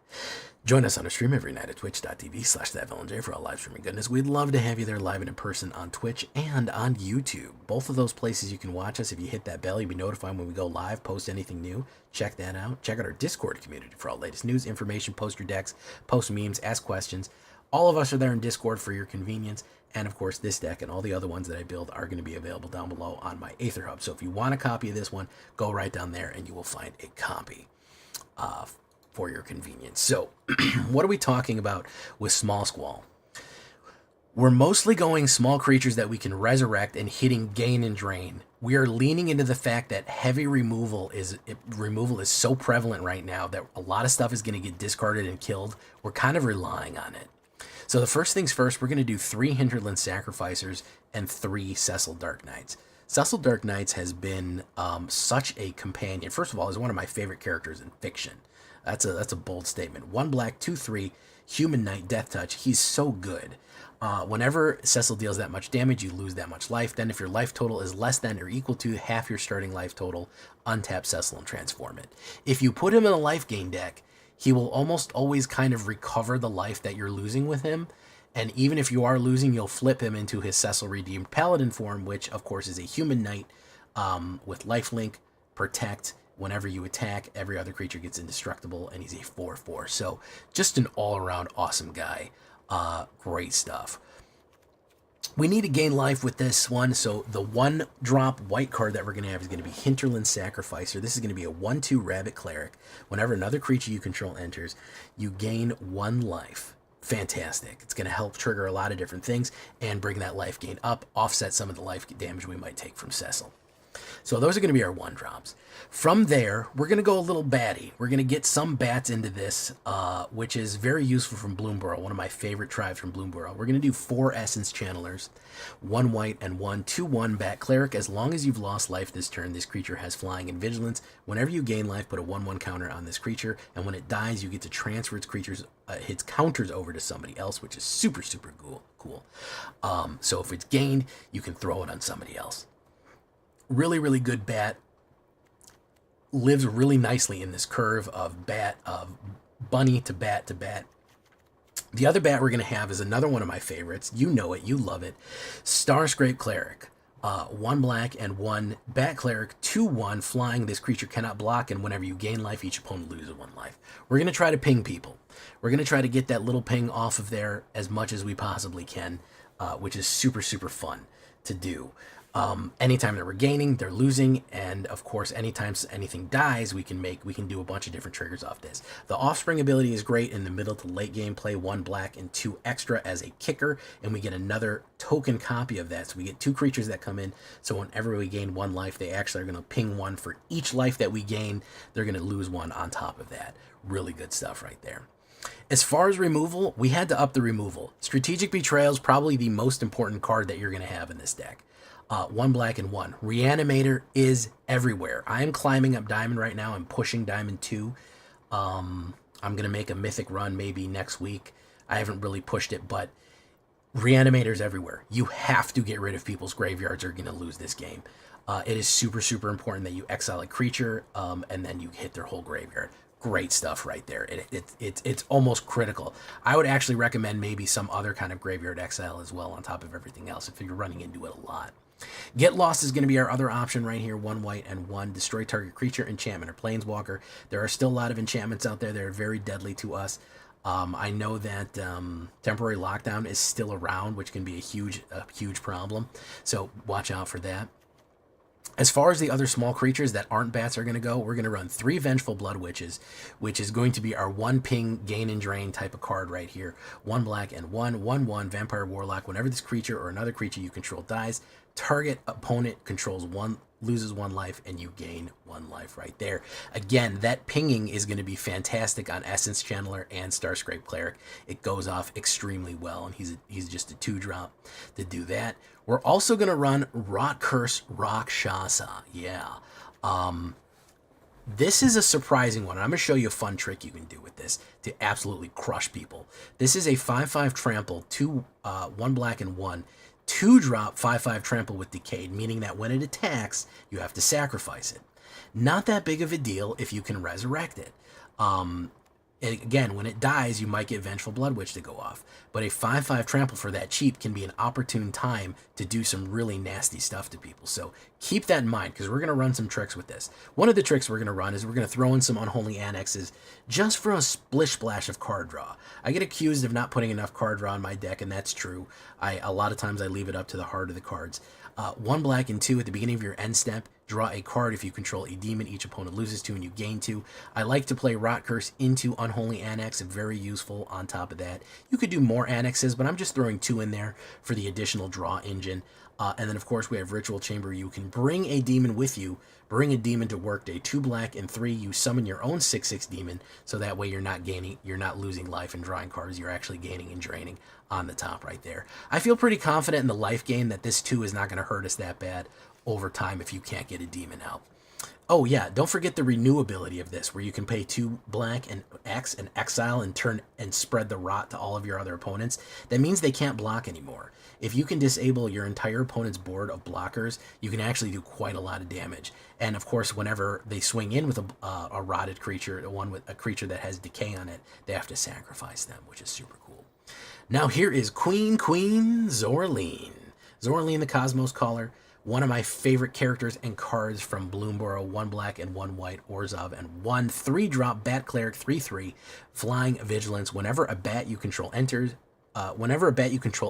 Join us on a stream every night at twitch.tv/thatvillainj for all live streaming goodness. We'd love to have you there live and in person on Twitch and on YouTube. Both of those places you can watch us. If you hit that bell, you'll be notified when we go live, post anything new. Check that out. Check out our Discord community for all latest news, information, post your decks, post memes, ask questions. All of us are there in Discord for your convenience. And of course, this deck and all the other ones that I build are going to be available down below on my AetherHub. So if you want a copy of this one, go right down there and you will find a copy for your convenience. So what are we talking about with Small Squall? We're mostly going small creatures that we can resurrect and hitting gain and drain. We are leaning into the fact that heavy removal is so prevalent right now that a lot of stuff is going to get discarded and killed. We're kind of relying on it. So the first things first, we're going to do 3 Hinterland Sacrificers and 3 Cecil Dark Knights. Cecil Dark Knights has been such a companion. First of all, he's one of my favorite characters in fiction. That's a bold statement. 1 black, 2/3, Human Knight, Death Touch. He's so good. Whenever Cecil deals that much damage, you lose that much life. Then if your life total is less than or equal to half your starting life total, untap Cecil and transform it. If you put him in a life gain deck, he will almost always kind of recover the life that you're losing with him. And even if you are losing, you'll flip him into his Cecil Redeemed Paladin form, which of course is a Human Knight with lifelink, protect. Whenever you attack, every other creature gets indestructible, and he's a 4/4. So just an all-around awesome guy. Great stuff. We need to gain life with this one, so the 1-drop white card that we're going to have is going to be Hinterland Sacrificer. This is going to be a 1/2 Rabbit Cleric. Whenever another creature you control enters, you gain 1 life. Fantastic. It's going to help trigger a lot of different things and bring that life gain up, offset some of the life damage we might take from Cecil. So those are going to be our 1-drops. From there, we're going to go a little batty. We're going to get some bats into this, which is very useful from Bloomborough, one of my favorite tribes from Bloomborough. We're going to do 4 Essence Channelers, 1 white and 1 2/1 Bat Cleric. As long as you've lost life this turn, this creature has Flying and Vigilance. Whenever you gain life, put a 1/1 counter on this creature, and when it dies, you get to transfer its counters over to somebody else, which is super, super cool. So if it's gained, you can throw it on somebody else. Really, really good bat. Lives really nicely in this curve of bunny to bat to bat. The other bat we're going to have is another one of my favorites. You know it, you love it. Starscrape Cleric. 1 black and 1 Bat Cleric, 2/1 flying. This creature cannot block, and whenever you gain life, each opponent loses 1 life. We're going to try to ping people. We're going to try to get that little ping off of there as much as we possibly can, which is super, super fun to do. Anytime that we're gaining, they're losing, and of course, anytime anything dies, we can do a bunch of different triggers off this. The Offspring ability is great in the middle to late game play. 1 black and 2 extra as a kicker, and we get another token copy of that. So we get 2 creatures that come in. So whenever we gain 1 life, they actually are going to ping 1 for each life that we gain. They're going to lose 1 on top of that. Really good stuff right there. As far as removal, we had to up the removal. Strategic Betrayal is probably the most important card that you're going to have in this deck. 1 black and 1. Reanimator is everywhere. I am climbing up Diamond right now. I'm pushing Diamond 2. I'm going to make a Mythic run maybe next week. I haven't really pushed it, but Reanimator's everywhere. You have to get rid of people's graveyards or you're going to lose this game. It is super, super important that you exile a creature, and then you hit their whole graveyard. Great stuff right there. It's almost critical. I would actually recommend maybe some other kind of graveyard exile as well on top of everything else if you're running into it a lot. Get Lost is going to be our other option right here. 1 white and 1. Destroy target creature, enchantment, or planeswalker. There are still a lot of enchantments out there that are very deadly to us. I know that temporary lockdown is still around, which can be a huge problem. So watch out for that. As far as the other small creatures that aren't bats are going to go, we're going to run 3 Vengeful Blood Witches, which is going to be our 1 ping gain and drain type of card right here. 1 black and 1/1 Vampire Warlock. Whenever this creature or another creature you control dies, target opponent loses 1 life, and you gain 1 life right there. Again, that pinging is going to be fantastic on Essence Channeler and Starscrape Cleric. It goes off extremely well, and he's just a 2-drop to do that. We're also going to run Rot Curse Rakshasa. Yeah. This is a surprising one. I'm going to show you a fun trick you can do with this to absolutely crush people. This is a 5/5 trample, 1 black and 1. 2-drop 5/5 trample with Decayed, meaning that when it attacks, you have to sacrifice it. Not that big of a deal if you can resurrect it. Again, when it dies, you might get Vengeful Blood Witch to go off. But a 5/5 trample for that cheap can be an opportune time to do some really nasty stuff to people. So keep that in mind, because we're going to run some tricks with this. One of the tricks we're going to run is we're going to throw in some Unholy Annexes just for a splish splash of card draw. I get accused of not putting enough card draw in my deck, and that's true. A lot of times I leave it up to the heart of the cards. 1 black and 2 at the beginning of your end step. Draw a card if you control a demon each opponent loses 2 and you gain 2. I like to play Rot Curse into Unholy Annex. Very useful on top of that. You could do more annexes, but I'm just throwing 2 in there for the additional draw engine. And then, of course, we have Ritual Chamber. You can bring a demon with you. Bring a demon to Workday. 2 black and 3. You summon your own 6/6 demon, so that way you're not losing life and drawing cards. You're actually gaining and draining on the top right there. I feel pretty confident in the life gain that this 2 is not going to hurt us that bad over time if you can't get a demon out. Oh yeah, don't forget the renewability of this, where you can pay 2 black and X and exile and turn and spread the rot to all of your other opponents. That means they can't block anymore. If you can disable your entire opponent's board of blockers, you can actually do quite a lot of damage. And of course, whenever they swing in with a rotted creature, one with a creature that has decay on it, they have to sacrifice them, which is super cool. Now here is Queen Zorleen. Zorleen the Cosmos Caller. One of my favorite characters and cards from Bloomborough. 1 black and 1 white Orzhov, and 1 3-drop Bat Cleric 3/3 Flying Vigilance. Whenever a bat you control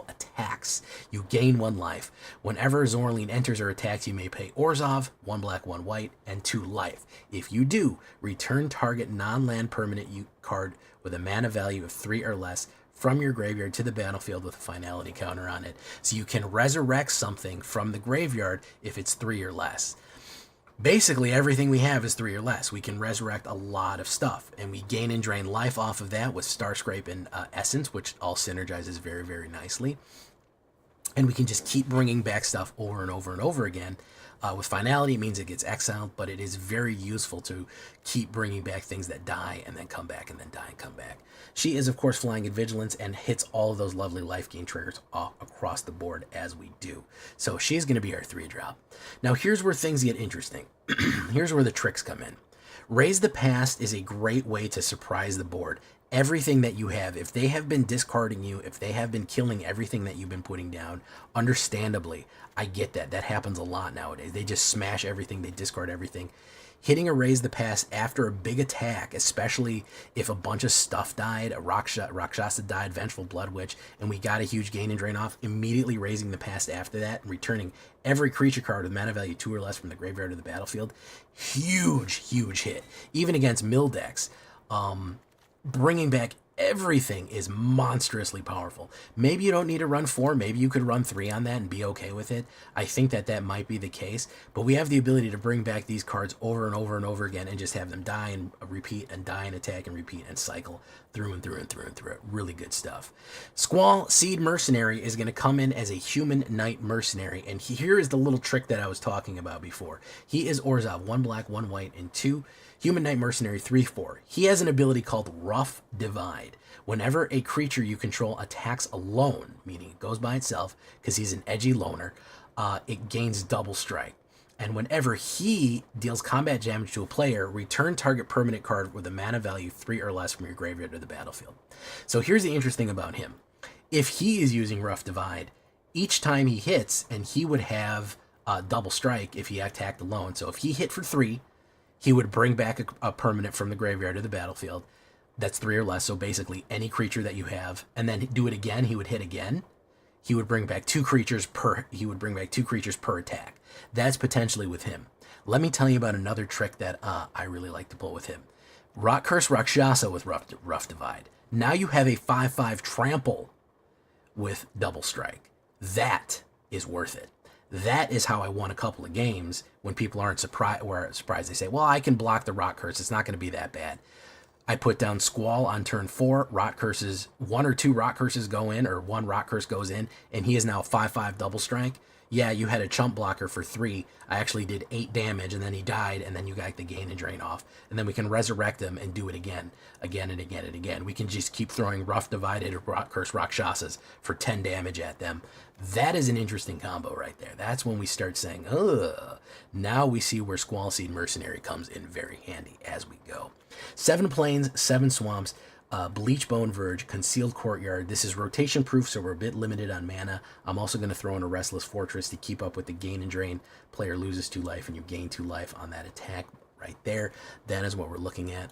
attacks, you gain 1 life. Whenever Zorleen enters or attacks, you may pay Orzhov, 1 black, 1 white, and 2 life. If you do, return target non-land permanent card with a mana value of 3 or less from your graveyard to the battlefield with a finality counter on it. So you can resurrect something from the graveyard if it's 3 or less. Basically, everything we have is 3 or less. We can resurrect a lot of stuff, and we gain and drain life off of that with Starscrape and Essence, which all synergizes very, very nicely. And we can just keep bringing back stuff over and over and over again. With Finality, it means it gets exiled, but it is very useful to keep bringing back things that die and then come back and then die and come back. She is, of course, Flying in Vigilance and hits all of those lovely life gain triggers across the board as we do. So she's going to be our 3-drop. Now, here's where things get interesting. Here's where the tricks come in. Raise the Past is a great way to surprise the board. Everything that you have, if they have been discarding you, if they have been killing everything that you've been putting down, understandably, I get that. That happens a lot nowadays. They just smash everything, they discard everything. Hitting a Raise the Past after a big attack, especially if a bunch of stuff died, a Rakshasa died, Vengeful Blood Witch, and we got a huge gain and drain off, immediately raising the Past after that and returning every creature card with mana value 2 or less from the graveyard to the battlefield. Huge hit. Even against mill decks. Bringing back everything is monstrously powerful. Maybe you don't need to run 4. Maybe you could run 3 on that and be okay with it. I think that might be the case. But we have the ability to bring back these cards over and over and over again and just have them die and repeat and die and attack and repeat and cycle through and through and through and through. Really good stuff. Squall Seed Mercenary is going to come in as a Human Knight Mercenary. And here is the little trick that I was talking about before. He is Orzhov, 1 black, 1 white, and 2. Human Knight Mercenary 3/4. He has an ability called Rough Divide. Whenever a creature you control attacks alone, meaning it goes by itself, because he's an edgy loner, it gains double strike. And whenever he deals combat damage to a player, return target permanent card with a mana value 3 or less from your graveyard to the battlefield. So here's the interesting about him. If he is using Rough Divide, each time he hits, and he would have double strike if he attacked alone. So if he hit for 3, he would bring back a permanent from the graveyard to the battlefield. That's 3 or less, so basically any creature that you have, and then do it again, he would hit again. He would bring back 2 creatures per attack. That's potentially with him. Let me tell you about another trick that I really like to pull with him. Rock Curse Rakshasa with Rough Divide. Now you have a 5/5 trample with double strike. That is worth it. That is how I won a couple of games when people aren't surprised. They say, well, I can block the Rock Curse. It's not going to be that bad. I put down Squall on turn 4. Rot Curses, 1 or 2 Rot Curses go in, or 1 Rot Curse goes in, and he is now 5/5 double strike. Yeah, you had a chump blocker for 3. I actually did 8 damage, and then he died, and then you got the gain and drain off. And then we can resurrect him and do it again and again and again. We can just keep throwing Rough Divided or Rot Curse Rakshasas for 10 damage at them. That is an interesting combo right there. That's when we start saying, ugh. Now we see where Squall Seed Mercenary comes in very handy as we go. 7 plains, 7 swamps, Bleachbone Verge, Concealed Courtyard. This is rotation proof, so we're a bit limited on mana. I'm also going to throw in a Restless Fortress to keep up with the gain and drain. Player loses 2 life and you gain 2 life on that attack right there. That is what we're looking at.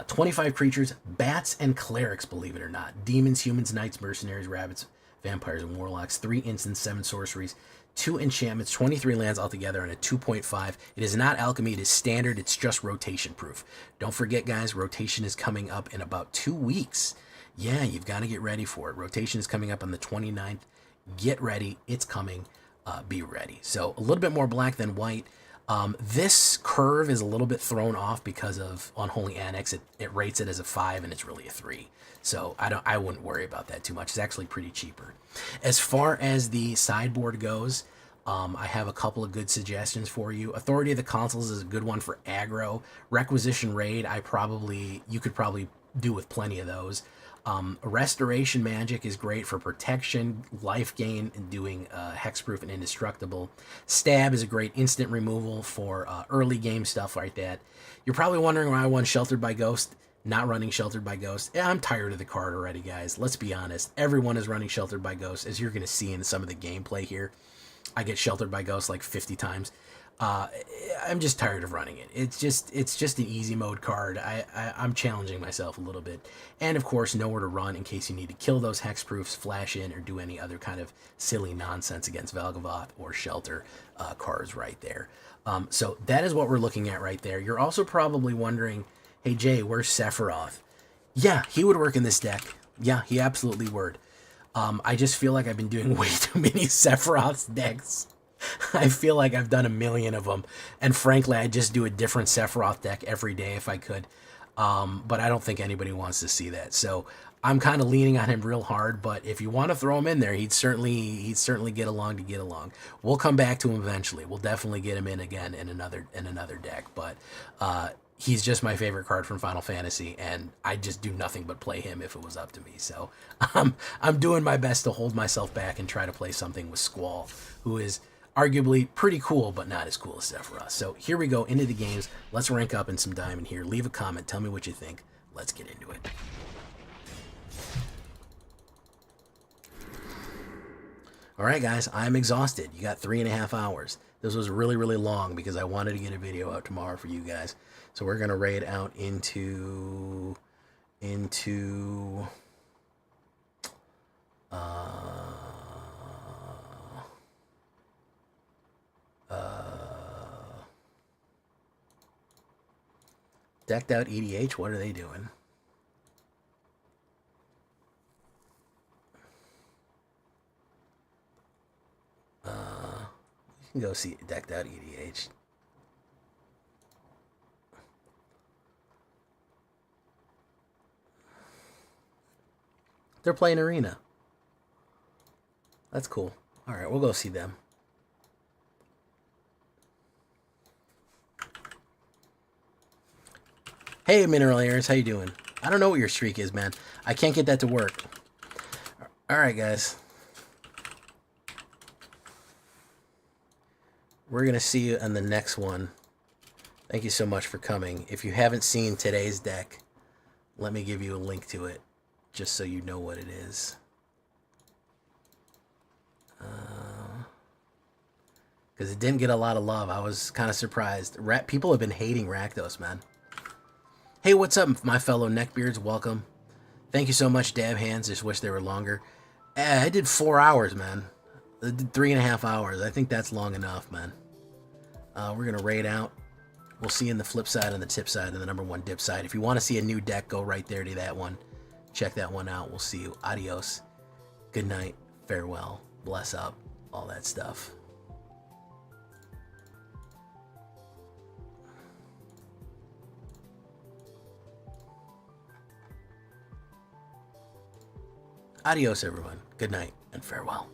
25 creatures, bats and clerics, believe it or not. Demons, humans, knights, mercenaries, rabbits, vampires, and warlocks. 3 instants, 7 sorceries, 2 enchantments, 23 lands altogether on a 2.5. It is not alchemy, it is standard, it's just rotation proof. Don't forget, guys, rotation is coming up in about 2 weeks. Yeah, you've got to get ready for it. Rotation is coming up on the 29th. Get ready, it's coming. Be ready. So a little bit more black than white. This curve is a little bit thrown off because of Unholy Annex. It rates it as a 5 and it's really a 3. So I wouldn't worry about that too much. It's actually pretty cheaper. As far as the sideboard goes, I have a couple of good suggestions for you. Authority of the Consuls is a good one for aggro. Requisition Raid, you could probably do with plenty of those. Restoration Magic is great for protection, life gain, and doing hexproof and indestructible. Stab is a great instant removal for early game stuff like that. You're probably wondering why I won Sheltered by Ghost. Not running Sheltered by Ghost. Yeah, I'm tired of the card already, guys. Let's be honest. Everyone is running Sheltered by Ghost, as you're going to see in some of the gameplay here. I get Sheltered by Ghost like 50 times. I'm just tired of running it. It's just an easy mode card. I'm challenging myself a little bit. And of course, nowhere to run in case you need to kill those hexproofs, flash in, or do any other kind of silly nonsense against Valgavoth or Shelter cards right there. So that is what we're looking at right there. You're also probably wondering, hey Jay, where's Sephiroth? Yeah, he would work in this deck. Yeah, he absolutely would. I just feel like I've been doing way too many Sephiroth decks. I feel like I've done a million of them, and frankly, I'd just do a different Sephiroth deck every day if I could, but I don't think anybody wants to see that, so I'm kind of leaning on him real hard, but if you want to throw him in there, he'd certainly get along. We'll come back to him eventually. We'll definitely get him in again in another deck, but he's just my favorite card from Final Fantasy, and I'd just do nothing but play him if it was up to me, so I'm doing my best to hold myself back and try to play something with Squall, who is arguably pretty cool, but not as cool as Sephiroth. So here we go into the games. Let's rank up in some diamond here. Leave a comment. Tell me what you think. Let's get into it. All right, guys. I'm exhausted. You got 3.5 hours. This was really, really long because I wanted to get a video out tomorrow for you guys. So we're going to raid out into Decked Out EDH, what are they doing? You can go see Decked Out EDH. They're playing Arena. That's cool. Alright, we'll go see them. Hey, Mineral Airs, how you doing? I don't know what your streak is, man. I can't get that to work. Alright, guys. We're going to see you on the next one. Thank you so much for coming. If you haven't seen today's deck, let me give you a link to it, just so you know what it is. Because it didn't get a lot of love. I was kind of surprised. People have been hating Rakdos, man. Hey, what's up, my fellow neckbeards? Welcome. Thank you so much, Dab Hands. Just wish they were longer. I did 4 hours, man. I did 3.5 hours. I think that's long enough, man. We're going to raid out. We'll see you in the flip side and the tip side and the number 1 dip side. If you want to see a new deck, go right there to that one. Check that one out. We'll see you. Adios. Good night. Farewell. Bless up. All that stuff. Adios, everyone. Good night and farewell.